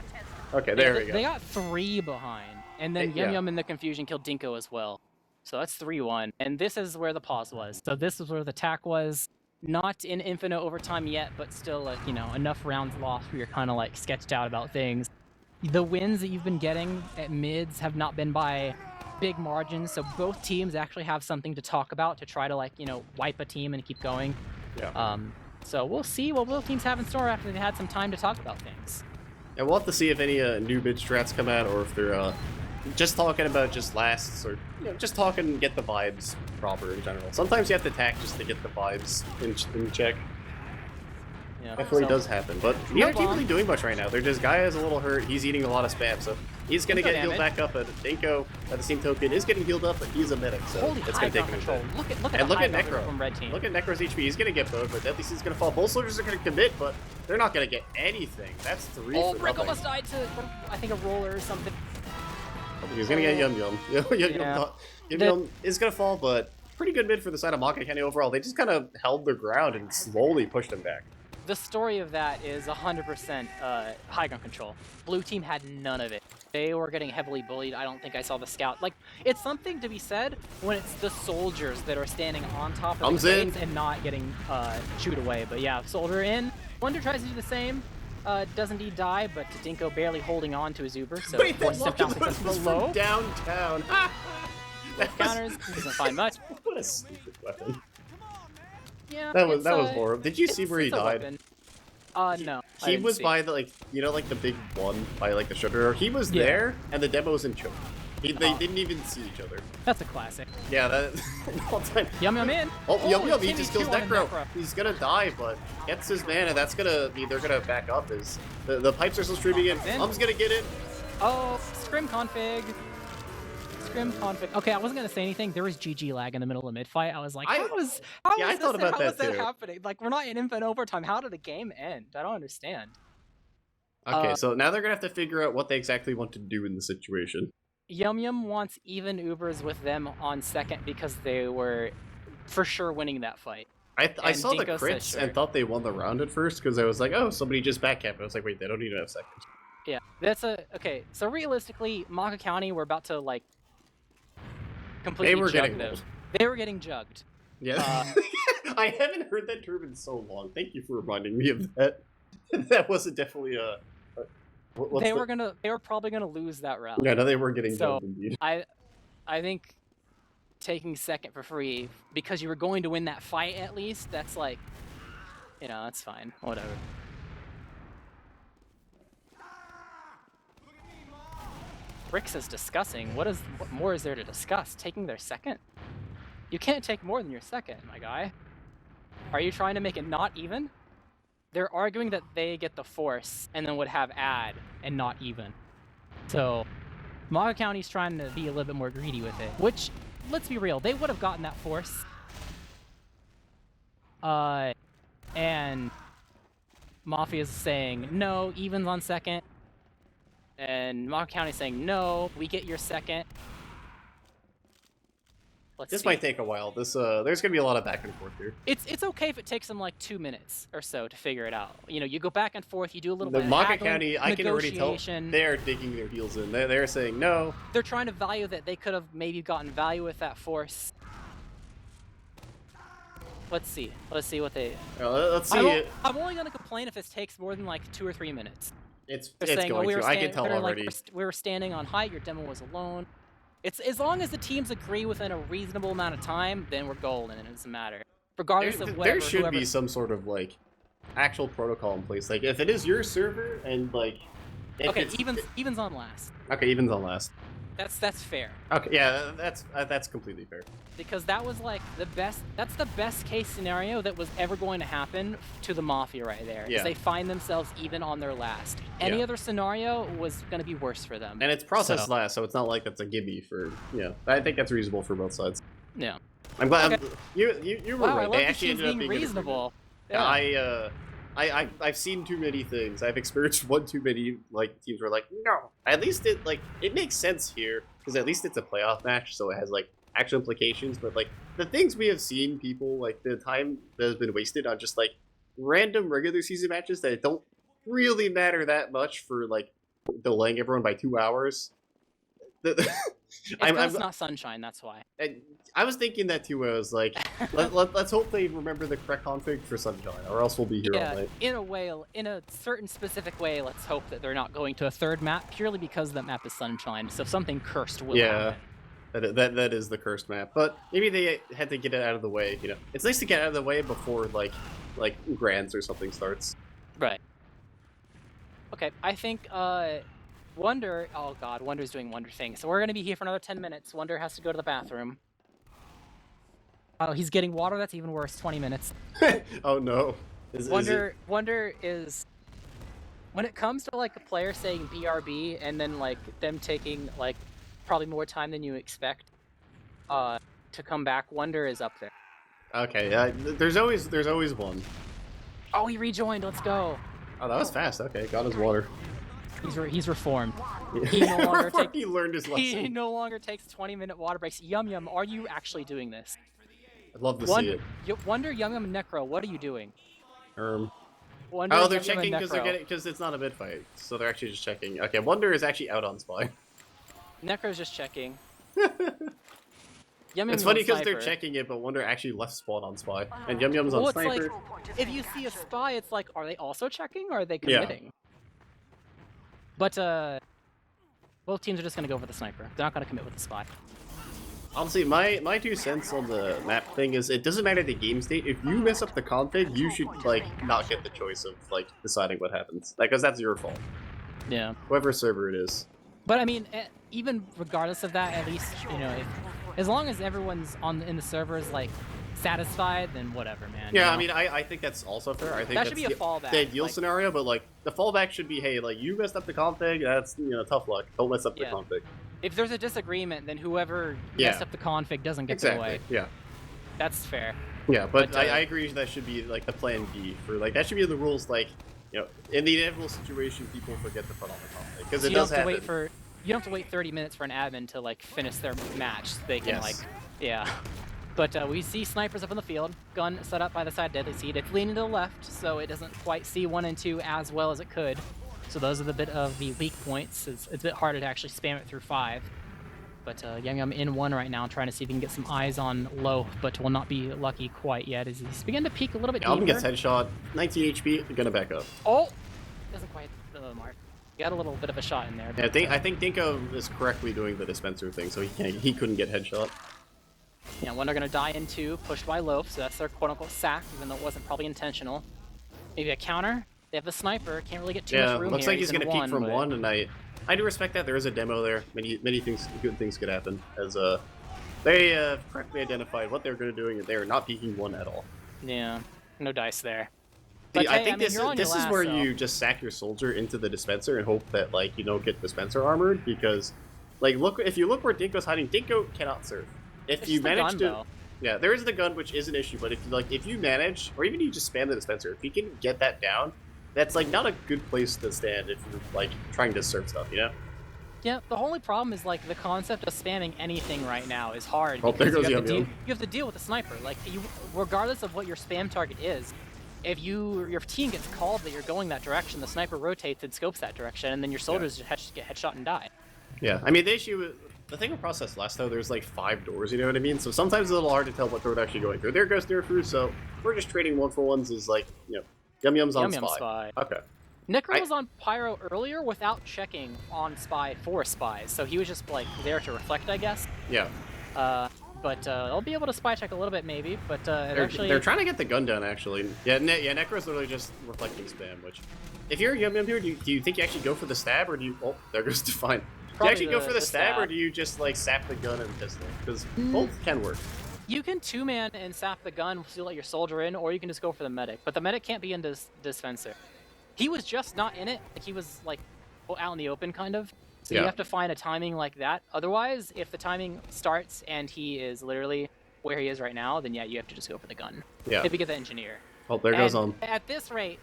Okay, there we go. They got 3 behind, and then Yum Yum in the confusion killed Dinko as well. So that's 3-1, and this is where the pause was. So this is where the tack was. Not in infinite overtime yet, but still, like, you know, enough rounds lost where you're kind of like sketched out about things. The wins that you've been getting at mids have not been by big margins, so both teams actually have something to talk about to try to, like, you know, wipe a team and keep going. Yeah. So we'll see what both teams have in store after they've had some time to talk about things. And we'll have to see if any new mid strats come out, or if they're just talking about just lasts, or just talking and get the vibes proper in general. Sometimes you have to attack just to get the vibes in check. Yeah, definitely does happen, but neither team really doing much right now. They're just Gaia is a little hurt. He's eating a lot of spam, so he's gonna get healed back up. And Dinko, at the same token, is getting healed up, but he's a medic, so it's gonna take him a bit. Look at Necro from red team. Look at Necro's HP. He's gonna get bowed, but at least he's gonna fall. Both soldiers are gonna commit, but they're not gonna get anything. That's 3 for Rick almost died to, I think, a roller or something. He's gonna get Yum Yum. Yum Yum is gonna fall, but pretty good mid for the side of MAGA County overall. They just kind of held their ground and slowly pushed him back. The story of that is 100% high ground control. Blue team had none of it. They were getting heavily bullied. I don't think I saw the scout. Like, it's something to be said when it's the soldiers that are standing on top of the gates and not getting chewed away. But yeah, soldier in. Wonder tries to do the same. Does indeed die, but Dinko barely holding on to his Uber. So wait, that lock was from downtown. Counters doesn't find much. What a stupid weapon. Yeah, that was horrible. Did you see where he died? No. He was by the like the big one by like the sugar. He was there, and the demo was in choke. They didn't even see each other. That's a classic. Yeah, that all time. Yum Yum in. Yum Yum, he just kills Necro. He's gonna die, but gets his mana. That's gonna be they're gonna back up. Is the pipes are still streaming in. Um's gonna get in. Oh, scrim config. Okay, I wasn't gonna say anything. There was GG lag in the middle of mid fight. I was like, how was that happening? Like, we're not in infinite overtime. How did the game end? I don't understand. Okay, so now they're gonna have to figure out what they exactly want to do in the situation. Yum Yum wants even Ubers with them on second because they were for sure winning that fight. I saw the crits and thought they won the round at first because I was like, oh, somebody just backcapped. I was like, wait, they don't even have second. Yeah, okay. So realistically, MAGA County were about to like completely They were getting jugged. Yeah. I haven't heard that term in so long. Thank you for reminding me of that. That wasn't definitely What's they were probably gonna lose that round. Yeah, no, they were getting So dubbed indeed. I think taking second for free because you were going to win that fight at least. That's like, you know, that's fine. Whatever. Rick says discussing. What more is there to discuss? Taking their second? You can't take more than your second, my guy. Are you trying to make it not even? They're arguing that they get the force and then would have add and not even. So MAGA County's trying to be a little bit more greedy with it, which, let's be real, they would have gotten that force. And Mafia's saying, no, evens on second. And MAGA County's saying, no, we get your second. This might take a while. There's gonna be a lot of back and forth here. It's okay if it takes them like 2 minutes or so to figure it out. You know, you go back and forth, you do a little bit of MAGA haggling, County, I can already tell they're digging their heels in. They're saying no. They're trying to value that they could have maybe gotten value with that force. Let's see what they. Let's see. I'm only gonna complain if this takes more than like 2 or 3 minutes. It's saying, going to. I can tell already. Like, we were standing on height. Your demo was alone. It's as long as the teams agree within a reasonable amount of time, then we're golden, and it doesn't matter. Regardless of whatever. There should be some sort of like actual protocol in place. Like if it is your server and like. Okay, evens on last. Okay, evens on last. That's fair. Okay, yeah, that's completely fair. Because that was like the best. That's the best case scenario that was ever going to happen to the Mafia right there. Yeah. Is they find themselves even on their last. Any other scenario was going to be worse for them. And it's process last, so it's not like that's a gimme for. Yeah, I think that's reasonable for both sides. Yeah. I'm glad Okay. you were right. I love They the actually teams ended up being being reasonable. Yeah. I've seen too many things. I've experienced one too many like teams were like, no. At least it makes sense here because at least it's a playoff match, so it has like actual implications. But like the things we have seen, people like the time that has been wasted on just like random regular season matches that don't really matter that much for like delaying everyone by 2 hours. It's not Sunshine, that's why. I was thinking that too. I was like, let's hope they remember the correct config for Sunshine, or else we'll be here all night. In a certain specific way, let's hope that they're not going to a third map purely because that map is Sunshine. So something cursed will happen. That is the cursed map. But maybe they had to get it out of the way. You know, it's nice to get out of the way before like Grands or something starts. Right. Okay, I think Wonder. Oh God, Wonder's doing Wonder things. So we're gonna be here for another 10 minutes. Wonder has to go to the bathroom. Oh, he's getting water. That's even worse. 20 minutes. Oh no. Wonder is. When it comes to like a player saying BRB and then like them taking like probably more time than you expect to come back, Wonder is up there. Okay. There's always one. Oh, he rejoined. Let's go. Oh, that was fast. Okay, got his water. He's reformed. He no longer he learned his lesson. He no longer takes 20-minute water breaks. Yum Yum, are you actually doing this? I'd love to see it. Wonder, Yum Yum, and Necro, what are you doing? Wonder, they're checking because it's not a mid fight, so they're actually just checking. Okay, Wonder is actually out on Spy. Necro's just checking. It's funny because they're checking it, but Wonder actually left spawn on Spy, and Yum Yum's on Sniper. Like, if you see a Spy, it's like, are they also checking, or are they committing? Yeah. But both teams are just gonna go for the Sniper. They're not gonna commit with the Spy. Honestly, my 2 cents on the map thing is it doesn't matter the game state. If you mess up the config, you should like not get the choice of like deciding what happens, because that's your fault. Yeah. Whoever server it is. But I mean, even regardless of that, at least you know, as long as everyone's in the servers like satisfied, then whatever, man. Yeah, I mean, I think that's also fair. I think that should be a fallback. The ideal scenario, but like the fallback should be, hey, like you messed up the config. That's tough luck. Don't mess up the config. If there's a disagreement, then whoever messed up the config doesn't get the way. Yeah. That's fair. Yeah, but I agree that should be like the plan B for like that should be in the rules. Like in the inevitable situation, people forget to put on the config because it does happen. You don't have to wait 30 minutes for an admin to like finish their match. They can But we see snipers up in the field, gun set up by the side Deadly Seed. It's leaning to the left, so it doesn't quite see 1 and 2 as well as it could. So those are the bit of the weak points. It's a bit harder to actually spam it through 5. But Yum Yum in 1 right now, trying to see if he can get some eyes on low, but will not be lucky quite yet as he's beginning to peek a little bit deeper. Alvin gets headshot, 19 HP, gonna back up. Oh! Doesn't quite mark. Got a little bit of a shot in there. Yeah, I think Dinko is correctly doing the dispenser thing, so he couldn't get headshot. Yeah, one they're gonna die into, pushed by Loaf, so that's their quote-unquote sack, even though it wasn't probably intentional. Maybe a counter. They have the sniper. Can't really get too much room looks here. like he's gonna peek from but... one, and I do respect that. There is a demo there. Many good things could happen as they correctly identified what they're gonna do, and they are not peeking one at all. Yeah, no dice there. But I hey, think this is where you just sack your soldier into the dispenser and hope that like you don't get dispenser armored, because like if you look where Dinko's hiding, Dinko cannot serve. If you manage to, though. yeah, there is the gun, which is an issue. But if you manage, or even you just spam the dispenser, if you can get that down, that's like not a good place to stand if you're like trying to serve stuff, you know? Yeah, the only problem is like the concept of spamming anything right now is hard. Oh, there goes you have to deal with the sniper. Like regardless of what your spam target is, if your team gets called that you're going that direction, the sniper rotates and scopes that direction, and then your soldiers just get headshot and die. Yeah, I mean the thing with Process Less though, there's like 5 doors, you know what I mean? So sometimes it's a little hard to tell what door they're actually going through. There goes Nerfu, so we're just trading 1-for-1s is like, you know, Yum Yum's on Spy. Okay. Necro was on Pyro earlier without checking on Spy for Spies, so he was just like there to reflect, I guess. Yeah. But I'll be able to spy check a little bit maybe, but they're trying to get the gun down actually. Yeah, Necro's literally just reflecting spam, which if you're a Yum Yum here, do you think you actually go for the stab, or do you, oh, there goes Define. Do you actually go for the stab, or do you just like sap the gun and pistol? Because both can work. You can 2-man and sap the gun to let your soldier in, or you can just go for the medic. But the medic can't be in this dispenser. He was just not in it. Like, he was like out in the open kind of. So you have to find a timing like that. Otherwise, if the timing starts and he is literally where he is right now, then yeah, you have to just go for the gun. Yeah. If you get the engineer. Oh, there goes on. At this rate,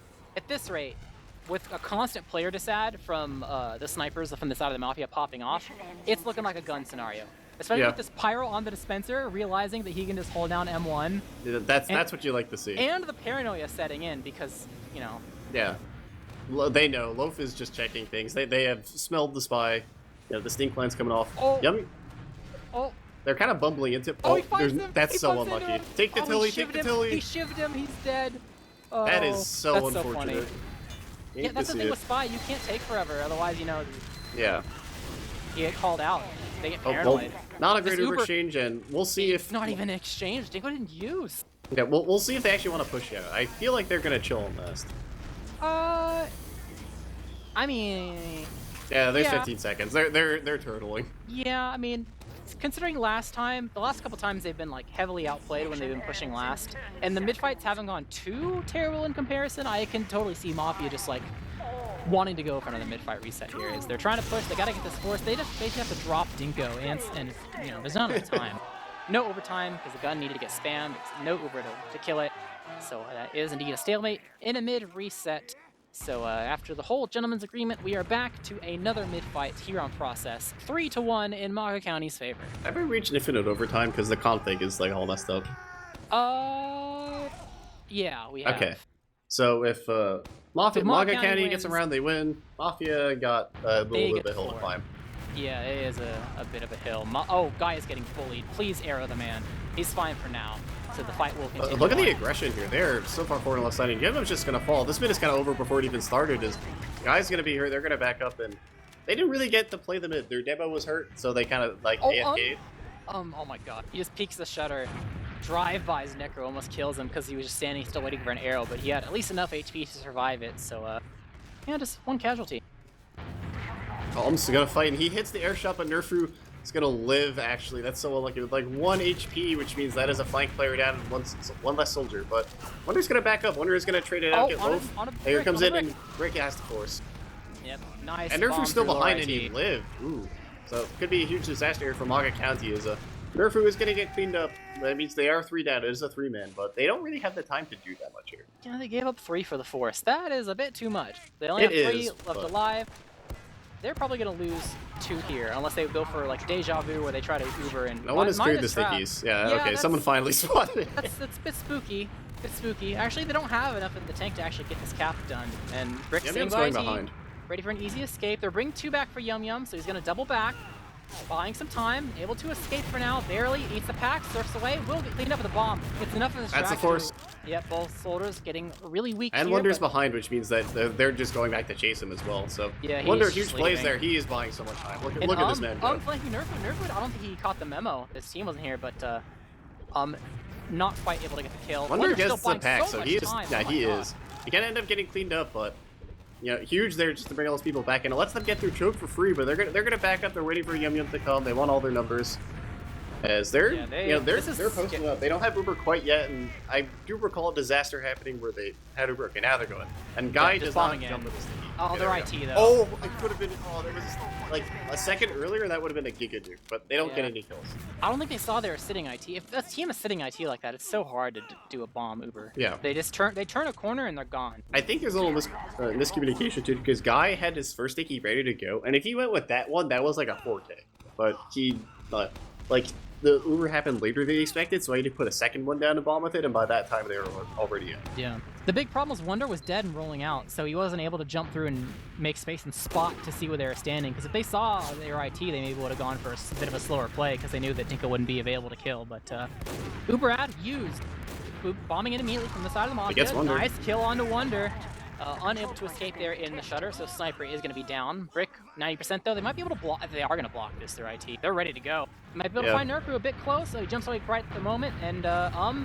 with a constant player disad from the snipers from the side of the Mafia popping off, it's looking like a gun scenario. Especially with this Pyro on the dispenser, realizing that he can just hold down M1. Yeah, that's what you like to see. And the paranoia setting in because, you know. Yeah. They know. Loaf is just checking things. They have smelled the spy. You know, the stink line's coming off. Oh. Yummy. Oh. They're kind of bumbling into. Oh, he finds him. That's so unlucky. Take the Tilly. Take the Tilly. He shivved him. He's dead. Oh, that is so unfortunate. So funny. Yeah, that's the thing with Spy. You can't take forever. Otherwise, you know. Yeah. You get called out. They get paranoid. Well, not a great Uber exchange, and we'll see if. Not even an exchange. Dingo didn't use. Yeah, we'll see if they actually want to push out. I feel like they're gonna chill on this. I mean. Yeah, there's 15 seconds. They're turtling. Yeah, I mean, considering the last couple times they've been like heavily outplayed when they've been pushing last, and the mid fights haven't gone too terrible in comparison. I can totally see Mafia just like wanting to go for another mid fight reset here. Is they're trying to push. They gotta get this force. They just basically have to drop Dinko, and you know, there's not enough time. No overtime because the gun needed to get spammed. No Uber to kill it. So that is indeed a stalemate in a mid reset. So after the whole gentleman's agreement, we are back to another mid-fight here on Process. 3-1 in MAGA County's favor. Have we reached infinite overtime? Because the config is like all messed up. Yeah, we have. Okay. So if MAGA County gets around, they win. Mafia got a little bit of a hill to climb. Yeah, it is a bit of a hill. Oh, Guy is getting bullied. Please arrow the man. He's fine for now. So the fight will continue. Look at the aggression here. They're so far forward on the left side, and Yevim's just going to fall. This mid is kind of over before it even started. Guy's going to be hurt. They're going to back up, and they didn't really get to play the mid. Their demo was hurt, so they kind of like AFK'd. Oh my god. He just peeks the shutter. Drive-bys Necro, almost kills him because he was just standing still waiting for an arrow, but he had at least enough HP to survive it, so yeah, just one casualty. Alm's going to fight, and he hits the air shot, but Nerfu is going to live, actually. That's so unlucky. With like 1 HP, which means that is a flank player down and one less soldier. But Wonder's going to back up. Wonder is going to trade it out, get Loaf. Here comes in, and Brick has to force. Yep, nice. And Nerfu's still behind, and he lived. Ooh. So it could be a huge disaster here for MAGA County. Nerfu is going to get cleaned up. That means they are 3 down. It is a 3-man, but they don't really have the time to do that much here. Yeah, they gave up 3 for the force. That is a bit too much. They only have 3 left alive. They're probably going to lose 2 here, unless they go for like deja vu where they try to Uber and. No one has cleared the stickies. Yeah, okay, someone finally spotted it. That's a bit spooky. Actually, they don't have enough in the tank to actually get this cap done. And Brick's Yum Yum's going behind. Ready for an easy escape. They're bringing 2 back for Yum Yum, so he's going to double back. Buying some time, able to escape for now, barely, eats the pack, surfs away, will get cleaned up with a bomb. It's enough of a distraction. That's the force. Yep, both soldiers getting really weak And here, Wonder's but behind, which means that they're just going back to chase him as well. So yeah, Wonder, he's huge just plays leaving. there. He is buying so much time. Look, And look at this man go. flanking Nerfwood. Nerfwood, I don't think he caught the memo. His team wasn't here, but not quite able to get the kill. Wonder Wonder's gets still the pack, so so he is. time. Yeah, Oh my he God. is. He can end up getting cleaned up, but you know, huge there just to bring all those people back in. It lets them get through choke for free, but they're gonna back up. They're waiting for Yum Yum to come. They want all their numbers. As they're, they're posting up. They don't have Uber quite yet, and I do recall a disaster happening where they had Uber. Okay, now they're going. And Guy does not jump with this thing. Oh, they're IT though. Oh, it could have been. Oh, there was like a second earlier. That would have been a giga nuke, but they don't get any kills. I don't think they saw they were sitting IT. If a team is sitting IT like that, it's so hard to do a bomb Uber. Yeah. They just turn a corner and they're gone. I think there's a little miscommunication too, because Guy had his first sticky ready to go, and if he went with that one, that was like a 4K. But he, like, the Uber happened later than he expected, so I had to put a second one down to bomb with it, and by that time they were already in. Yeah. The big problem was Wonder was dead and rolling out, so he wasn't able to jump through and make space and spot to see where they were standing. Because if they saw they were IT, they maybe would have gone for a bit of a slower play because they knew that Dinko wouldn't be available to kill. But Uber ad used, bombing it immediately from the side of the Mafia. Nice kill onto Wonder. Unable to escape there in the shutter, so Sniper is going to be down. Brick, 90% though. They might be able to block. They are going to block this through IT. They're ready to go. Might be able to find Nerfu a bit close, so he jumps away right at the moment, and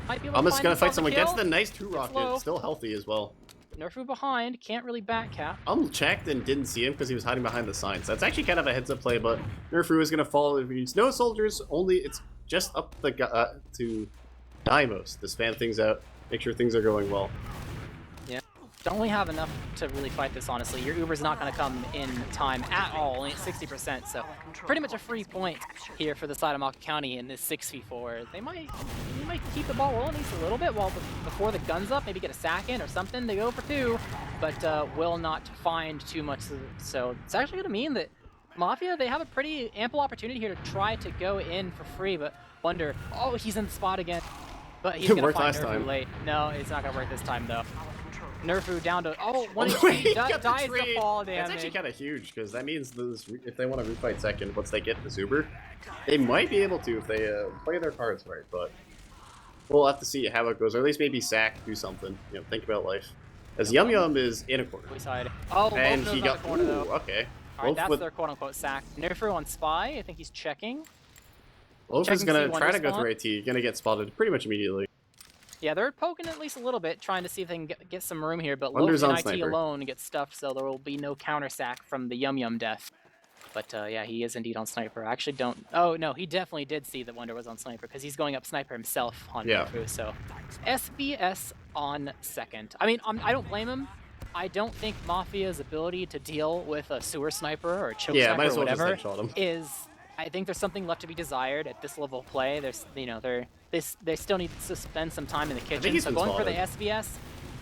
might be able to find going to fight someone. Gets the nice 2 rocket. Low. Still healthy as well. Nerfu behind, can't really back cap. Checked and didn't see him because he was hiding behind the signs. That's actually kind of a heads-up play, but Nerfu is going to fall. It's no soldiers, only it's just up the to Dimos to spam things out, make sure things are going well. Yeah. Don't really have enough to really fight this, honestly. Your Uber's not going to come in time at all, only at 60%, so pretty much a free point here for the side of MAGA County in this 6v4. They might keep the ball rolling at least a little bit before the gun's up, maybe get a sack in or something. They go for 2, but will not find too much. So it's actually going to mean that Mafia, they have a pretty ample opportunity here to try to go in for free, but Wonder, oh, he's in the spot again. But he's going to find Nerfu late. No, it's not going to work this time, though. Nerfu down to 1 HP, dies the fall damage. That's actually kind of huge, because that means if they want to refight second, once they get this Uber, they might be able to if they play their cards right, but we'll have to see how it goes, or at least maybe sack, do something, you know, think about life. As Yum Yum is in a corner. Oh, and he got, corner, though. Okay. Alright, that's their quote-unquote sack. Nerfu on Spy, I think he's checking. Loaf is going to try to go through AT, going to get spotted pretty much immediately. Yeah, they're poking at least a little bit, trying to see if they can get some room here, but Loaf and IT alone get stuffed, so there will be no counter sack from the Yum Yum death. But yeah, he is indeed on Sniper. I actually don't... Oh, no, he definitely did see that Wonder was on Sniper, because he's going up Sniper himself on Nerfu, so... SBS on second. I mean, I don't blame him. I don't think Mafia's ability to deal with a sewer sniper or a choke sniper or whatever is... I think there's something left to be desired at this level of play. There's, you know, they still need to spend some time in the kitchen. So going for the SBS,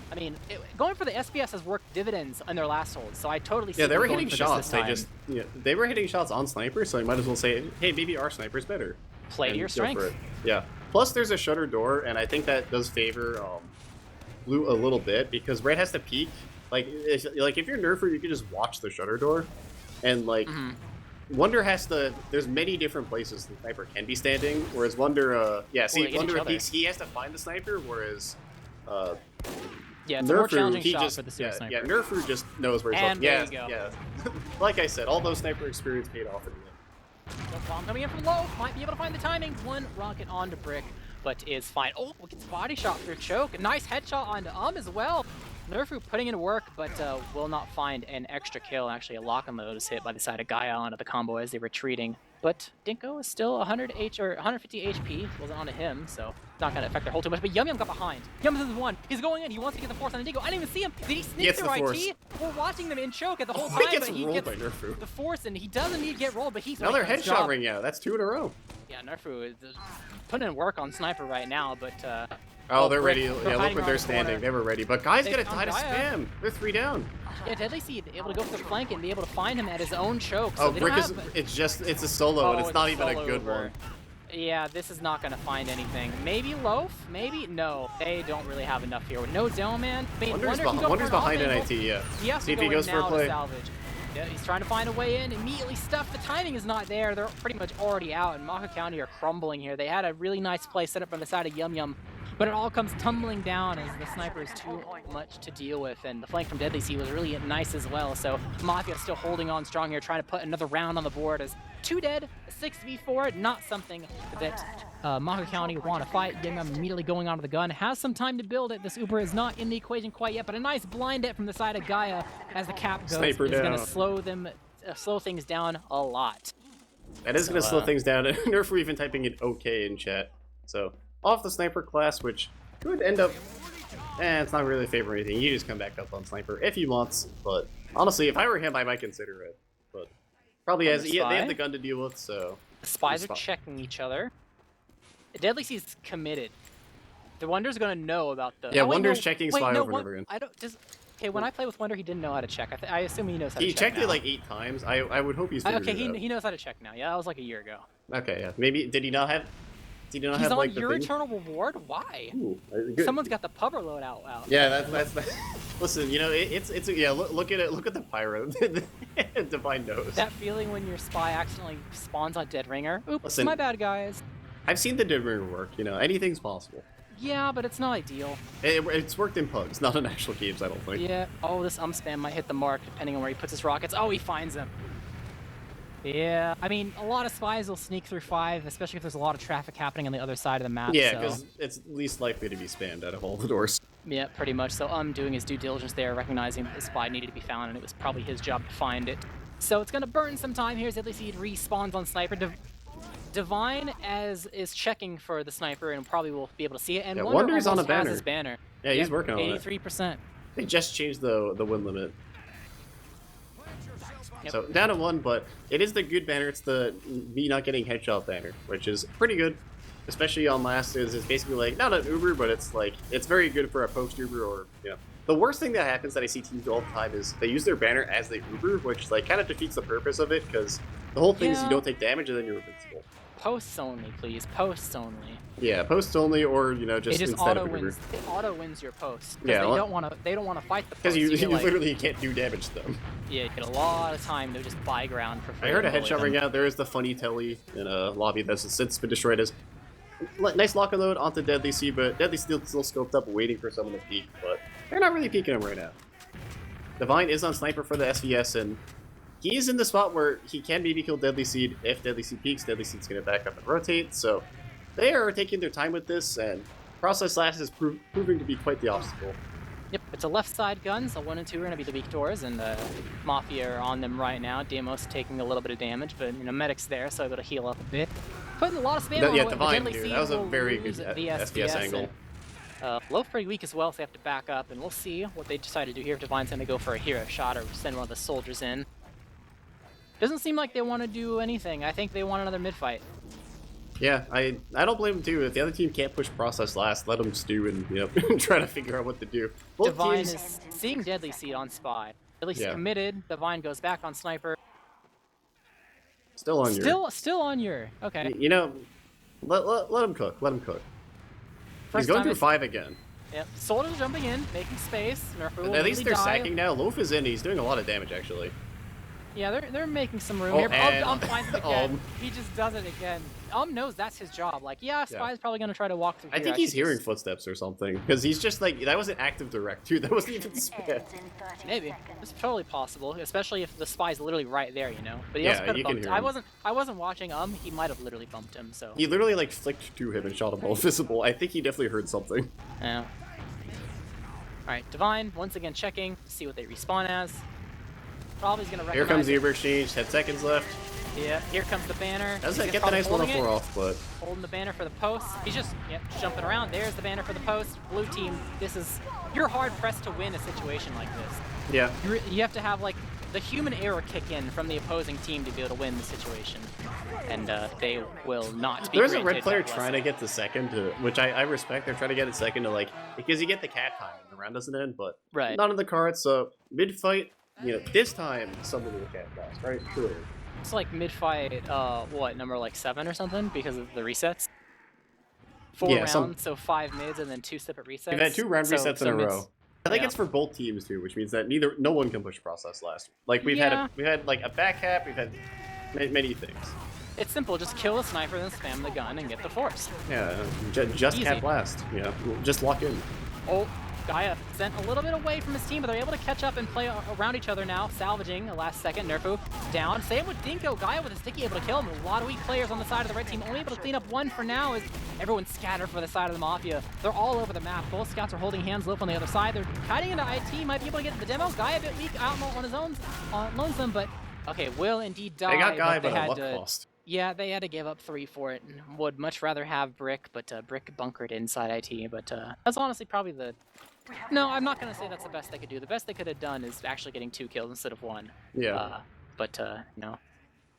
I mean, going for the SBS has worked dividends on their last hold. So I totally see. Yeah, they were hitting shots. They were hitting shots on Sniper, so you might as well say, hey, maybe our Sniper's better. Play to your strength. Yeah. Plus, there's a shutter door, and I think that does favor Blue a little bit because Red has to peek. Like if you're Nerfer, you can just watch the shutter door, and like. Wonder has to. There's many different places the sniper can be standing, whereas Wonder, Wonder peeks. He has to find the sniper, whereas, yeah, it's a more challenging shot for the sewer sniper. Yeah, Nerfu just knows where he's looking. There you go. Yeah. Like I said, all those sniper experience paid off in the end. Bomb coming in from low. Might be able to find the timing. 1 rocket onto Brick, but is fine. Oh, gets body shot through choke. A nice headshot onto as well. Nerfu putting in work, but will not find an extra kill. Actually, a lock and load is hit by the side of Gaia onto the combo as they're retreating. But Dinko is still 150 HP. Wasn't onto him, so not going to affect their hold too much. But Yum Yum got behind. Yum Yum is 1. He's going in. He wants to get the force on the Dinko. I didn't even see him. Did he sneak through IT? We're watching them in choke at the whole time. He gets rolled by Nerfu. The force, and he doesn't need to get rolled, but he's another headshot ring out. That's 2 in a row. Yeah, Nerfu is putting in work on Sniper right now, but. Oh, they're ready. Yeah, look where they're standing. They were ready. But Guy's gonna die to spam. They're 3 down. Yeah, Deadly Seed able to go for the flank and be able to find him at his own choke. So Brick is. It's a solo, and it's not even a good one. Yeah, this is not gonna find anything. Maybe Loaf? Maybe? No, they don't really have enough here. With no Dome Man. I mean, Wonder's behind NIT. Yeah. He has to go in now to salvage. Yeah, he's trying to find a way in. Immediately stuffed. The timing is not there. They're pretty much already out, and MAGA County are crumbling here. They had a really nice play set up from the side of Yum Yum But it all comes tumbling down as the sniper is too much to deal with, and the flank from Deadly Seed was really nice as well. So Mafia still holding on strong here, trying to put another round on the board as 2 dead, a 6v4, not something that MAGA County want to fight. Getting them immediately going onto the gun, has some time to build it. This Uber is not in the equation quite yet, but a nice blind hit from the side of Gaia as the cap goes Sniper is going to down. slow things down a lot. That is going to slow things down. Nerf were even typing in OK in chat. So, off the sniper class, which could end up... it's not really a favor or anything. You just come back up on sniper if he wants. But, honestly, if I were him, I might consider it. But, probably has... Yeah, they have the gun to deal with, so... The spies are checking each other. Deadly Seed's committed. The Wonder's going to know about the... Yeah, Wonder's checking spy over and over again. I don't... Okay, when I play with Wonder, he didn't know how to check. I assume he knows how to check. He checked now. it like 8 times. I would hope he's figured it out. He knows how to check now. Yeah, that was like a year ago. Okay, yeah. Maybe did he not have? Did he not have like the your thing? Eternal Reward? Why? Ooh, Someone's got the pubber load out. Yeah, that's. Listen, you know, it's yeah. Look at it. Look at the pyro. Divine knows. That feeling when your spy accidentally spawns on Dead Ringer. Oops, Listen, my bad, guys. I've seen the Dead Ringer work. You know, anything's possible. Yeah, but it's not ideal. It's worked in pugs, not in actual games, I don't think. Yeah. Oh, this spam might hit the mark depending on where he puts his rockets. Oh, he finds them. Yeah, I mean, a lot of spies will sneak through 5, especially if there's a lot of traffic happening on the other side of the map. Yeah, because it's least likely to be spammed out of all the doors. Yeah, pretty much. So doing his due diligence there, recognizing that the spy needed to be found, and it was probably his job to find it. So it's going to burn some time here as Deadly Seed respawns on Sniper. Divine is checking for the sniper and probably will be able to see it. And Wonder's on a banner. Has his banner. Yeah, he's working on it. 83%. They just changed the win limit. Yep. So down to 1, but it is the good banner. It's the me not getting headshot banner, which is pretty good, especially on last. It's basically like not an Uber, but it's like it's very good for a post Uber or The worst thing that happens that I see teams do all the time is they use their banner as they Uber, which like kind of defeats the purpose of it because the whole thing is you don't take damage and then you're invincible. Posts only, please. Posts only. Yeah, posts only, or just instead of Uber. It auto wins your post. Yeah, they don't want to fight the post. Because you literally can't do damage to them. Yeah, you get a lot of time to just buy ground for free. I heard a headshot ring out. There is the funny telly in a lobby that's since been destroyed. As nice lock and load onto Deadly Seed, but Deadly Seed still scoped up, waiting for someone to peek. But they're not really peeking him right now. Divine is on sniper for the SVS, and he is in the spot where he can maybe kill Deadly Seed. If Deadly Seed peeks, Deadly Seed's going to back up and rotate. So they are taking their time with this, and Process Last is proving to be quite the obstacle. Yep, it's a left side gun, so 1 and 2 are going to be the weak doors, and Mafia are on them right now. Demos taking a little bit of damage, but Medic's there, so able to heal up a bit. Putting a lot of spam on yeah, Divine, dude, that was a very good SPS angle. Low pretty weak as well, so they have to back up, and we'll see what they decide to do here. If Divine's going to go for a hero shot or send one of the soldiers in. Doesn't seem like they want to do anything. I think they want another mid-fight. Yeah, I don't blame them too. If the other team can't push Process Last, let them stew and try to figure out what to do. Both Divine teams... is seeing Deadly Seed on Spy. Deadly Seed committed. Divine goes back on Sniper. Still on your. Still on your. Okay. You know, let him cook. Let him cook. He's going through 5 again. Yep. Soldiers jumping in, making space. At least they're sacking now. Loaf is in. He's doing a lot of damage actually. Yeah, they're making some room here. And, finds it again. He just does it again. Knows that's his job. Like, Spy's probably gonna try to walk through. I think he's hearing footsteps or something because he's just like that was an active direct too. That wasn't even spam. Maybe it's totally possible, especially if the Spy's literally right there, But he also could have bumped him. I wasn't watching. He might have literally bumped him. So he literally like flicked to him and shot him all visible. I think he definitely heard something. Yeah. All right, Divine once again checking to see what they respawn as. Probably gonna recognize. Here comes the Uber exchange. 10 seconds left. Yeah, here comes the banner. Doesn't get the nice 104 off, but holding the banner for the post. He's just jumping around. There's the banner for the post. Blue team, you're hard pressed to win a situation like this. Yeah. You have to have like the human error kick in from the opposing team to be able to win the situation, and they will not be. There's a red player trying to get the second, which I respect. They're trying to get it second to because you get the cat time and the round doesn't end, but not in the cards. So mid fight. This time someone will get lost, right? Sure. It's like mid-fight, number like 7 or something because of the resets? 4 rounds, so 5 mids and then 2 separate resets. We've had 2 round resets in a row. I think it's for both teams too, which means that no one can push Process Last. Like we've had like a back cap, we've had many things. It's simple. Just kill the sniper, then spam the gun and get the force. Yeah, just Easy. cat blast. Yeah, just lock in. Oh, Gaia sent a little bit away from his team, but they're able to catch up and play around each other now, salvaging the last second. Nerfu down. Same with Dinko. Gaia with a sticky able to kill him. A lot of weak players on the side of the red team, only able to clean up one for now as everyone's scattered for the side of the Mafia. They're all over the map. Both scouts are holding hands low on the other side. They're kiting into IT, might be able to get the demo. Gaia a bit weak out on his own, lonesome, but okay, will indeed die. They got Gaia, but but at what cost? Yeah, they had to give up 3 for it. And would much rather have Brick, but Brick bunkered inside IT. But that's honestly probably the... No, I'm not going to say that's the best they could do. The best they could have done is actually getting 2 kills instead of 1. Yeah. But, you know,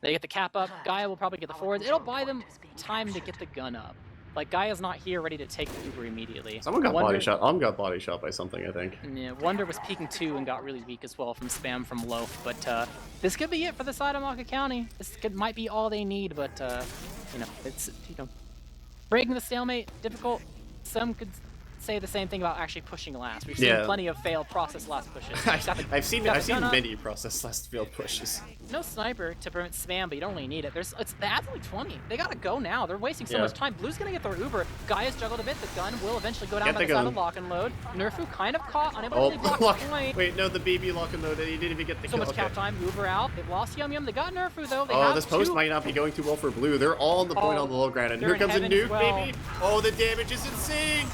they get the cap up. Gaia will probably get the forwards. It'll buy them time to get the gun up. Like, Gaia's not here ready to take the Uber immediately. Someone got body shot. Got body shot by something, I think. Yeah, Wonder was peeking too and got really weak as well from spam from Loaf. But this could be it for the side of MAGA County. This might be all they need, but, you know, it's, you know, breaking the stalemate, difficult. Some could say the same thing about actually pushing last. We've seen plenty of failed process last pushes. I've seen many process last failed pushes. No sniper to prevent spam, but you don't really need it. It's the ad's only 20. They gotta go now. They're wasting so much time. Blue's gonna get their Uber. Gaia's juggled a bit. The gun will eventually go down by the side of lock and load. Nerfu kind of caught, unable to block the point. Wait, no, the baby lock and load. He didn't even get the kill. So much cap time. Uber out. They've lost Yum Yum. They got Nerfu though. Oh, this post might not be going too well for Blue. They're all on the point on the low ground, and here comes a nuke, baby. Oh, the damage is insane.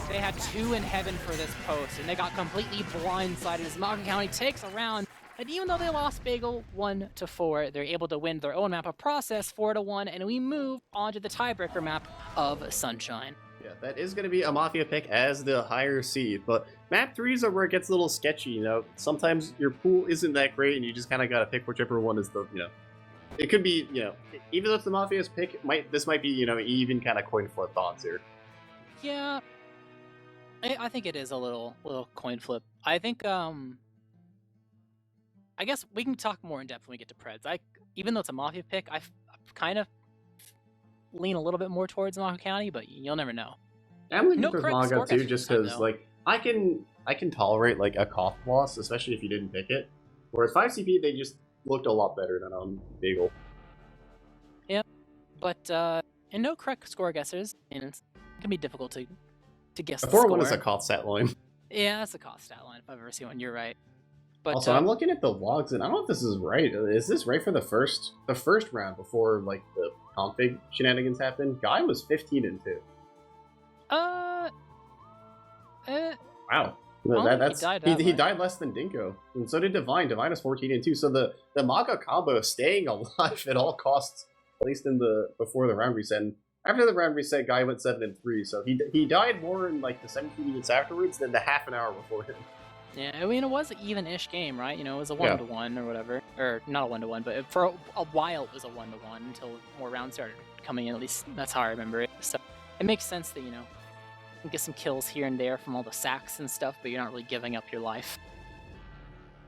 They had 2 in heaven for this post, and they got completely blindsided as MAGA County takes a round. And even though they lost Bagel 1-4, they're able to win their own map of process 4-1, and we move on to the tiebreaker map of Sunshine. Yeah, that is going to be a Mafia pick as the higher seed, but map 3s are where it gets a little sketchy, you know. Sometimes your pool isn't that great, and you just kind of got to pick whichever one is the, you know. It could be, you know, even though it's the Mafia's pick, this might be, you know, even kind of coin flip thoughts here. Yeah. I think it is a little coin flip. I think, I guess we can talk more in depth when we get to Preds. Even though it's a Mafia pick, I kind of lean a little bit more towards MAGA County, but you'll never know. I'm leaning towards MAGA too, just because, like, I can tolerate, like, a cough loss, especially if you didn't pick it. Whereas 5CP, they just looked a lot better than on Bagel. Yeah, but, and no correct score guessers, and it can be difficult to guess the score. 4-1 is a cost stat line. Yeah, that's a cost stat line if I've ever seen one. You're right. But also, I'm looking at the logs, and I don't know if this is right. Is this right for the first round before, like, the config shenanigans happened? Guy was 15-2. Wow. He died less than Dinko, and so did Divine. Divine is 14-2. So the MAGA combo is staying alive at all costs, at least before the round reset. And after the round reset, Guy went 7-3. So he died more in like the 17 minutes afterwards than the half an hour before him. Yeah, I mean, it was an even-ish game, right? You know, it was a 1-1 or whatever. Or, not a 1-1, but for a while it was a 1-1 until more rounds started coming in. At least that's how I remember it. So it makes sense that, you know, you can get some kills here and there from all the sacks and stuff, but you're not really giving up your life.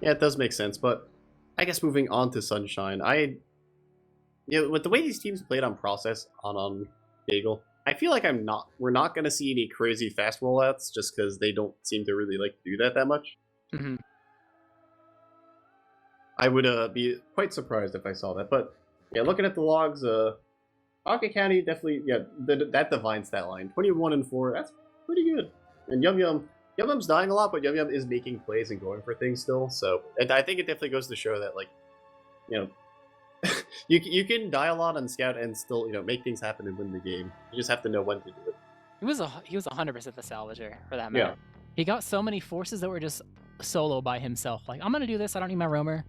Yeah, it does make sense, but I guess moving on to Sunshine, with the way these teams played on Process, on Bagel, I feel like we're not going to see any crazy fast rollouts just because they don't seem to really like do that much. Mm-hmm. I would be quite surprised if I saw that, but yeah, looking at the logs, MAGA County definitely, that Divine stat line, 21-4, that's pretty good. And Yum Yum's dying a lot, but Yum Yum is making plays and going for things still, so I think it definitely goes to show that, like, you know, you can die a lot on Scout and still, you know, make things happen and win the game. You just have to know when to do it. He was 100% the salvager for that matter. Yeah. He got so many forces that were just solo by himself. Like, I'm gonna do this. I don't need my roamer,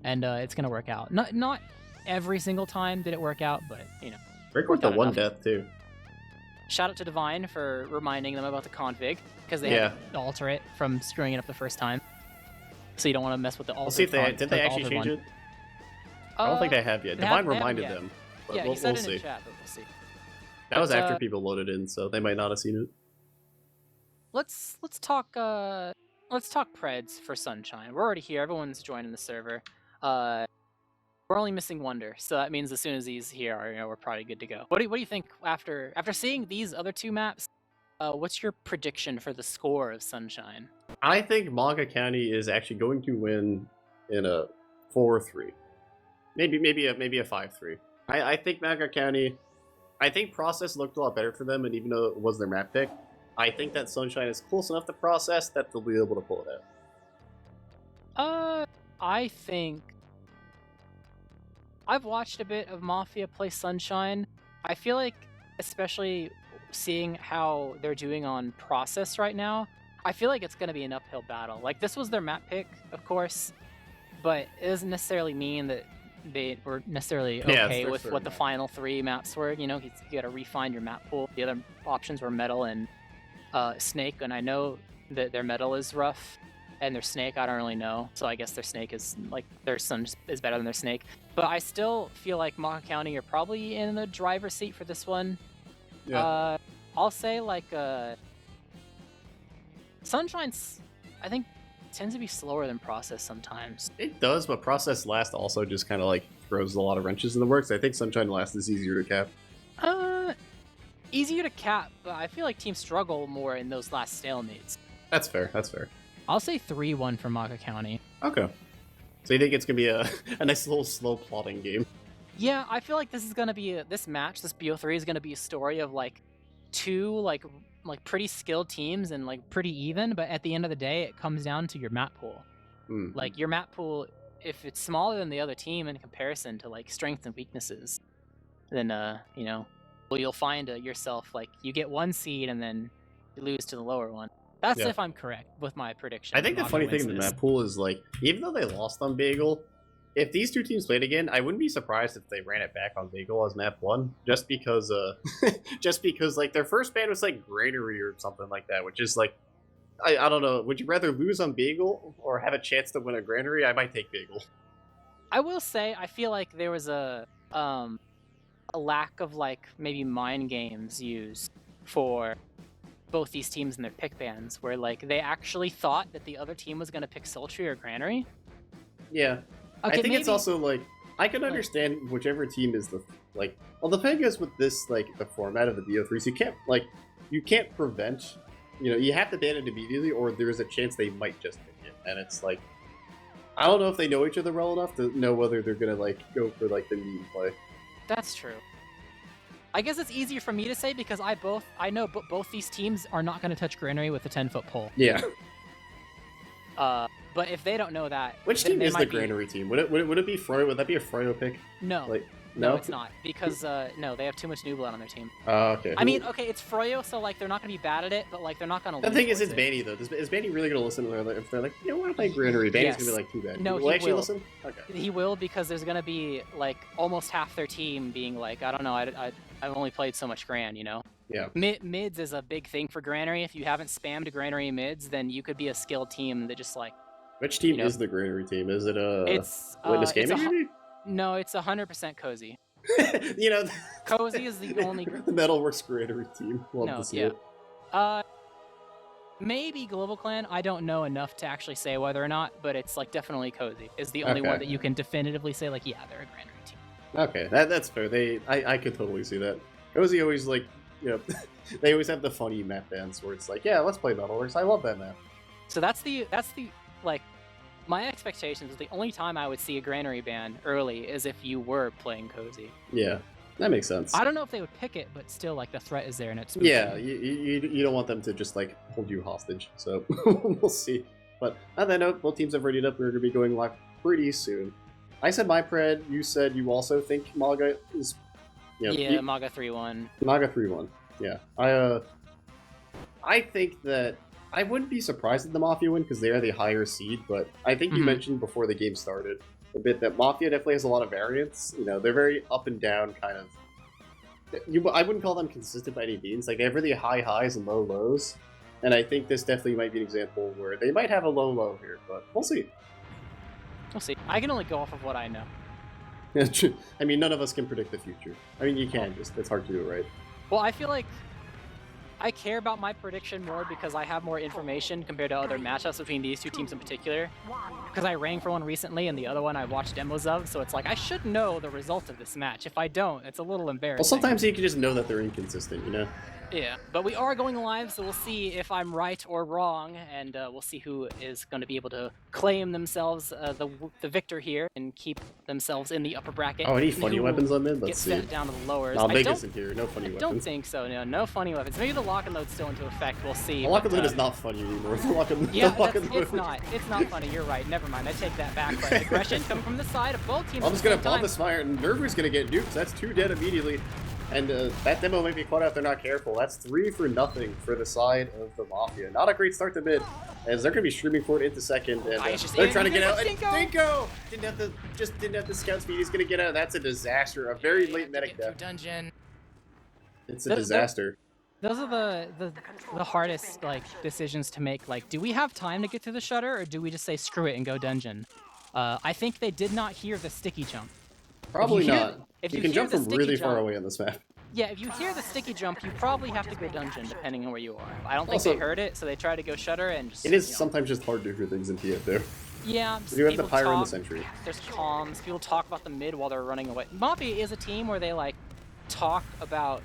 and it's gonna work out. Not every single time did it work out, but you know. Break with the one death too. Shout out to Divine for reminding them about the config because they had to alter it from screwing it up the first time. So you don't want to mess with the alter. We'll see if did they actually change it. I don't think they have yet. Divine reminded them. But yeah, we'll he said see. it in chat, but we'll see. That was after people loaded in, so they might not have seen it. Let's talk Preds for Sunshine. We're already here. Everyone's joining the server. We're only missing Wonder, so that means as soon as he's here, you know, we're probably good to go. What do you think after seeing these other two maps? What's your prediction for the score of Sunshine? I think MAGA County is actually going to win in a 4-3. Maybe a 5-3. I think MAGA County, I think Process looked a lot better for them, and even though it was their map pick, I think that Sunshine is close enough to Process that they'll be able to pull it out. I think I've watched a bit of Mafia play Sunshine. I feel like, especially seeing how they're doing on Process right now, I feel like it's going to be an uphill battle. Like, this was their map pick, of course, but it doesn't necessarily mean that they were necessarily okay with what the final 3 maps were. You know, you got to refine your map pool. The other options were Metal and Snake, and I know that their Metal is rough, and their Snake I don't really know. So I guess their Snake is, like, their Sun is better than their Snake. But I still feel like MAGA County are probably in the driver's seat for this one. Yeah. I'll say, like, Sunshine's, I think, tends to be slower than Process sometimes. It does, but Process Last also just kind of, like, throws a lot of wrenches in the works. I think Sunshine Last is easier to cap. Easier to cap, but I feel like teams struggle more in those last stalemates. That's fair, that's fair. I'll say 3-1 for MAGA County. Okay. So you think it's going to be a nice little slow plotting game? Yeah, I feel like this is going to be, this match, this BO3 is going to be a story of, like, 2, like pretty skilled teams and, like, pretty even, but at the end of the day, it comes down to your map pool. Like, your map pool, if it's smaller than the other team in comparison to, like, strengths and weaknesses, then, you know, well, you'll find yourself, like, you get 1 seed and then you lose to the lower one. That's if I'm correct with my prediction. I think the funny thing in the map pool is, like, even though they lost on Bagel, if these 2 teams played again, I wouldn't be surprised if they ran it back on Bagel as map 1, just because, like, their first ban was, like, Granary or something like that, which is, like, I don't know, would you rather lose on Bagel or have a chance to win a Granary? I might take Bagel. I will say, I feel like there was a lack of, like, maybe mind games used for both these teams in their pick bans, where, like, they actually thought that the other team was going to pick Sultry or Granary. Yeah. Okay, I think it's also, like, I can understand whichever team is the, like, well, the thing is with this, like, the format of the BO3s, you can't prevent, you know, you have to ban it immediately, or there's a chance they might just pick it, and it's, like, I don't know if they know each other well enough to know whether they're gonna, like, go for, like, the meme play. That's true. I guess it's easier for me to say because I know both these teams are not going to touch Granary with a 10-foot pole. Yeah. But if they don't know that, which team is the Granary team? Would it be Froyo? Would that be a Froyo pick? No. Like, no, it's not, because no, they have too much new blood on their team. Okay. I mean, okay, it's Froyo, so, like, they're not going to be bad at it, but, like, they're not going to. The thing is, it's Banny though. Is Banny really going to listen to them if they're like, you know, I want to play Granary? Banny's going to be like, too bad. No, will he actually listen? Okay. He will, because there's going to be, like, almost half their team being like, I don't know, I've only played so much Gran, you know? Yeah. Mids is a big thing for Granary. If you haven't spammed Granary mids, then you could be a skilled team that just, like... Which team is the Granary team? Is it Witness Gaming, maybe? No, it's 100% Cozy. You know... Cozy is the only... The Metalworks Granary team. Love to see it. Maybe Global Clan. I don't know enough to actually say whether or not, but it's, like, definitely Cozy is the only one that you can definitively say, like, yeah, they're a Granary team. Okay, that's fair. I could totally see that. Cozy always, like, you know, they always have the funny map bans where it's like, yeah, let's play Metalworks. I love that map. So that's the like, my expectations is the only time I would see a Granary ban early is if you were playing Cozy. Yeah, that makes sense. I don't know if they would pick it, but still, like, the threat is there and it's... Yeah, you don't want them to just, like, hold you hostage, so we'll see. But on that note, both teams have readied up. We're going to be going live pretty soon. I said my pred, you said you also think MAGA is... You know, MAGA 3-1. MAGA 3-1, yeah. I think that... I wouldn't be surprised at the Mafia win because they are the higher seed, but I think you mentioned before the game started a bit that Mafia definitely has a lot of variance. You know, they're very up and down kind of... I wouldn't call them consistent by any means. Like, they have really high highs and low lows, and I think this definitely might be an example where they might have a low low here, but we'll see. We'll see. I can only go off of what I know. I mean, none of us can predict the future. I mean, you can, just it's hard to do, right? Well, I feel like I care about my prediction more because I have more information compared to other matchups between these 2 teams in particular. Because I rang for one recently and the other one I watched demos of, so it's like, I should know the result of this match. If I don't, it's a little embarrassing. Well, sometimes you can just know that they're inconsistent, you know? Yeah, but we are going live, so we'll see if I'm right or wrong, and we'll see who is going to be able to claim themselves the victor here and keep themselves in the upper bracket. Oh, any and funny who weapons will on mid? get Let's see. sent down to the lowers. Nah, I Vegas don't, in here. No funny I weapons. don't think so. No, no funny weapons. Maybe the lock and load's still into effect. We'll see. The lock and load is not funny anymore. The lock and Yeah, load. it's not funny. You're right. Never mind. I take that back. But aggression coming from the side of both teams. I'm just gonna bomb this fire, and Nerver's gonna get duped. That's 2 dead immediately. And that demo might be caught out if they're not careful. That's 3 for nothing for the side of the Mafia. Not a great start to mid, as they're going to be streaming for it into second. And they're trying to get out. And Dinko didn't have the scout speed. He's going to get out. That's a disaster. A very late medic death. Dungeon. It's a disaster. Those are the hardest decisions to make. Like, do we have time to get through the shutter, or do we just say screw it and go dungeon? I think they did not hear the sticky jump. Probably not. If you can jump from really far away on this map. Yeah, if you hear the sticky jump, you probably have to go dungeon, depending on where you are. I don't think they heard it, so they tried to go shutter and just... It is sometimes just hard to hear things in TF, though. Yeah, you have the pyro and the sentry. There's comms. People talk about the mid while they're running away. Mafia is a team where they, talk about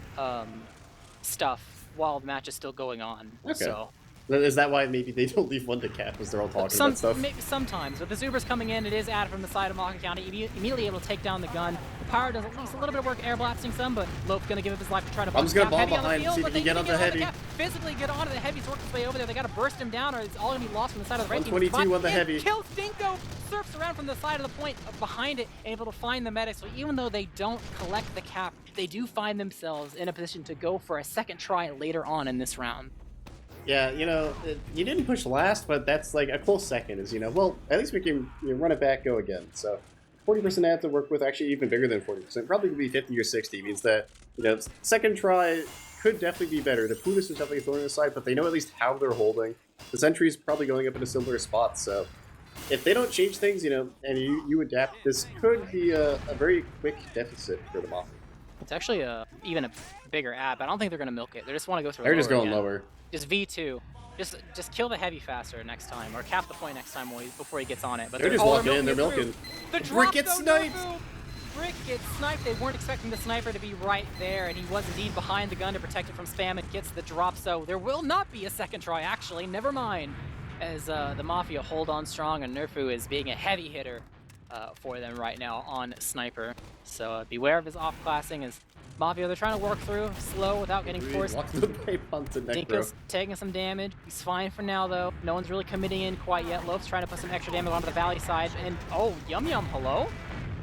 stuff while the match is still going on. Okay. So... Is that why maybe they don't leave one to cap because they're all talking about stuff? Maybe sometimes. But the Zuber's coming in, it is added from the side of MAGA County, immediately able to take down the gun. The Pyro does at least a little bit of work air blasting some, but Loaf's going to give up his life to try to I'm just going to bomb Heavy behind and see if he can get onto Heavy. Physically get onto the Heavy's work his way over there. They got to burst him down or it's all going to be lost from the side of the right team. 122 on the Heavy. Kills Dinko, surfs around from the side of the point behind it, able to find the medic. So even though they don't collect the cap, they do find themselves in a position to go for a second try later on in this round. Yeah, you didn't push last, but that's like a close second is, well, at least we can run it back, go again. So 40% I have to work with, actually even bigger than 40%, probably could be 50 or 60, means that, second try could definitely be better. The Pulis is definitely thrown aside, but they know at least how they're holding. The Sentry's probably going up in a similar spot, so if they don't change things, and you adapt, this could be a very quick deficit for the Mafia. It's actually even a bigger ad, but I don't think they're going to milk it. They just want to go through They're just going again. lower. Just V2. Just kill the Heavy faster next time, or cap the point next time before he gets on it. But they're just walking in, they're milking. The Brick gets sniped! Brick gets sniped. They weren't expecting the sniper to be right there, and he was indeed behind the gun to protect it from spam and gets the drop, so there will not be a second try, actually. Never mind. As the Mafia hold on strong, and Nerfu is being a heavy hitter for them right now on Sniper. So beware of his off-classing as Mafia, they're trying to work through slow without getting forced. Dinko's taking some damage. He's fine for now, though. No one's really committing in quite yet. Loaf's trying to put some extra damage onto the Valley side. And, oh, Yum Yum, hello?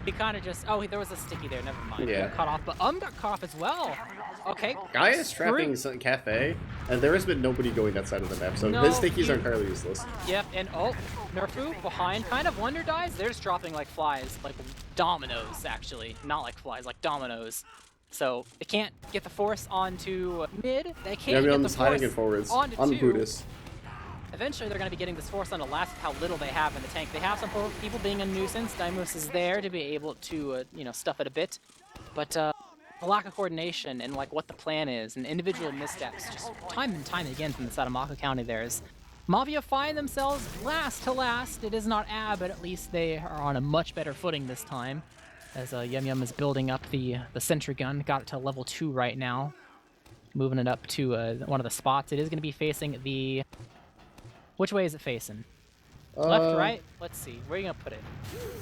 He kind of just... Oh, there was a sticky there. Never mind. Yeah. He got cut off. But got cut off as well. Okay. Guy is trapping some Cafe, and there has been nobody going that side of the map, so his stickies are entirely useless. Yep, and oh, Nerfu behind, kind of Wonder dies. They're just dropping like flies, like dominoes, actually. Not like flies, like dominoes. So they can't get the force onto mid. They can't get the force onto Buddhist. Eventually, they're going to be getting this force onto last with how little they have in the tank. They have some people being a nuisance. Dimos is there to be able to, stuff it a bit. But the lack of coordination and what the plan is and individual missteps, just time and time again from the side of MAGA County there is Mafia find themselves last to last. It is not A, but at least they are on a much better footing this time. As Yum Yum is building up the sentry gun. Got it to level 2 right now. Moving it up to one of the spots. It is going to be facing the... Which way is it facing? Left, right? Let's see. Where are you going to put it?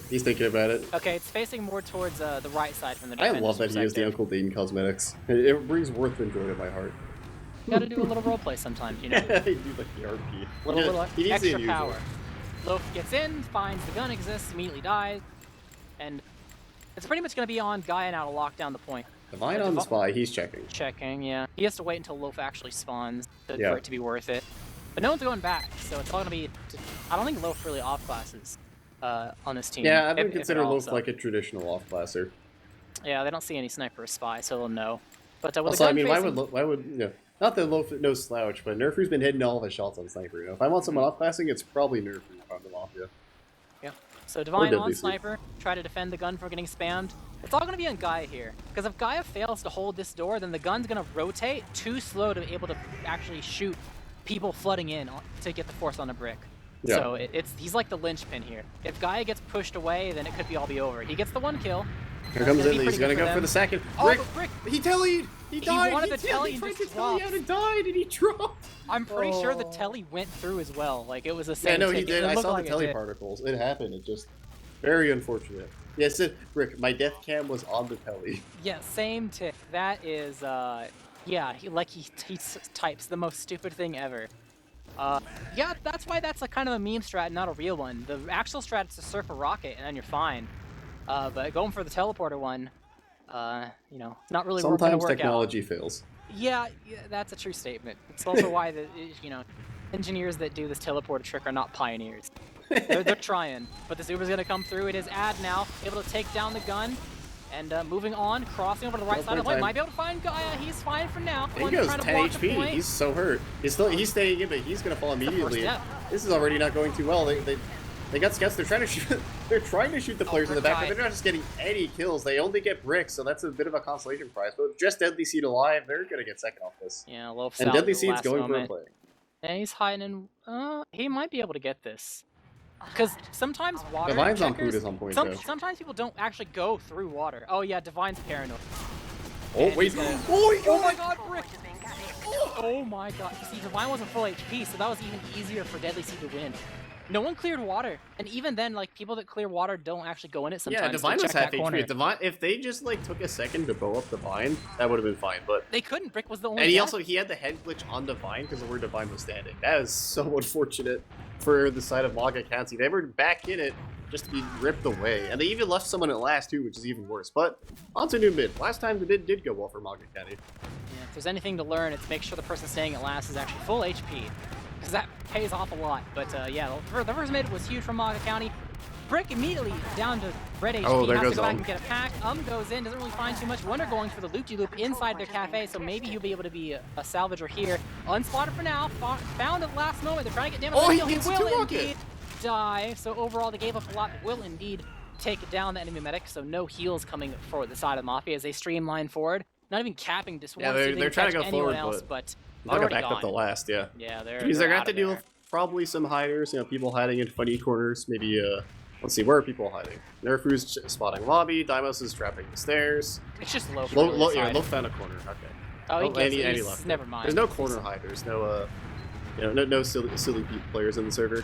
He's thinking about it. Okay, it's facing more towards the right side from the I love that he has the Uncle Dean cosmetics. It brings worth and joy to my heart. You gotta do a little roleplay sometimes, He do like the RP. Little extra power. Loaf gets in, finds the gun exists, immediately dies, and it's pretty much going to be on Gaia now to lock down the point. Divine on the spy, he's checking. Checking, yeah. He has to wait until Loaf actually spawns for it to be worth it. But no one's going back, so it's all going to be... I don't think Loaf really off-classes on this team. Yeah, I would consider Loaf like a traditional off-classer. Yeah, they don't see any sniper or spy, so they'll know. But with also, I mean, why would not that Loaf no slouch, but Nerfu's been hitting all of his shots on sniper. If I want someone off-classing, it's probably Nerfu if I'm the Mafia. Yeah. So Divine on Sniper, try to defend the gun from getting spammed. It's all going to be on Gaia here. Because if Gaia fails to hold this door, then the gun's going to rotate too slow to be able to actually shoot people flooding in to get the force on a brick. Yeah. So he's like the linchpin here. If Gaia gets pushed away, then it could all be over. He gets the 1 kill. Here comes gonna in. be He's pretty gonna good go for for the them. second. Oh, Brick! but Brick! He tellied! He died! wanted the did. telly He and tried just to telly dropped. out and died, and he dropped! I'm pretty sure the telly went through as well. Like, it was the Yeah, same no, ticket. he did. It I looked saw like the it telly did. particles. It happened. It just... Very unfortunate. Yeah, it said, Brick, my death cam was on the telly. Yeah, same tick. That is, yeah, he types the most stupid thing ever. Yeah, that's why that's a kind of a meme strat, not a real one. The actual strat is to surf a rocket, and then you're fine. But going for the teleporter one, you know, it's not really gonna Sometimes work technology fails. out. Yeah, that's a true statement. It's also why the, you know, engineers that do this teleporter trick are not pioneers. They're trying, but this Uber's gonna come through. It is Ad now, able to take down the gun, and moving on, crossing over to the right side of the plane. Might be able to find Gaia. He's fine for now. He goes 10 HP. He's so hurt. He's staying in, but he's gonna fall immediately. This is already not going too well. They got scouts. They're trying to shoot. They're trying to shoot the players in the back, but they're not just getting any kills. They only get bricks, so that's a bit of a consolation prize. But just Deadly Seed alive, they're gonna get second off this. Yeah, low and Deadly Seed's going for a play. And he's hiding in. He might be able to get this. Because sometimes water Divine's on food is on point, though. Sometimes people don't actually go through water. Oh yeah, Divine's paranoid. Oh, And wait. Oh my god, Brick! Oh my god. See, Divine wasn't full HP, so that was even easier for Deadly Seed to win. No one cleared water. And even then, like, people that clear water don't actually go in it sometimes. Yeah, Divine was half HP. If they just, like, took a second to bow up Divine, that would have been fine, but... They couldn't. Brick was the only And he had the head glitch on Divine because of where Divine was standing. That is so unfortunate for the side of MAGA County. They were back in it just to be ripped away. And they even left someone at last, too, which is even worse. But on to new mid. Last time the mid did go well for MAGA County. Yeah, if there's anything to learn, it's make sure the person staying at last is actually full HP. Because that pays off a lot. But yeah, the first mid was huge from MAGA County. Brick immediately down to red HP. Oh, there has goes to go back and get a pack. Goes in, doesn't really find too much. Wonder going for the loop-de-loop inside their cafe, so maybe he'll be able to be a salvager here. Unspotted for now. Found at the last moment. They're trying to get damage. Oh, he gets will indeed die. So overall, they gave up a lot. Will indeed take down the enemy medic. So no heals coming for the side of Mafia as they streamline forward. Not even capping this one. Yeah, they're trying to go forward, but MAGA backed up the last, yeah. Yeah, they're going to have to deal with probably some hiders, you know, people hiding in funny corners, maybe, let's see, where are people hiding? Nerfu's spotting lobby, Dimos is trapping the stairs. It's just low. Yeah, low found a corner, okay. Oh, any left. Never mind. There's no corner hiders, no, you know, no silly players in the server.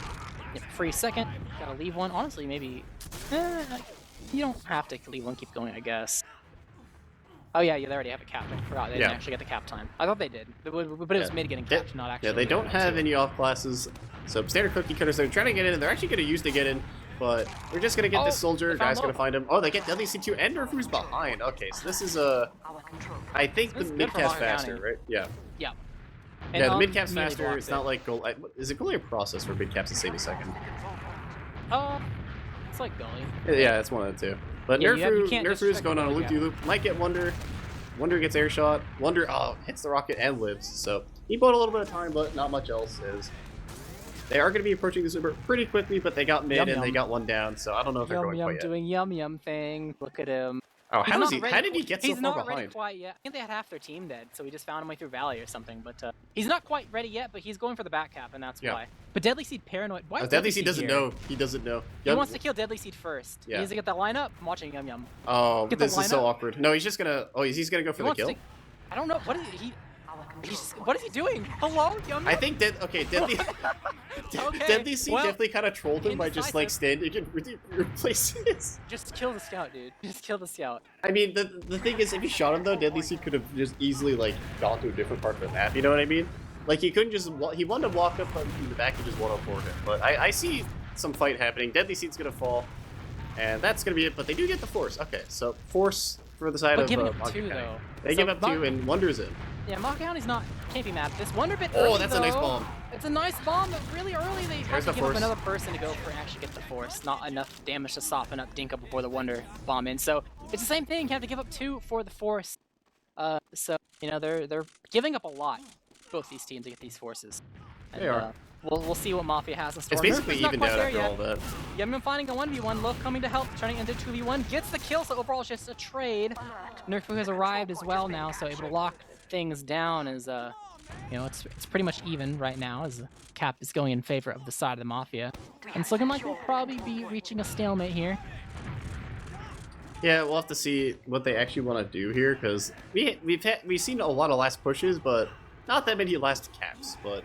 Yeah, free second, gotta leave one. Honestly, maybe, you don't have to leave one, keep going, I guess. Oh yeah, they already have a cap. I forgot they didn't actually get the cap time. I thought they did, but it was mid getting capped, not actually. Yeah, they don't have any off classes, so standard cookie cutters. They're trying to get in. They're actually going to use to get in, but they're just going to get this soldier. Guy's going to find him. Oh, they get Deadly C2 and Nerfu's behind. Okay, so this is I think the mid cap's faster, right? Yeah. Yeah. And yeah, the mid cap's faster. It's not like goal. Is it goalie or process for mid caps to save a second? It's like goalie. Yeah, it's one of the two. But yeah, Nerfu's going on a loop-de-loop. Might get Wonder. Wonder gets air shot. Wonder, hits the rocket and lives. So he bought a little bit of time, but not much else is. They are going to be approaching the super pretty quickly, but they got mid and they got one down, so I don't know if they're going quite yet. Doing yum thing. Look at him. Oh, how did he get so far behind? He's not ready quite yet. I think they had half their team dead, so he just found him way through Valley or something. But he's not quite ready yet, but he's going for the back cap, and that's why. But Deadly Seed paranoid. Why is Deadly Seed doesn't know. He doesn't know. He wants to kill Deadly Seed first. Yeah. He needs to get that lineup. I'm watching Yum. Oh, this is so awkward. No, he's just gonna. Oh, he's gonna go for the kill. I don't know. What is he? What is he doing? Hello, Yum. I think that Deadly Seed definitely kind of trolled him by just like standing and replaces. Just kill the scout, dude. Just kill the scout. I mean, the thing is, if he shot him though, Deadly Seed could have just easily like gone to a different part of the map. You know what I mean? Like he couldn't just. He wanted to walk up in the back and just 104 him. But I see some fight happening. Deadly Seed's gonna fall, and that's gonna be it. But they do get the force. Okay, so force for the side of MAGA County. Though. They give up 2 and Wonder's in. Yeah, MAGA County's can't be mad at this. Wonder bit early, that's a nice bomb. It's a nice bomb, but really early they have to give up another person to go for actually get the force. Not enough damage to soften up Dinka before the Wonder bomb in. So it's the same thing. You have to give up 2 for the force. So you know they're giving up a lot, both these teams, to get these forces. And, they are. We'll see what Mafia has in store. It's basically evened out after all that. Yum finding a 1v1, Loaf coming to help, turning into 2v1, gets the kill, so overall it's just a trade. Nerfu has arrived as well now, so able to lock things down as, you know, it's pretty much even right now as the cap is going in favor of the side of the Mafia. And it's looking like we'll probably be reaching a stalemate here. Yeah, we'll have to see what they actually want to do here, because we've seen a lot of last pushes, but not that many last caps. But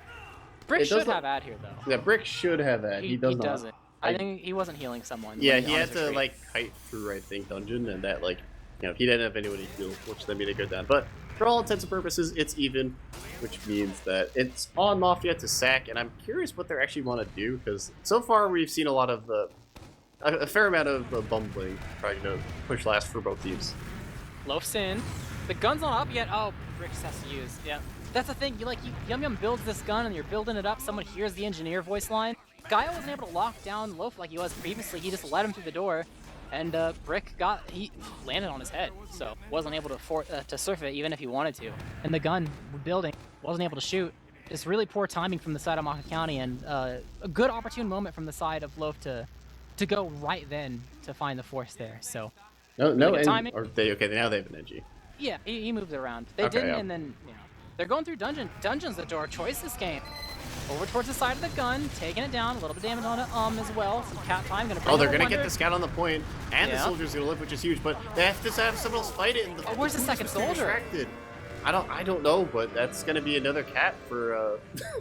Brick it does should have ad here though. yeah, Brick should have that. He does not. Doesn't. I think he wasn't healing someone. Yeah, when he had to retreat. like kite through, I think, dungeon, and that like, he didn't have anyone to heal, which then made it go down. But for all intents and purposes, it's even, which means that it's on Mafia to sack, and I'm curious what they actually want to do, because so far we've seen a lot of a fair amount of bumbling, probably gonna push last for both teams. Loaf's in. The gun's not up yet. Oh, Brick just has to use. Yeah. That's the thing. Yum Yum builds this gun and you're building it up. Someone hears the engineer voice line. Guy wasn't able to lock down Loaf like he was previously. He just let him through the door, and Brick he landed on his head, so wasn't able to surf it even if he wanted to. And the gun building wasn't able to shoot. Just really poor timing from the side of MAGA County, and a good opportune moment from the side of Loaf to go right then to find the force there. So no, timing. Or now they have an NG. Yeah, he moved it around. They Okay, didn't, yeah. and then they're going through dungeons. The door choice this game. Over towards the side of the gun, taking it down. A little bit of damage on it as well. Some cap time. Gonna bring Oh, they're gonna Wonder. get the scout on the point, and the Yeah. soldier's gonna live, which is huge. But they have to have someone else fight it. And Where's the second soldier? Distracted. I don't know, but that's gonna be another cap for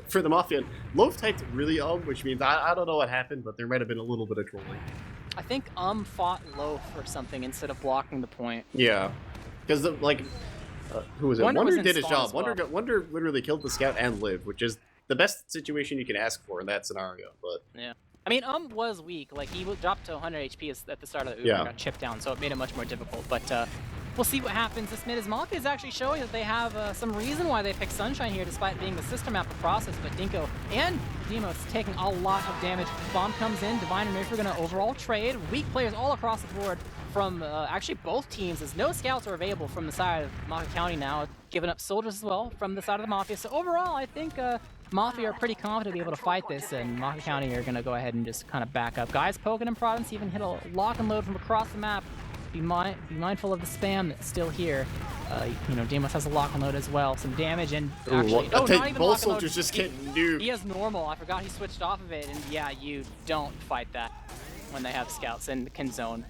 for the Mafia. And Loaf typed really which means I don't know what happened, but there might have been a little bit of trolling. I think fought Loaf or something instead of blocking the point. Yeah, because who was it? Wonder was in did his spawn job. as well. Wonder literally killed the scout and lived, which is the best situation you can ask for in that scenario. But Yeah. I mean, was weak. Like, he dropped to 100 HP at the start of the Uber Yeah. and got chipped down, so it made it much more difficult. But we'll see what happens. This mid is Mafia is actually showing that they have some reason why they picked Sunshine here, despite being the sister map of Process. But Dinko and Demos taking a lot of damage. Bomb comes in. Divine and Nerf are going to overall trade. Weak players all across the board from actually both teams, as no scouts are available from the side of MAGA County now, giving up soldiers as well from the side of the Mafia. So overall, I think Mafia are pretty confident to be able to fight this, and MAGA County are going to go ahead and just kind of back up. Guys poking in Province, even hit a lock and load from across the map. Be mindful of the spam that's still here. Demos has a lock and load as well. Some damage, and actually, I'll not take even both lock and load. soldiers just getting nuked. He has normal. I forgot he switched off of it, and yeah, you don't fight that when they have scouts and can zone.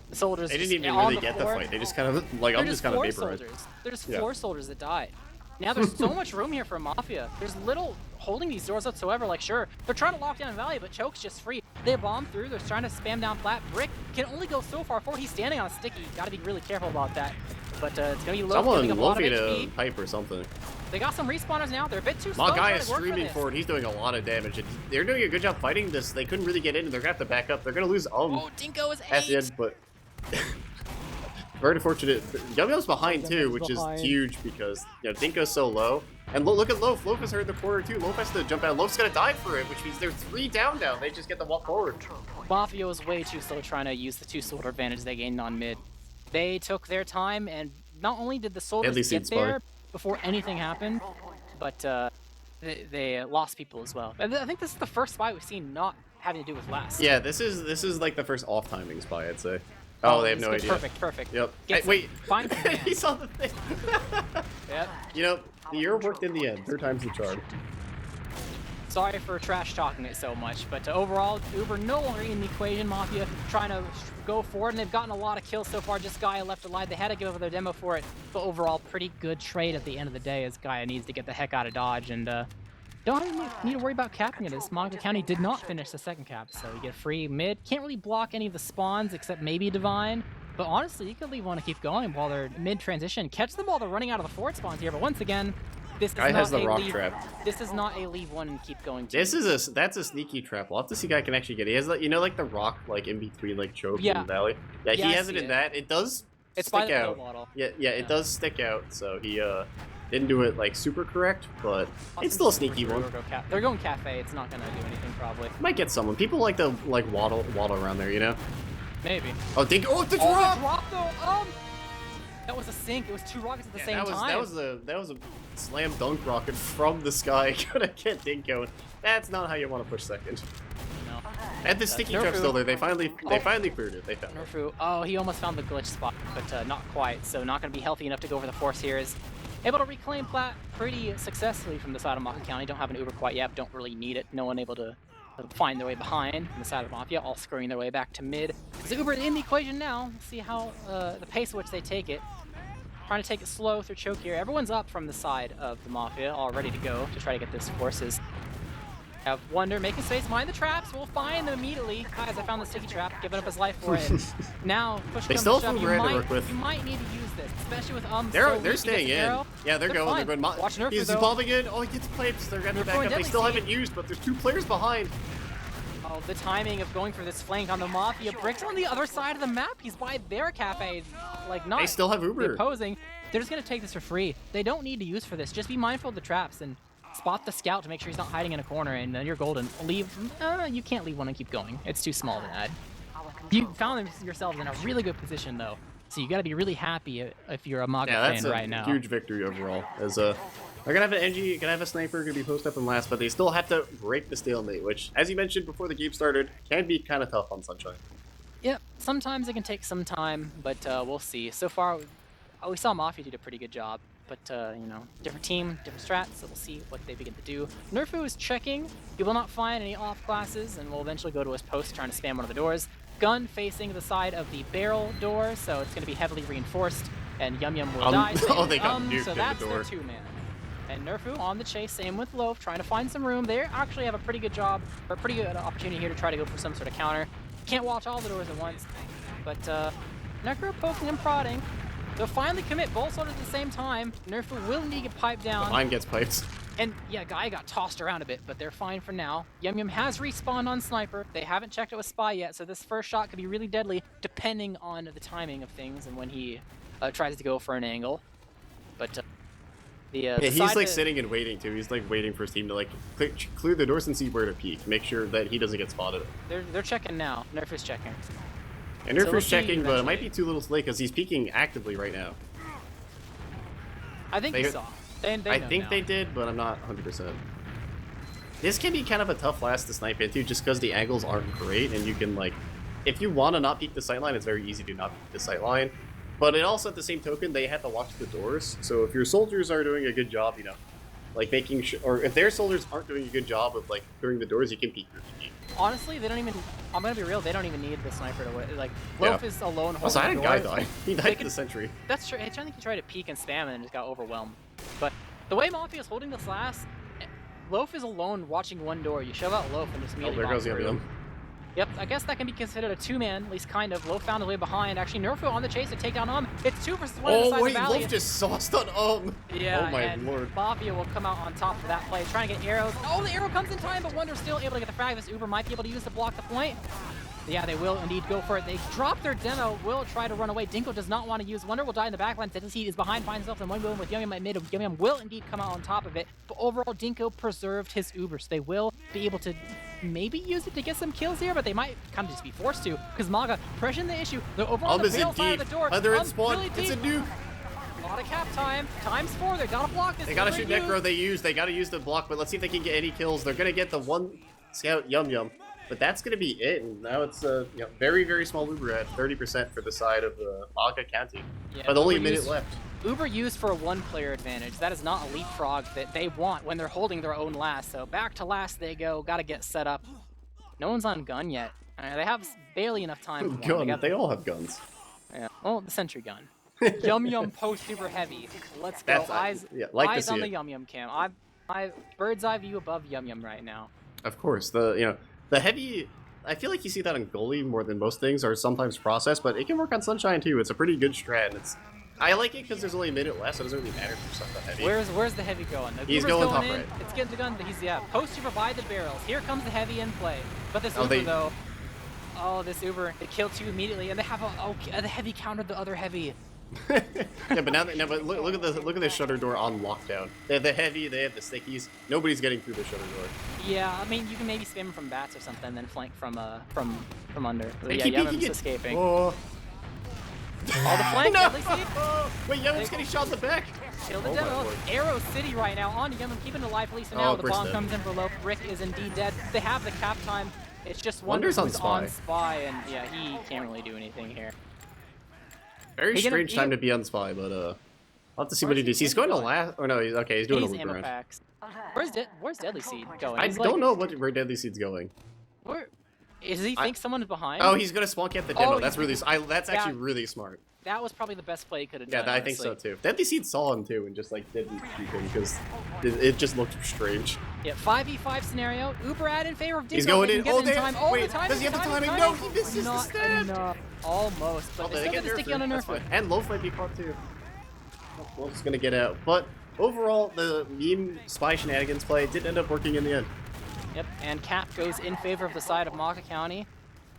The soldiers. They didn't just even on really get the floor. fight. They just kind of like, I'm just kind of vaporized. There's Yeah. 4 soldiers that died. Now there's so much room here for Mafia. There's little holding these doors whatsoever. Like, sure, they're trying to lock down Valley, but Choke's just free. They bomb through. They're trying to spam down flat. Brick can only go so far forward. He's standing on a sticky. Got to be really careful about that. But it's gonna be low. Someone Up a lot of located a HP. pipe or something. They got some respawners now. They're a bit too slow. My guy trying is to work for streaming this. forward. He's doing a lot of damage. And they're doing a good job fighting this. They couldn't really get in. They're gonna have to back up. They're gonna lose Oh, Dinko is 8. at the end, but very unfortunate. Yum Yum's behind too, which is huge because Dinko's so low. And look at Loaf. Loaf is hurt in the corner too. Loaf has to jump out. Loaf's gonna die for it, which means they're 3 down now. They just get to walk forward. Mafia was way too slow trying to use the 2 soldier advantage they gained on mid. They took their time, and not only did the soldiers least get it's there fine. before anything happened, but they lost people as well. I think this is the first spy we've seen not having to do with last. Yeah, this is like the first off timing spy, I'd say. Oh, they have no idea. Perfect. Yep. Get some- Wait. find some He saw the thing. Yep. The year worked in the end. 3 times the charm. Sorry for trash talking it so much, but overall, Uber no longer in the equation. Mafia trying to go forward, and they've gotten a lot of kills so far. Just Gaia left alive. They had to give over their demo for it, but overall, pretty good trade at the end of the day, as Gaia needs to get the heck out of Dodge, and don't even need to worry about capping it, as MAGA County did not finish the second cap, so you get free mid. Can't really block any of the spawns except maybe Divine, but honestly, you could leave one to keep going while they're mid-transition. Catch them while they're running out of the fort spawns here, but once again, this is Guy not has the a rock leave. trap. This is not a leave one and keep going. That's a sneaky trap. We'll have to see if Guy can actually get it. He has like the rock like in between like Choke Yeah. and Valley. Yeah, Yeah, he I has it see in it. that. It does It's by stick the out. pill model. Yeah, Yeah. it does stick out. So he didn't do it like super correct, but it's still a sneaky one. They're going cafe. It's not gonna do anything probably. Might get someone. People like to like waddle around there, you know. Maybe. Oh, the Oh, drop! the drop though. That was a sink. It was 2 rockets at the same time. That was a slam dunk rocket from the sky. Gonna get Dinko. That's not how you want to push second. No. And the sticky Nerfu. trap still there. They finally Oh. cleared it. They found it. Nerfu. Oh, he almost found the glitch spot, but not quite. So not going to be healthy enough to go over the force here. Is able to reclaim plat pretty successfully from the side of MAGA County. Don't have an Uber quite yet. Don't really need it. No one able to find their way behind from the side of Mafia, all scurrying their way back to mid. Uber in the equation now. Let's see how the pace at which they take it. Trying to take it slow through choke here. Everyone's up from the side of the Mafia, all ready to go to try to get this forces. Have Wonder making space behind the traps. We'll find them immediately. Guys, I found the sticky trap, giving up his life for it. Now, push They comes still to shove. have Uber to work with. You might need to use this, especially with They're staying in. Yeah, they're going. Fine. They're going. Watch Nerfu, He's though. evolving in. Oh, he gets pipes. They're gonna back up. They still haven't used, but there's 2 players behind. Oh, the timing of going for this flank on the Mafia. Brick's on the other side of the map. He's by their cafe, like not. They still have Uber. Opposing. They're just gonna take this for free. They don't need to use for this. Just be mindful of the traps and spot the scout to make sure he's not hiding in a corner, and then you're golden. Leave. You can't leave one and keep going. It's too small to add. You found yourselves in a really good position though, so you got to be really happy if you're a MAGA fan right now. Yeah, that's a huge victory overall. As they're gonna have an NG, gonna have a sniper, gonna be post up and last, but they still have to break the stalemate, which, as you mentioned before the game started, can be kind of tough on Sunshine. Yep. Sometimes it can take some time, but we'll see. So far, we saw Mafia do a pretty good job. But, you know, different team, different strats, so we'll see what they begin to do. Nerfu is checking. He will not find any off classes, and will eventually go to his post trying to spam one of the doors. Gun facing the side of the barrel door, so it's going to be heavily reinforced, and Yum Yum will die. Oh, they got nuked so in that's the door. their 2-man. And Nerfu on the chase, same with Loaf, trying to find some room. They actually have a pretty good job, or a pretty good opportunity here to try to go for some sort of counter. Can't watch all the doors at once, but Necro poking and prodding. They'll finally commit both soldiers at the same time. Nerfu will need to get piped down. Mine gets piped. And yeah, Guy got tossed around a bit, but they're fine for now. Yum Yum has respawned on Sniper. They haven't checked it with Spy yet, so this first shot could be really deadly, depending on the timing of things and when he tries to go for an angle. But He's like sitting and waiting too. He's like waiting for his team to like clear the doors and see where to peek. Make sure that he doesn't get spotted. They're checking now. Nerfu's checking. And Nerfu's checking, but it might be too little too late because he's peeking actively right now. I think he saw. I think they did, but I'm not 100%. This can be kind of a tough last to snipe into just because the angles aren't great, and you can like, if you want to not peek the sightline, it's very easy to not peek the sightline. But it also, at the same token, they have to watch the doors. So if your soldiers are doing a good job, you know, like making sure, or if their soldiers aren't doing a good job of like clearing the doors, you can peek your team. Honestly, they don't even. I'm gonna be real. They don't even need the sniper to win. Like Loaf is alone holding also, I had the a guy doors. die. He died to the sentry. That's true. I think he tried to peek and spam and then just got overwhelmed. But the way Mafia is holding this last, Loaf is alone watching one door. You shove out Loaf and just immediately. Oh, there goes Yum Yum. Yep, I guess that can be considered a 2-man, at least kind of. Loaf found his way behind. Actually, Nerfu on the chase to take down It's 2 versus 1 inside the valley. Loaf just sauced on Yeah, oh my and lord. Mafia will come out on top for that play, trying to get arrows. Oh, the arrow comes in time, but Wonder's still able to get the frag. This Uber might be able to use to block the point. Yeah, they will indeed go for it. They drop their demo, will try to run away. Dinko does not want to use. Wonder will die in the backline. He is behind, finds himself in one going with Yum Yum at mid. Yum Yum will indeed come out on top of it. But overall, Dinko preserved his Uber, so they will be able to maybe use it to get some kills here, but they might kind of just be forced to, because MAGA pressuring the issue. They're over on the pale side of the door. They're in spawn. Really it's a nuke. A lot of cap time. Times 4. They gotta block this. They gotta shoot Necro. They gotta use the block, but let's see if they can get any kills. They're gonna get the one scout Yum Yum. But that's going to be it, and now it's a very, very small Uber at 30% for the side of MAGA County. Yeah, but only a minute left. Uber used for a one-player advantage. That is not a leapfrog that they want when they're holding their own last. So back to last they go. Got to get set up. No one's on gun yet. They have barely enough time. They all have guns. Yeah. Well, the sentry gun. Yum Yum post super heavy. Let's go. Eyes on the Yum Yum cam. I bird's eye view above Yum Yum right now. Of course, the heavy, I feel like you see that on goalie more than most things, or sometimes process, but it can work on Sunshine too. It's a pretty good strat. I like it because there's only a minute left, so it doesn't really matter if you're stuck on heavy. Where's the heavy going? He's going top right. It's getting the gun. He's post super by the barrels. Here comes the heavy in play. But this Uber though, this Uber, they kill 2 immediately, and they have the heavy countered the other heavy. Yeah, but but look at the shutter door on lockdown. They have the heavy, they have the stickies. Nobody's getting through the shutter door. Yeah, I mean you can maybe spam from bats or something, then flank from under. They yeah, Yum's escaping. Oh. All the flank. No! Wait, Yum's getting shot in the back. Kill the demo. Arrow City right now on Yum, keeping it alive. At least now the bomb comes in for Loaf. Brick is indeed dead. They have the cap time. It's just Wonder's on Spy, and yeah, he can't really do anything here. Very strange time to be on Spy, but I'll have to see what he does. He's going to last. Oh no, he's okay. He's doing He's a loop ammo around. packs. Where's Deadly Seed going? I He's don't like, know where Deadly Seed's going. Where is he? Think someone's behind? Oh, he's gonna spawn camp the demo. Oh, That's really. That's actually really smart. That was probably the best play he could have Yeah, done. I think so too. Deadly Seed saw him too and just like didn't shoot him because it just looked strange. Yeah, 5v5 scenario. Uber ad in favor of Dinko. He's going in. Oh, time. Oh, wait, the timing, does he have the timing? No, he misses the stab. Almost, but they still get the sticky on a nerf. And Loaf might be caught too. Wolf's gonna get out, but overall, the meme spy shenanigans play did end up working in the end. Yep, and Cap goes in favor of the side of MAGA County.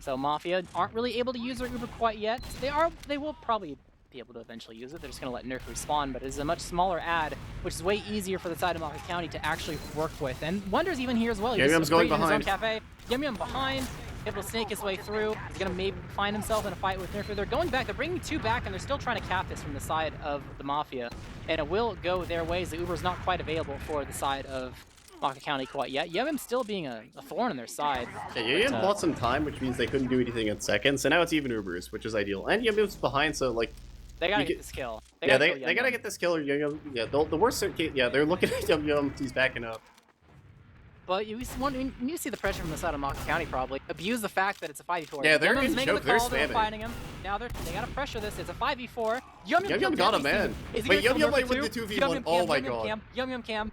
So Mafia aren't really able to use their Uber quite yet. They will probably be able to eventually use it. They're just gonna let Nerf respawn, but it is a much smaller ad, which is way easier for the side of MAGA County to actually work with. And Wonder's even here as well. Yum Yum's going behind. In his own cafe. Yum Yum behind, able to snake his way through. He's gonna maybe find himself in a fight with Nerf. They're going back. They're bringing two back, and they're still trying to cap this from the side of the Mafia. And it will go their ways. The Uber's not quite available for the side of MAGA County quite yet. Yum Yum still being a thorn in their side. Yeah, Yum Yum bought some time, which means they couldn't do anything in seconds, so now it's even Ubers, which is ideal. And Yum Yum's behind, so like... They gotta get this kill. They gotta get this kill or Yum Yum. Yeah, the worst case, yeah, they're looking at Yum Yum, he's backing up. But you need to see the pressure from the side of MAGA County probably. Abuse the fact that it's a 5v4. Yeah, they're Yum Yum's in making choke, the call, they're they're spamming. fighting him. Now they gotta pressure this. It's a 5v4. Yum Yum got a man. Wait, Yum Yum might win the 2v1. Oh my god. Yum Yum cam.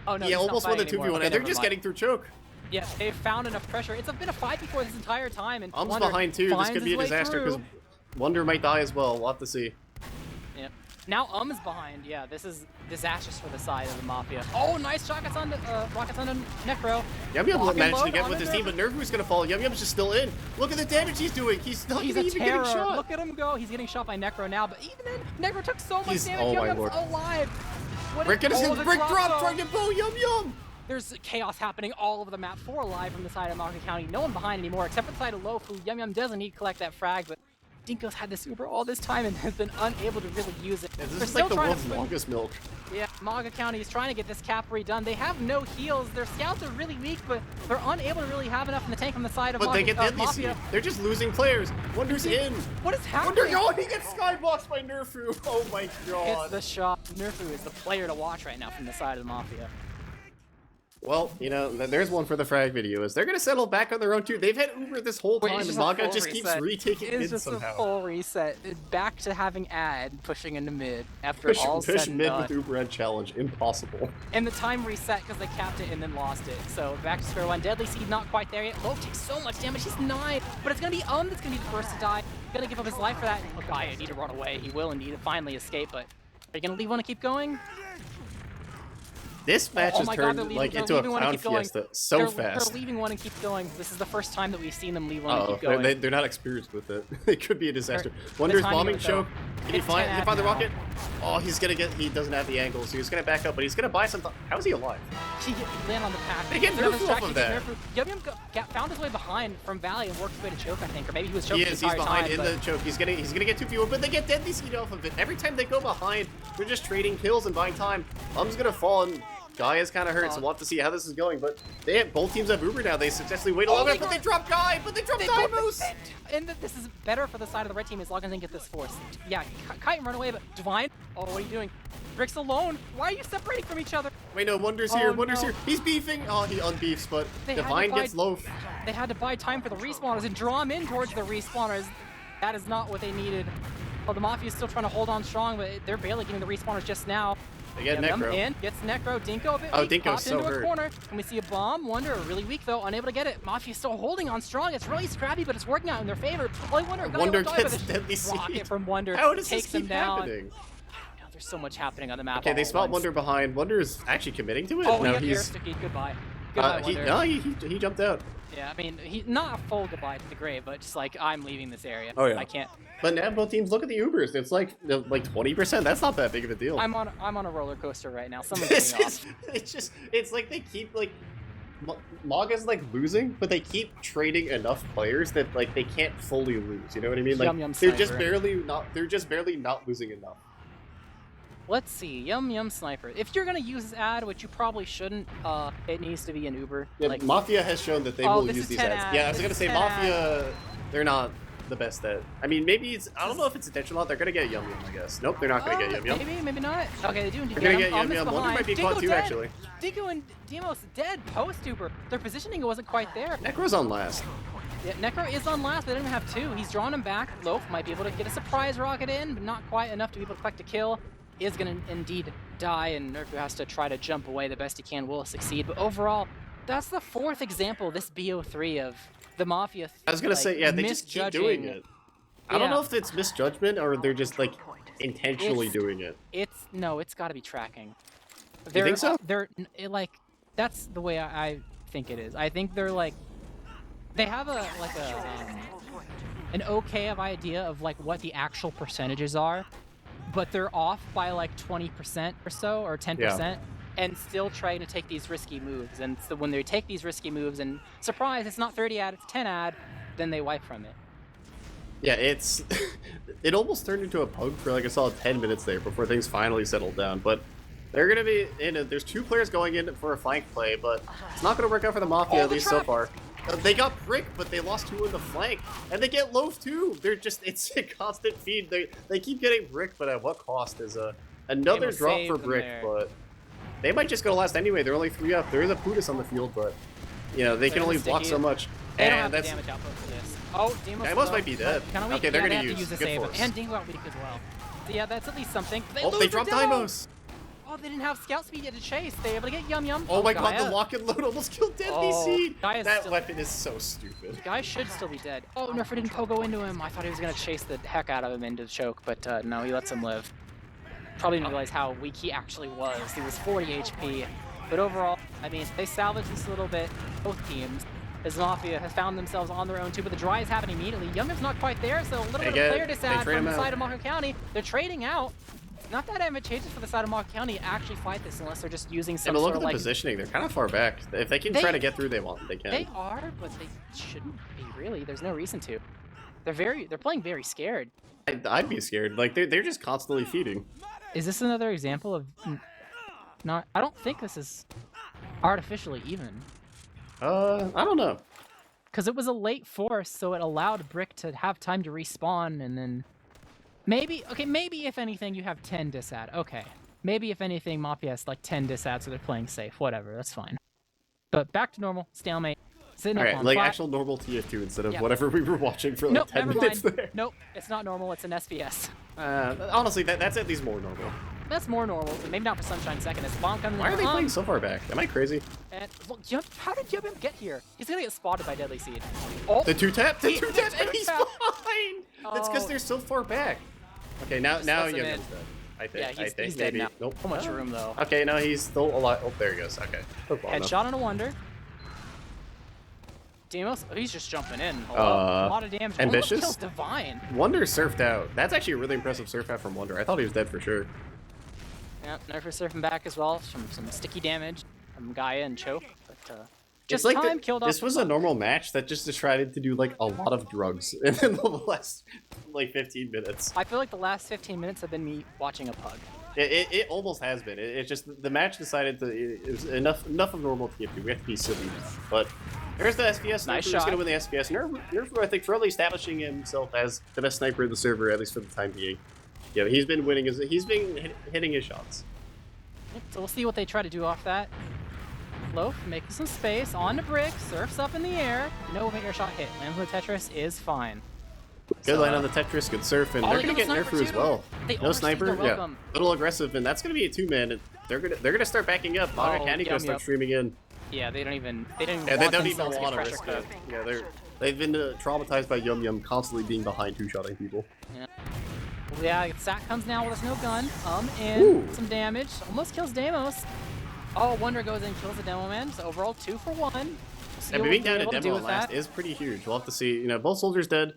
Oh no, yeah, almost won the 2v1, anymore. and they're just getting through choke. Yeah, they've found enough pressure. It's been a 5v4 this entire time, and Wonder's behind too. This could be a disaster because Wonder might die as well. We'll have to see. Yep. Now is behind. Yeah, this is disastrous for the side of the Mafia. Oh, nice rockets on Necro. Yum Yum managed to get with his team, but Nervu's gonna fall. Yum Yum's just still in. Look at the damage he's doing. He's not even getting shot. Look at him go. He's getting shot by Necro now, but even then, Necro took so much damage. Oh Yum my Yum's lord. alive. Brick drop, trying to bow Yum Yum. There's chaos happening all over the map. 4 alive from the side of MAGA County. No one behind anymore, except for the side of Loaf, who Yum Yum doesn't need to collect that frag, but Dinko's had this Uber all this time and has been unable to really use it. Yeah, this is like the world's longest milk. Yeah, MAGA County is trying to get this cap redone. They have no heals. Their scouts are really weak, but they're unable to really have enough in the tank on the side of they get Mafia. They're just losing players. Wonder's in. What is happening? Wonder, he gets skyboxed by Nerfu. Oh my god. Hits the shot. Nerfu is the player to watch right now from the side of the Mafia. Well, you know, there's one for the frag video. Is they're gonna settle back on their own too? They've had Uber this whole time, and MAGA just keeps retaking mid somehow. It's just a full reset. Back to having ad pushing into mid after all said and mid done. with Uber ad challenge, impossible. And the time reset because they capped it and then lost it. So back to square one. Deadly Seed not quite there yet. Loaf takes so much damage. He's 9, but it's gonna be that's gonna be the first to die. He's gonna give up his life for that. Oh, I need to run away. He will indeed finally escape, but are you gonna leave one and keep going? This match has turned into a clown fiesta so fast. They're leaving one and keep going. This is the first time that we've seen them leave one and keep going. They're not experienced with it. It could be a disaster. Wonder's bombing choke. Can he find the rocket? Oh, he doesn't have the angle, so he's gonna back up, but he's gonna buy some. How is he alive? He land on the pack. They get nerfed off of that. Yum Yum found his way behind from Valley and worked his way to choke, I think, or maybe he was choking the entire He's behind time, in the choke. He's gonna get 2v1, but they get Deadly Seed off of it. Every time they go behind, they're just trading kills and buying time. Gonna fall and Guy is kind of hurt, so we'll have to see how this is going. But both teams have Uber now. They successfully wait a little bit, but they drop Guy, Moose. And this is better for the side of the red team as long as they get this force. Yeah, Kite and run away, but Divine, oh, what are you doing? Brick's alone. Why are you separating from each other? Wait, no, Wonder's here. Wonder's here. He's beefing. Oh, he unbeefs, but Divine gets Loaf. They had to buy time for the respawners and draw him in towards the respawners. That is not what they needed. Well, the Mafia is still trying to hold on strong, but they're barely getting the respawners just now. They get Necro. In, gets Necro. Dinko a bit weak. Dinko's so into hurt. A corner. And we see a bomb. Wonder really weak though, unable to get it. Mafia still holding on strong. It's really scrappy, but it's working out in their favor. Only Wonder gets Deadly Seed. Rocket from Wonder. How does takes this keep him down. happening? There's so much happening on the map. Okay, they spot Wonder behind. Wonder is actually committing to it. Oh, no, he's goodbye. Goodbye, Wonder. He jumped out. Yeah, I mean, not a full goodbye to the grave, but just like, I'm leaving this area. Oh, yeah. I can't. But now both teams look at the Ubers. It's like 20%. That's not that big of a deal. I'm on a roller coaster right now. Someone's getting off. It's like they keep MAGA's like losing, but they keep trading enough players that like they can't fully lose. You know what I mean? Like they're just barely not losing enough. Let's see, Yum Yum Sniper. If you're gonna use this ad, which you probably shouldn't, it needs to be an Uber. Yeah, Mafia has shown that they will use these ads. Yeah, I was gonna say Mafia, they're not the best that. I mean, maybe it's. I don't know if it's intentional. They're gonna get Yum Yum, I guess. Nope, they're not gonna get Yum Yum. Maybe, maybe not. Okay, they do indeed. They're gonna get Yum Yum. Wonder might be quad too, actually. Dingo and Demos dead. Post-Duper. Their positioning wasn't quite there. Necro's on last. Yeah, Necro is on last, but they don't even have two. He's drawing him back. Loaf might be able to get a surprise rocket in, but not quite enough to be able to collect a kill. Is going to indeed die, and Nerfu has to try to jump away the best he can. Will succeed, but overall, that's the fourth example this BO3 of the Mafia. I was gonna say, yeah, they just keep doing it. I don't know if it's misjudgment or they're just like intentionally doing it. It's got to be tracking. You think so? Like that's the way I think it is. I think they're like they have an okay of idea of like what the actual percentages are, but they're off by like 20% or so or 10%. And still trying to take these risky moves. And so when they take these risky moves and surprise, it's not 30 ad, it's 10 ad, then they wipe from it. Yeah, it's it almost turned into a pug for like a solid 10 minutes there before things finally settled down. But they're gonna be in it. There's two players going in for a flank play, but it's not gonna work out for the Mafia, at least so far. They got Brick, but they lost two in the flank, and they get Loaf too. They're just, it's a constant feed. They keep getting Brick, but at what cost? Is another drop for Brick, but they might just go last anyway. They're only 3 up. There is a Putis on the field, but you know they can only block so much. They don't and have the damage output for this. Oh, Demos might be dead. Okay, they're gonna use the save, and Dingo out weak as well. So yeah, that's at least something. They dropped Dimos. Oh, they didn't have scout speed yet to chase. They were able to get Yum Yum. Oh my god, the lock and load almost killed Deadly Seed. That still, weapon is so stupid. The guy should still be dead. Oh, Nerfer didn't pogo into him. I thought he was gonna chase the heck out of him into the choke, but no, he lets him live. Probably didn't realize how weak he actually was. He was 40 HP. But overall, I mean, they salvaged this a little bit, both teams. As Mafia has found themselves on their own too, but the dry is happening immediately. Yum Yum's not quite there, so a little bit of player disad from the side of MAGA County. They're trading out. Not that advantageous for the side of MAGA County to actually fight this unless they're just using some sort of the positioning. They're kind of far back. If they can try to get through, they can. They are, but they shouldn't be really. There's no reason to. They're playing very scared. I'd be scared. Like they're just constantly feeding. Is this another example of not? I don't think this is artificially even. I don't know. Because it was a late force, so it allowed Brick to have time to respawn, and then maybe if anything you have 10 disad. Okay, maybe if anything Mafia has like 10 disad, so they're playing safe. Whatever, that's fine. But back to normal, stalemate. Alright, like actual normal TF2 instead of whatever we were watching for like 10 minutes there. Nope, it's not normal, it's an SPS. Honestly, that's at least more normal. That's more normal, but maybe not for Sunshine Second. As bomb comes in. Why are they playing so far back? Am I crazy? And look, how did Yum Yum get here? He's gonna get spotted by Deadly Seed. Oh, the 2-tap, and he's fine. That's because they're so far back. Okay, now Yum Yum's dead. I think. He's dead now. Nope. So much room though. Okay, no, he's still alive. Oh, there he goes. Okay. Headshot on a Wonder. Demos, he's just jumping in. A lot of damage. Ambitious. Kills Divine. Wonder surfed out. That's actually a really impressive surf out from Wonder. I thought he was dead for sure. Yep, Nerfer surfing back as well. Some sticky damage from Gaia and Choke. But just like this was a normal match that just decided to do like a lot of drugs in the last like 15 minutes. I feel like the last 15 minutes have been me watching a pug. It almost has been. It just the match decided to. It was enough of normal TF2. We have to be silly. But there's the SPS. Nice shot. Nerfer's gonna win the SPS. Nerfer, I think, thoroughly establishing himself as the best sniper in the server, at least for the time being. Yeah, he's been winning. He's been hitting his shots. So we'll see what they try to do off that. Loaf making some space on the brick, surfs up in the air. No air shot hit. Lands on the Tetris is fine. Good line on the Tetris, good surf, and they're gonna get Nerfer as well. No sniper, yeah. Little aggressive, and that's gonna be a 2-man. They're gonna start backing up. MAGA County gonna start streaming in. Yeah, they don't even they don't even want to risk it. Yeah, they've been traumatized by Yum Yum constantly being behind 2-shotting people. Yeah. Well, yeah, Sack comes now with no gun. And some damage. Almost kills Demos. Oh, Wonder goes in, kills the Demo Man. So overall, 2 for 1. And being down to Demo on last is pretty huge. We'll have to see. You know, both soldiers dead.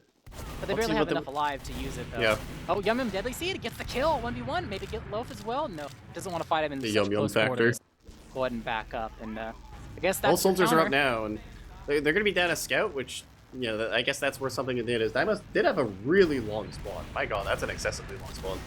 But they barely have enough alive to use it, though. Yeah. Oh, Yum Yum Deadly Seed gets the kill. 1v1. Maybe get Loaf as well. No, doesn't want to fight him in the such Yum Yum close factor. Quarters. Go ahead and back up, and I guess that's both soldiers are up now, and they're going to be down a scout, which you know I guess that's worth something it is. Dimos did have a really long spawn. My God, that's an excessively long spawn.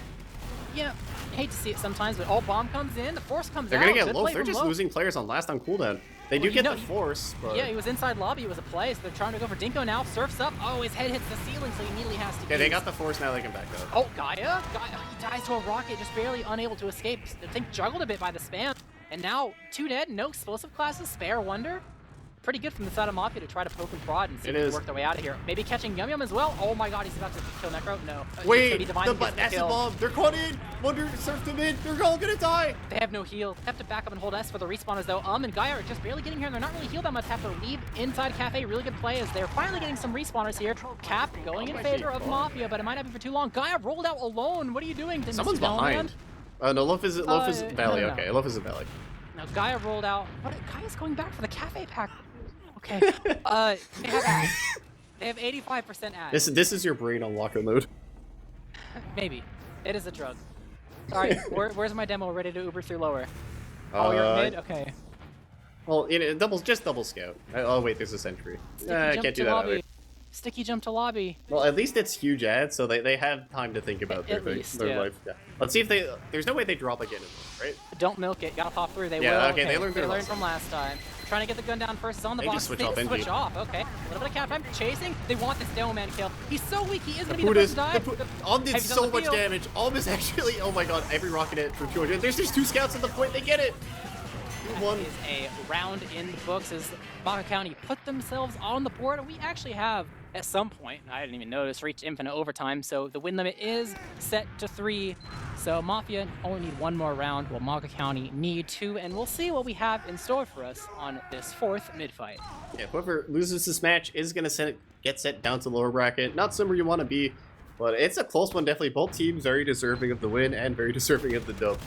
Yeah, hate to see it sometimes, but bomb comes in, the force comes They're out. gonna get Good low. play They're from just low. losing players on last on cooldown. They do get the force, but... Yeah, he was inside lobby, it was a play, so they're trying to go for Dinko now. Surfs up. Oh, his head hits the ceiling, so he immediately has to Okay, they got the force, now they can back up. Oh, Gaia, he dies to a rocket, just barely unable to escape. I think juggled a bit by the spam. And now, 2 dead, no explosive classes, spare Wonder. Pretty good from the side of Mafia to try to poke and prod and see if they can work their way out of here. Maybe catching Yum Yum as well. Oh my god, he's about to kill Necro. No. Wait, the acid bomb. They're caught in. Wonder surfed him in. They're all gonna die. They have no heal. They have to back up and hold S for the respawners though. And Gaia are just barely getting here and they're not really healed that much. Have to leave inside Cafe. Really good play as they're finally getting some respawners here. Cap going in favor of Mafia, but it might not be for too long. Gaia rolled out alone. What are you doing? Someone's behind. No, Loaf is Valley. No. Okay, Loaf is a Valley. Now Gaia rolled out. Gaia's going back for the Cafe pack. Okay. They have 85% ad. This is your brain on locker mode. Maybe. It is a drug. Alright, where's my demo ready to Uber through lower? Oh, you're mid? Okay. Well, just double scout. Oh wait, there's a sentry. I can't do that either. Sticky jump to lobby. Well, at least it's huge ad, so they have time to think about their life. Yeah. Let's see if they... There's no way they drop again, right? Don't milk it. Gotta pop through. They will. Yeah, okay, they learned from last time. Trying to get the gun down first. It's on the box. Just They switch off. Okay. A little bit of cap time. Chasing. They want this demo man kill. He's so weak. He is going to be the first to die. Did so much damage. Is actually... Oh my god, every rocket hit from 200. There's just 2 scouts at the point. They get it. That is a round in the books as MAGA County put themselves on the board. And we actually have, at some point, I didn't even notice, reached infinite overtime. So the win limit is set to 3. So Mafia only need 1 more round, while MAGA County need 2. And we'll see what we have in store for us on this 4th mid-fight. Yeah, whoever loses this match is going to get sent down to lower bracket. Not somewhere you want to be, but it's a close one, definitely. Both teams very deserving of the win and very deserving of the dub.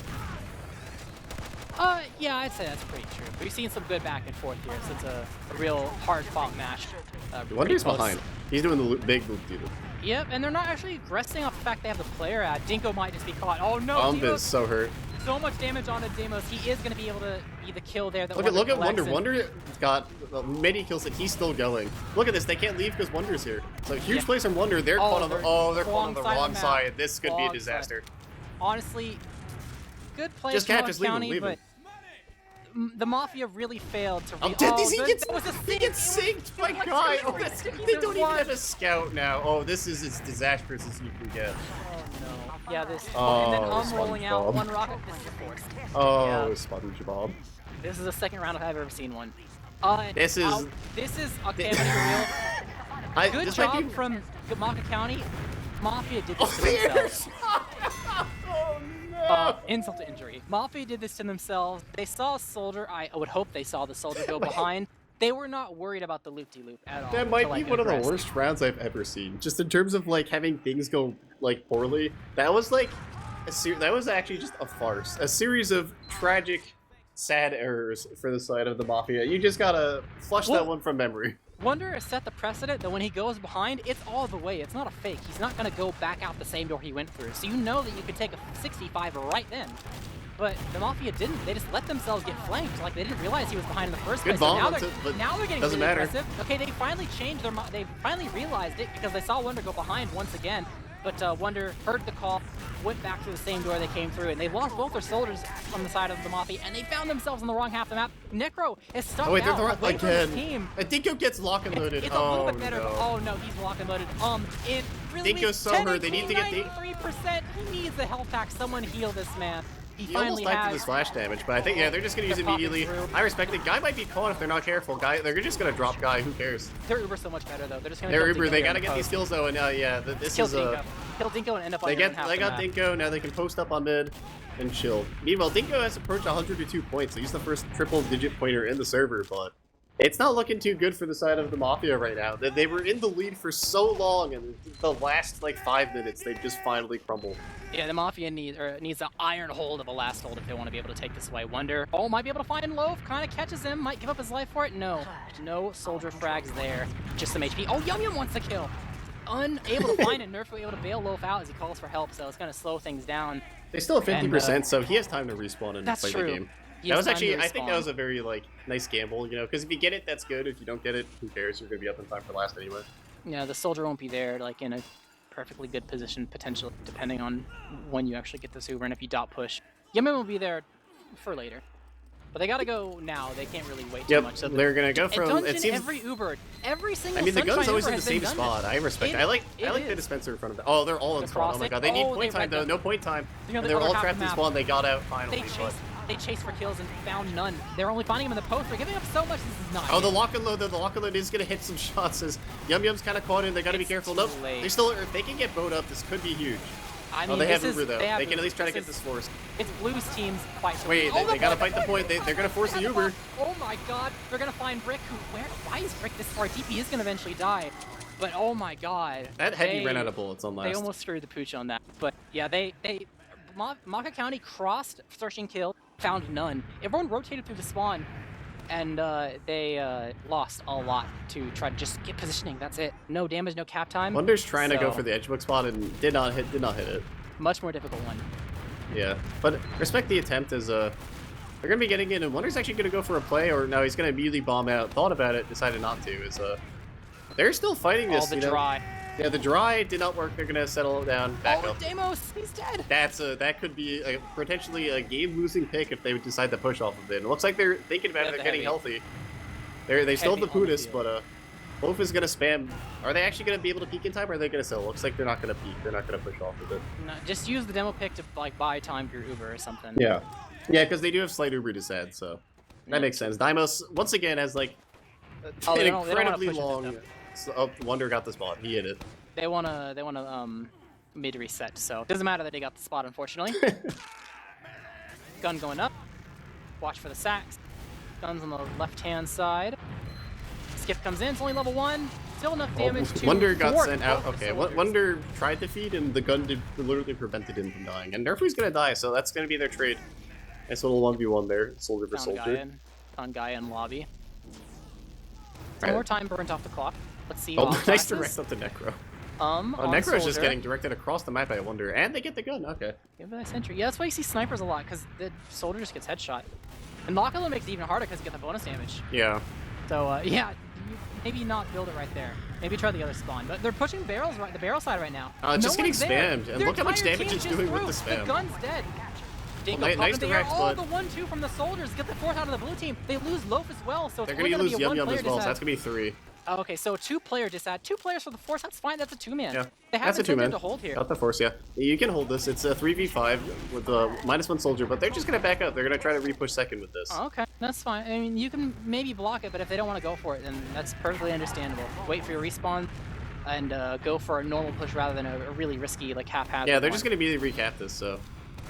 Yeah, I'd say that's pretty true. We've seen some good back and forth here, so it's a real hard-fought match. Wonder's behind. He's doing the big loop-de-loop. Yep, and they're not actually resting off the fact they have the player ad. Dinko might just be caught. Oh no, is so hurt. So much damage on the Demos. He is going to be able to be the kill there. That look at Wonder. Wonder got many kills and he's still going. Look at this. They can't leave because Wonder's here. So huge plays from Wonder. They're caught on the wrong side. This could be a disaster. Honestly, good play just from leave him. But the Mafia really failed to he gets synced by Guy. They don't even have a scout now. Oh, this is as disastrous as you can get. Oh no. Yeah, this. And then rolling out 1 rocket. This is forced. Oh, yeah. SpongeBob. This is the 2nd round I've ever seen one. This is okay. Good job from MAGA County. Mafia did this to themselves. Insult to injury. Mafia did this to themselves. They saw a soldier. I would hope they saw the soldier go behind. They were not worried about the loop-de-loop at all. That might be one of the worst rounds I've ever seen. Just in terms of like having things go like poorly. That was like that was actually just a farce. A series of tragic, sad errors for the side of the Mafia. You just gotta flush that one from memory. Wonder has set the precedent that when he goes behind, it's all the way. It's not a fake. He's not going to go back out the same door he went through. So you know that you could take a 65 right then. But the Mafia didn't. They just let themselves get flanked. Like, they didn't realize he was behind in the first place. Good So bomb, now they're getting really aggressive. Okay, they finally changed their... They finally realized it because they saw Wonder go behind once again. But Wonder heard the call, went back through the same door they came through, and they lost both their soldiers from the side of the Mafia, and they found themselves on the wrong half of the map. Necro is stuck out. They're again. Team. Dinko gets lock and loaded. It's a little bit better. No. Oh no, he's lock and loaded. It really Dinko's so hurt. They need to get 93%. He needs a health pack. Someone heal this man. He almost died to the splash damage, but I think they're just gonna use it immediately. I respect it. Guy might be caught if they're not careful. They're just gonna drop Guy. Who cares? Their Uber's so much better though. They're just gonna. Their Uber. They gotta get these kills though, and this kill is Dinko. Kill Dinko and end up on They got Dinko. Now they can post up on mid and chill. Meanwhile, Dinko has approached 102 points. So he's the first triple-digit pointer in the server, but it's not looking too good for the side of the Mafia right now. They were in the lead for so long, and the last like 5 minutes, they just finally crumbled. Yeah, the Mafia needs an iron hold of a last hold if they want to be able to take this away. Wonder, might be able to find Loaf, kind of catches him, might give up his life for it. No soldier frags there, just some HP. Oh, Yum Yum wants to kill. Unable to find it. Nerf was able to bail Loaf out as he calls for help, so it's going to slow things down. They still have 50%, so he has time to respawn and play the game. That was actually, I think that was a very nice gamble, because if you get it, that's good. If you don't get it, who cares? You're going to be up in time for last anyway. Yeah, the soldier won't be there in a perfectly good position potentially, depending on when you actually get this Uber and if you dot push. Yemen will be there for later. But they gotta go now. They can't really wait too much. So they're gonna go from. Dungeon, It seems every Uber, every single. I mean, the gun's Sunshine always Uber in the has been same Dungeon. spot. I respect. I like the dispenser in front of them. Oh, they're all in spawn. Oh my god, they need point time though. No point time. And they're all trapped in spawn. They got out finally. They chased for kills and found none. They're only finding him in the post. They're giving up so much. This is not. Oh, the lock and load. The lock and load is gonna hit some shots. As Yum Yum's kind of caught in. They gotta be careful. Nope. They still. If they can get bowed up, this could be huge. I mean, they have Uber though. They can at least try to get this forced. It's Blue's team's fight. Wait, they gotta fight the point. They're gonna force the Uber. Oh my god, they're gonna find Brick. Why is Brick this far deep? He is gonna eventually die. But oh my god. That heavy ran out of bullets on last. They almost screwed the pooch on that. But yeah, MAGA County crossed searching kill, found none. Everyone rotated through the spawn, and they lost a lot to try to just get positioning. That's it. No damage, no cap time. Wonder's trying to go for the edgebook spot and did not hit it. Much more difficult one. Yeah, but respect the attempt as they're gonna be getting in, and Wonder's actually gonna go for a play, or no, he's gonna immediately bomb out. Thought about it, decided not to. They're still fighting this. All the dry. Yeah, the dry did not work. They're gonna settle it down. Back up. Deimos, he's dead. That could be potentially a game-losing pick if they would decide to push off of it. It looks like they're thinking about it. They're getting healthy. They still have the Pudis, but Wolf is gonna spam. Are they actually gonna be able to peek in time, or are they gonna sell? Looks like they're not gonna peek. They're not gonna push off of it. No, just use the demo pick to like buy time for your Uber or something. Yeah, because they do have slight Uber descent, so that makes sense. Deimos once again has like an incredibly long. Oh, Wonder got the spot. He hit it. They wanna mid reset, so it doesn't matter that they got the spot, unfortunately. Gun going up. Watch for the sacks. Gun's on the left-hand side. Skip comes in. It's only level 1. Still enough damage to Wonder got sent out. Okay, Wonder tried to feed, and the gun literally prevented him from dying. And Nerfu's gonna die, so that's gonna be their trade. Nice little 1v1 there, soldier for soldier. Found guy in lobby. Right. More time burnt off the clock. Let's see. Oh, nice direct up to Necro. Necro is just getting directed across the map, I wonder. And they get the gun, okay. Give that sentry. Yeah, that's why you see snipers a lot, because the soldier just gets headshot. And Lockalo makes it even harder because you get the bonus damage. Yeah. So, yeah, maybe not build it right there. Maybe try the other spawn. But they're pushing barrels the barrel side right now. Just getting spammed. And look how much damage it's doing with the spam. The gun's dead. Nice direct, but the 1-2 from the soldiers. Get the fourth out of the blue team. They lose Loaf as well, so they're going to lose Yum Yum as well, so that's going to be 3. Oh, okay, so 2-player disad. 2 players for the force. That's fine. That's a 2-man. Yeah, they have incentive to hold here. Got the force, yeah. You can hold this. It's a 3v5 with a -1 soldier, but they're just going to back up. They're going to try to repush second with this. Oh, okay, that's fine. I mean, you can maybe block it, but if they don't want to go for it, then that's perfectly understandable. Wait for your respawn and go for a normal push rather than a really risky, like, haphazard. Yeah, they're just going to immediately recap this, so.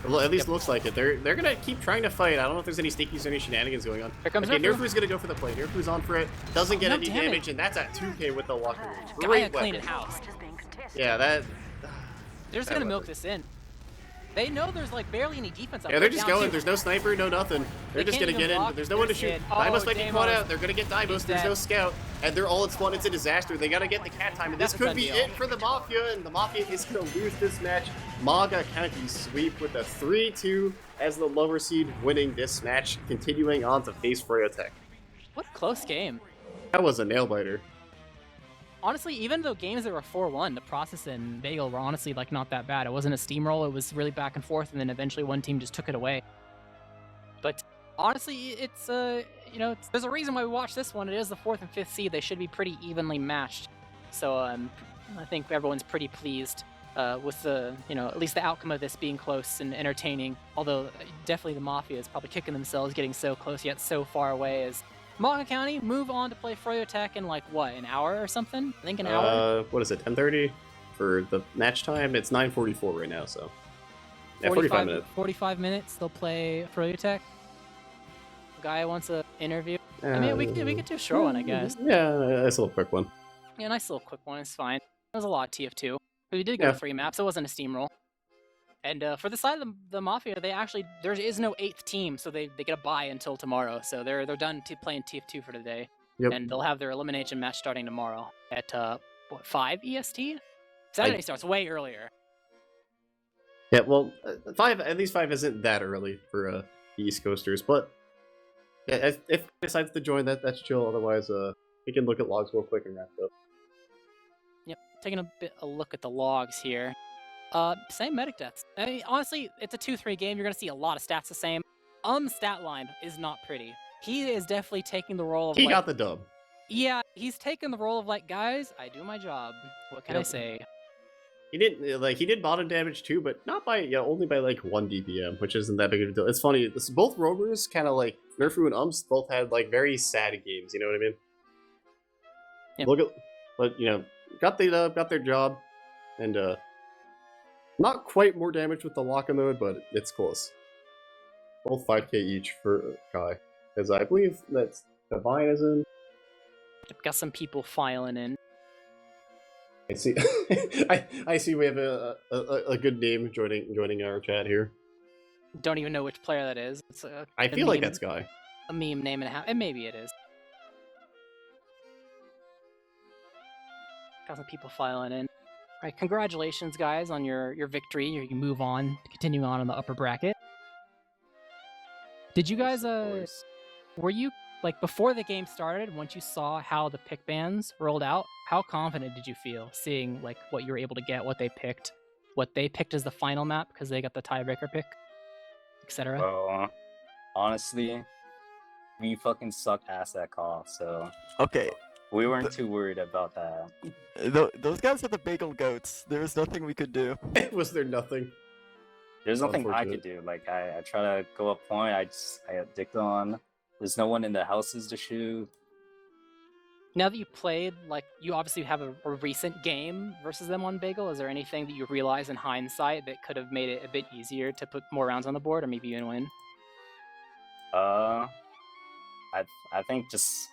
At least looks like it. They're gonna keep trying to fight. I don't know if there's any sneakies or any shenanigans going on. Here comes Nerfu's gonna go for the play. Nerfu's on for it. Doesn't get any damage, and that's at 2k with the walker. Great clean it house. Yeah, that. They're just gonna milk this in. They know there's like barely any defense up there. Yeah, they're just going. There's no sniper, no nothing. They're just gonna get in, but there's no one to shoot. Deimos might be caught out. They're gonna get Deimos. There's no scout, and they're all in spawn. It's a disaster. They gotta get the cat time, and this could be it for the Mafia, and the Mafia is gonna lose this match. MAGA County sweep with a 3-2 as the lower seed, winning this match, continuing on to face Froyotech. What a close game. That was a nail biter. Honestly, even though games that were 4-1, the process and Bagel were honestly like not that bad. It wasn't a steamroll. It was really back and forth, and then eventually one team just took it away. But honestly, it's there's a reason why we watched this one. It is the 4th and 5th seed. They should be pretty evenly matched. So I think everyone's pretty pleased with the at least the outcome of this being close and entertaining. Although definitely the Mafia is probably kicking themselves getting so close yet so far away as MAGA County move on to play Froyotech in like what, an hour or something? I think an hour. What is it? 10:30 for the match time. It's 9:44 right now, so yeah, 45 minutes. 45 minutes. They'll play Froyotech. Guy wants an interview. I mean, we could do a short one, I guess. Yeah, nice little quick one. Yeah, nice little quick one. It's fine. It was a lot of TF2. But we did go to 3 maps. It wasn't a steamroll. And for the side of the Mafia, there is no 8th team, so they get a bye until tomorrow. So they're done playing TF2 for today. Yep. And they'll have their elimination match starting tomorrow at 5 EST? Saturday starts way earlier. Yeah, well, 5 at least 5 isn't that early for the East Coasters, but yeah, if he decides to join, that's chill. Otherwise, we can look at logs real quick and wrap it up. Yep. taking a look at the logs here. Same medic deaths. I mean, honestly, it's a 2-3 game. You're gonna see a lot of stats the same. Stat line is not pretty. He is definitely taking the role of He like, got the dub. yeah, he's taking the role of like, guys, I do my job. What can I Yep. say? He did bottom damage too, but not by only by like 1 DPM, which isn't that big of a deal. It's funny. Both roamers kind of like Nerfu and both had like very sad games. You know what I mean? Yep. Look at, but got their job, and not quite more damage with the lock-in mode, but it's close. Both 5k each for Kai, because I believe that's Divine is in. Got some people filing in. I see. I see. We have a good name joining our chat here. Don't even know which player that is. It's I feel like that's Guy. A meme name and a half, and maybe it is. Got some people filing in. All right, congratulations, guys, on your victory. You can move on, continue on in the upper bracket. Did you guys were you like before the game started? Once you saw how the pick bans rolled out, how confident did you feel seeing like what you were able to get, what they picked as the final map because they got the tiebreaker pick, etc. Well, honestly, we fucking suck ass at call, so Okay. we weren't too worried about that. Those guys are the bagel goats. There was nothing we could do. Was there nothing? There's nothing I Unfortunate. could do. Like I try to go up point. I got dicked on. There's no one in the houses to shoot. Now that you played, like you obviously have a recent game versus them on Bagel. Is there anything that you realize in hindsight that could have made it a bit easier to put more rounds on the board, or maybe even win? I think just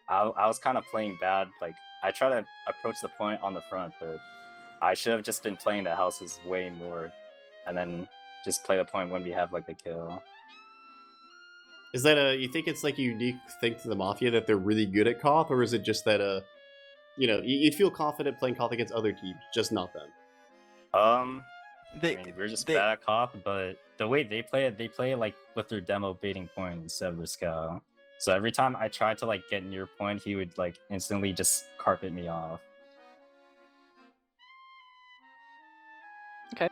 I was kind of playing bad. Like I try to approach the point on the front, but I should have just been playing the houses way more, and then just play the point when we have like the kill. Is that you think it's like a unique thing to the Mafia that they're really good at Koth, or is it just that you feel confident playing Koth against other teams, just not them? I mean, we're just they- bad at Koth, but the way they play it like with their demo baiting point instead of their scout. So every time I tried to like get near point, he would like instantly just carpet me off. Okay.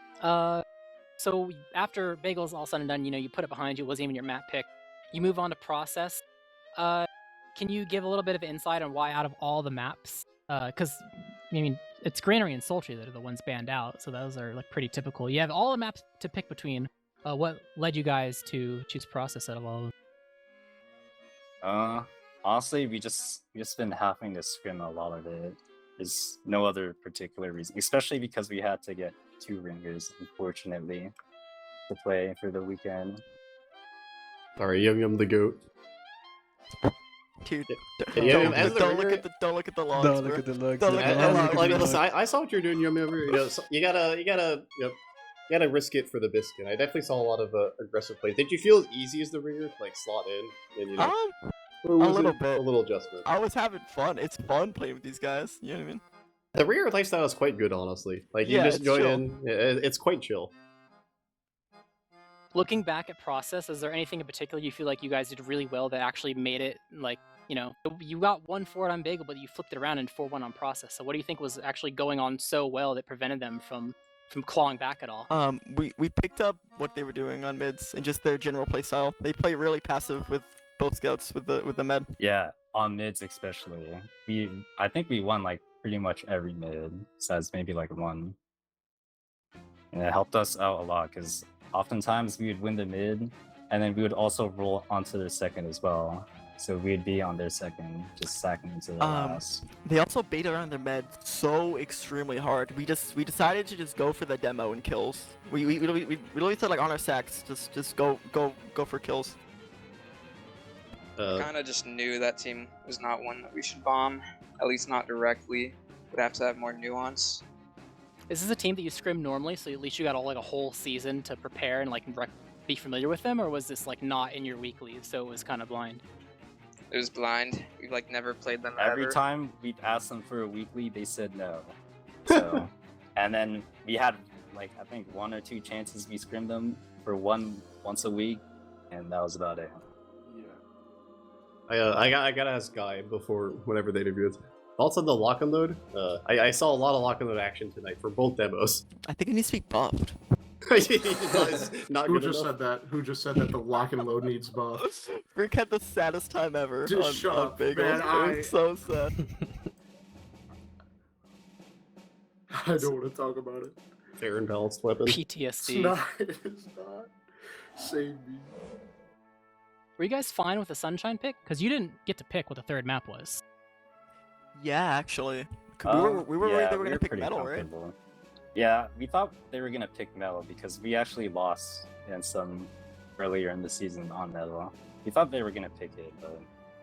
So after Bagel's all said and done, you put it behind you. It wasn't even your map pick. You move on to process. Can you give a little bit of insight on why out of all the maps? Because I mean, it's Granary and Sultry that are the ones banned out, so those are like pretty typical. You have all the maps to pick between. What led you guys to choose process out of all of them? Honestly, we just been having to scrim a lot of it. There's no other particular reason, especially because we had to get 2 ringers, unfortunately, to play for the weekend. Sorry, Yum the goat. Dude, Yeah, as the don't ringer- look at the logs. Don't bro. look at the logs. Don't look yeah. at Don't the look at Like, the listen, logs. I saw what you're doing, Yum. You gotta risk it for the biscuit. I definitely saw a lot of aggressive play. Did you feel as easy as the ringer, like slot in, and or was little it bit. a little adjustment? I was having fun. It's fun playing with these guys. You know what I mean? The ringer lifestyle is quite good, honestly. Like you Yeah, just it's join chill. in, it's quite chill. Looking back at process, is there anything in particular you feel like you guys did really well that actually made it like, you got 1-4 on Bagel, but you flipped it around and 4-1 on process. So what do you think was actually going on so well that prevented them from clawing back at all? We picked up what they were doing on mids and just their general play style. They play really passive with both scouts with the med. Yeah, on mids especially. I think we won like pretty much every mid, besides maybe like 1. And it helped us out a lot because oftentimes we would win the mid, and then we would also roll onto their second as well. So we'd be on their second, just sacking into the last. They also bait around their med so extremely hard. We decided to just go for the demo and kills. We really said like on our sacks, just go for kills. Kind of just knew that team was not one that we should bomb, at least not directly. Would have to have more nuance. Is this a team that you scrim normally, so at least you got a whole season to prepare and be familiar with them, or was this like not in your weekly, so it was kind of blind? It was blind. We've like never played them Every ever. time we'd ask them for a weekly, they said no. So, and then we had like I think 1 or 2 chances we scrimmed them for once a week, and that was about it. I gotta ask Guy before whenever they debut. Thoughts on the lock and load? I saw a lot of lock and load action tonight for both demos. I think it needs to be buffed. It's not Who good just enough. said that? Who just said that the lock and load needs buff? Rick had the saddest time ever Just on, shut on up, Bagel. man, It was so sad. I don't want to talk about it. Fair and balanced weapon. It's PTSD. not. It's not. Save me. Were you guys fine with the Sunshine pick? Because you didn't get to pick what the third map was. Yeah, actually. We were worried they were gonna pick pretty metal, right? comfortable. Yeah, we thought they were gonna pick metal because we actually lost against them earlier in the season on metal. We thought they were gonna pick it, but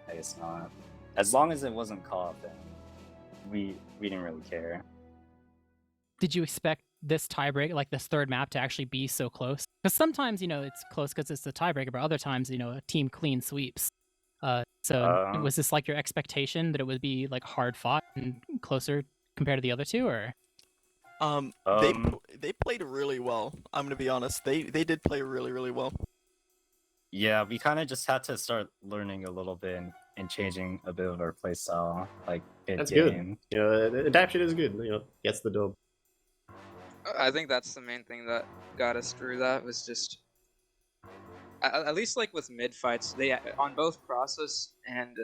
I guess not. As long as it wasn't caught, then we didn't really care. Did you expect this tiebreak, like this third map, to actually be so close? Because sometimes, it's close because it's the tiebreaker, but other times, a team clean sweeps. So was this like your expectation that it would be like hard fought and closer compared to the other two, or? They played really well. I'm gonna be honest. They did play really, really well. Yeah, we kind of just had to start learning a little bit and changing a bit of our playstyle, like That's mid-game. good. Adaption is good. Gets the dub. I think that's the main thing that got us through that was just at least like with mid fights, they on both Process and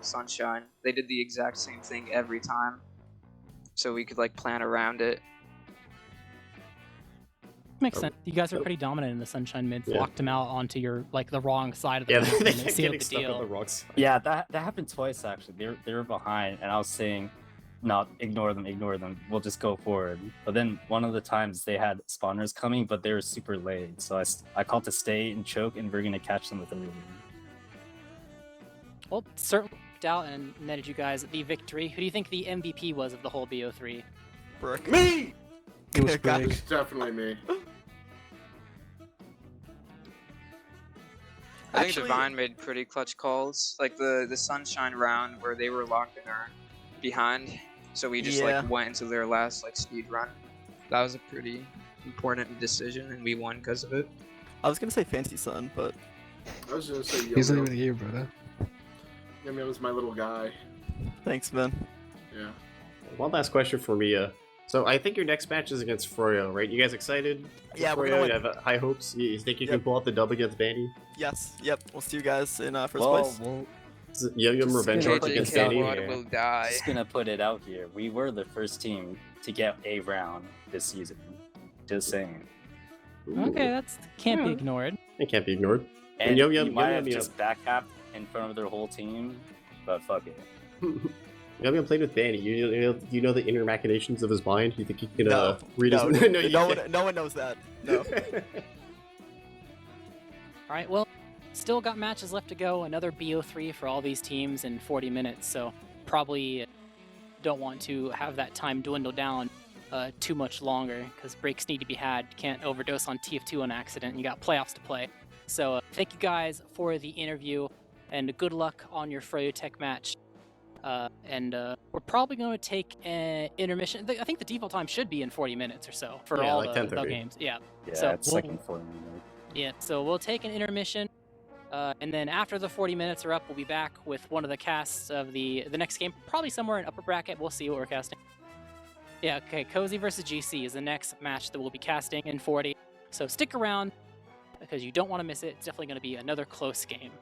Sunshine, they did the exact same thing every time, so we could like plan around it. Makes sense. You guys are pretty dominant in the Sunshine mid. Yeah. Locked them out onto your the wrong side of the Yeah, map. they and kept sealed getting the stuck on deal. the wrong side. Yeah, that happened twice actually. They were behind, and I was saying, "No, ignore them. We'll just go forward." But then one of the times they had spawners coming, but they were super late, so I called to stay and choke, and we're gonna catch them with a read. Well, certainly worked out and netted you guys the victory. Who do you think the MVP was of the whole BO3? Brick. Me! It was Got- big. It's definitely me. I think Actually- Divine made pretty clutch calls, like the Sunshine round where they were locked in our behind, so we just Yeah. like went into their last like speed run. That was a pretty important decision, and we won because of it. I was gonna say Fancy Sun, but I was gonna say He's not Yo-Yo. even here, brother. Yo-Yo was my little guy. thanks, man. Yeah. One last question for me. So I think your next match is against Froyo, right? You guys excited? for Yeah, we're Froyo? gonna You win. have high hopes. You think you can Yep. pull out the dub against Bandy? Yes, yep. We'll see you guys in first Well, place. Yo-Yo Just revenge gonna arc JJK against Bandy. Bandy? Killed. Squad will die. Just gonna put it out here. We were the first team to get a round this season. Just saying. Okay, that's can't be Yeah. ignored. It can't be ignored. And Yo-Yo- you might Yo-Yo have me just backhapped in front of their whole team, but fuck it. Yo-Yo played with Bandy. You know the inner machinations of his mind. You think he can No, read no, his? no, you no can't. one, no one knows that. No. All right, well, still got matches left to go. Another BO3 for all these teams in 40 minutes, so probably don't want to have that time dwindle down too much longer because breaks need to be had. You can't overdose on TF2 on accident. You got playoffs to play. So thank you guys for the interview and good luck on your Froyo Tech match. We're probably going to take an intermission. I think the default time should be in 40 minutes or so for Yeah, all like the 10:30. games. Yeah. Yeah, So it's we'll- second 4 minute. Yeah, so we'll take an intermission, and then after the 40 minutes are up, we'll be back with one of the casts of the next game, probably somewhere in upper bracket. We'll see what we're casting. Yeah, okay, Cozy versus GC is the next match that we'll be casting in 40. So stick around because you don't want to miss it. It's definitely going to be another close game.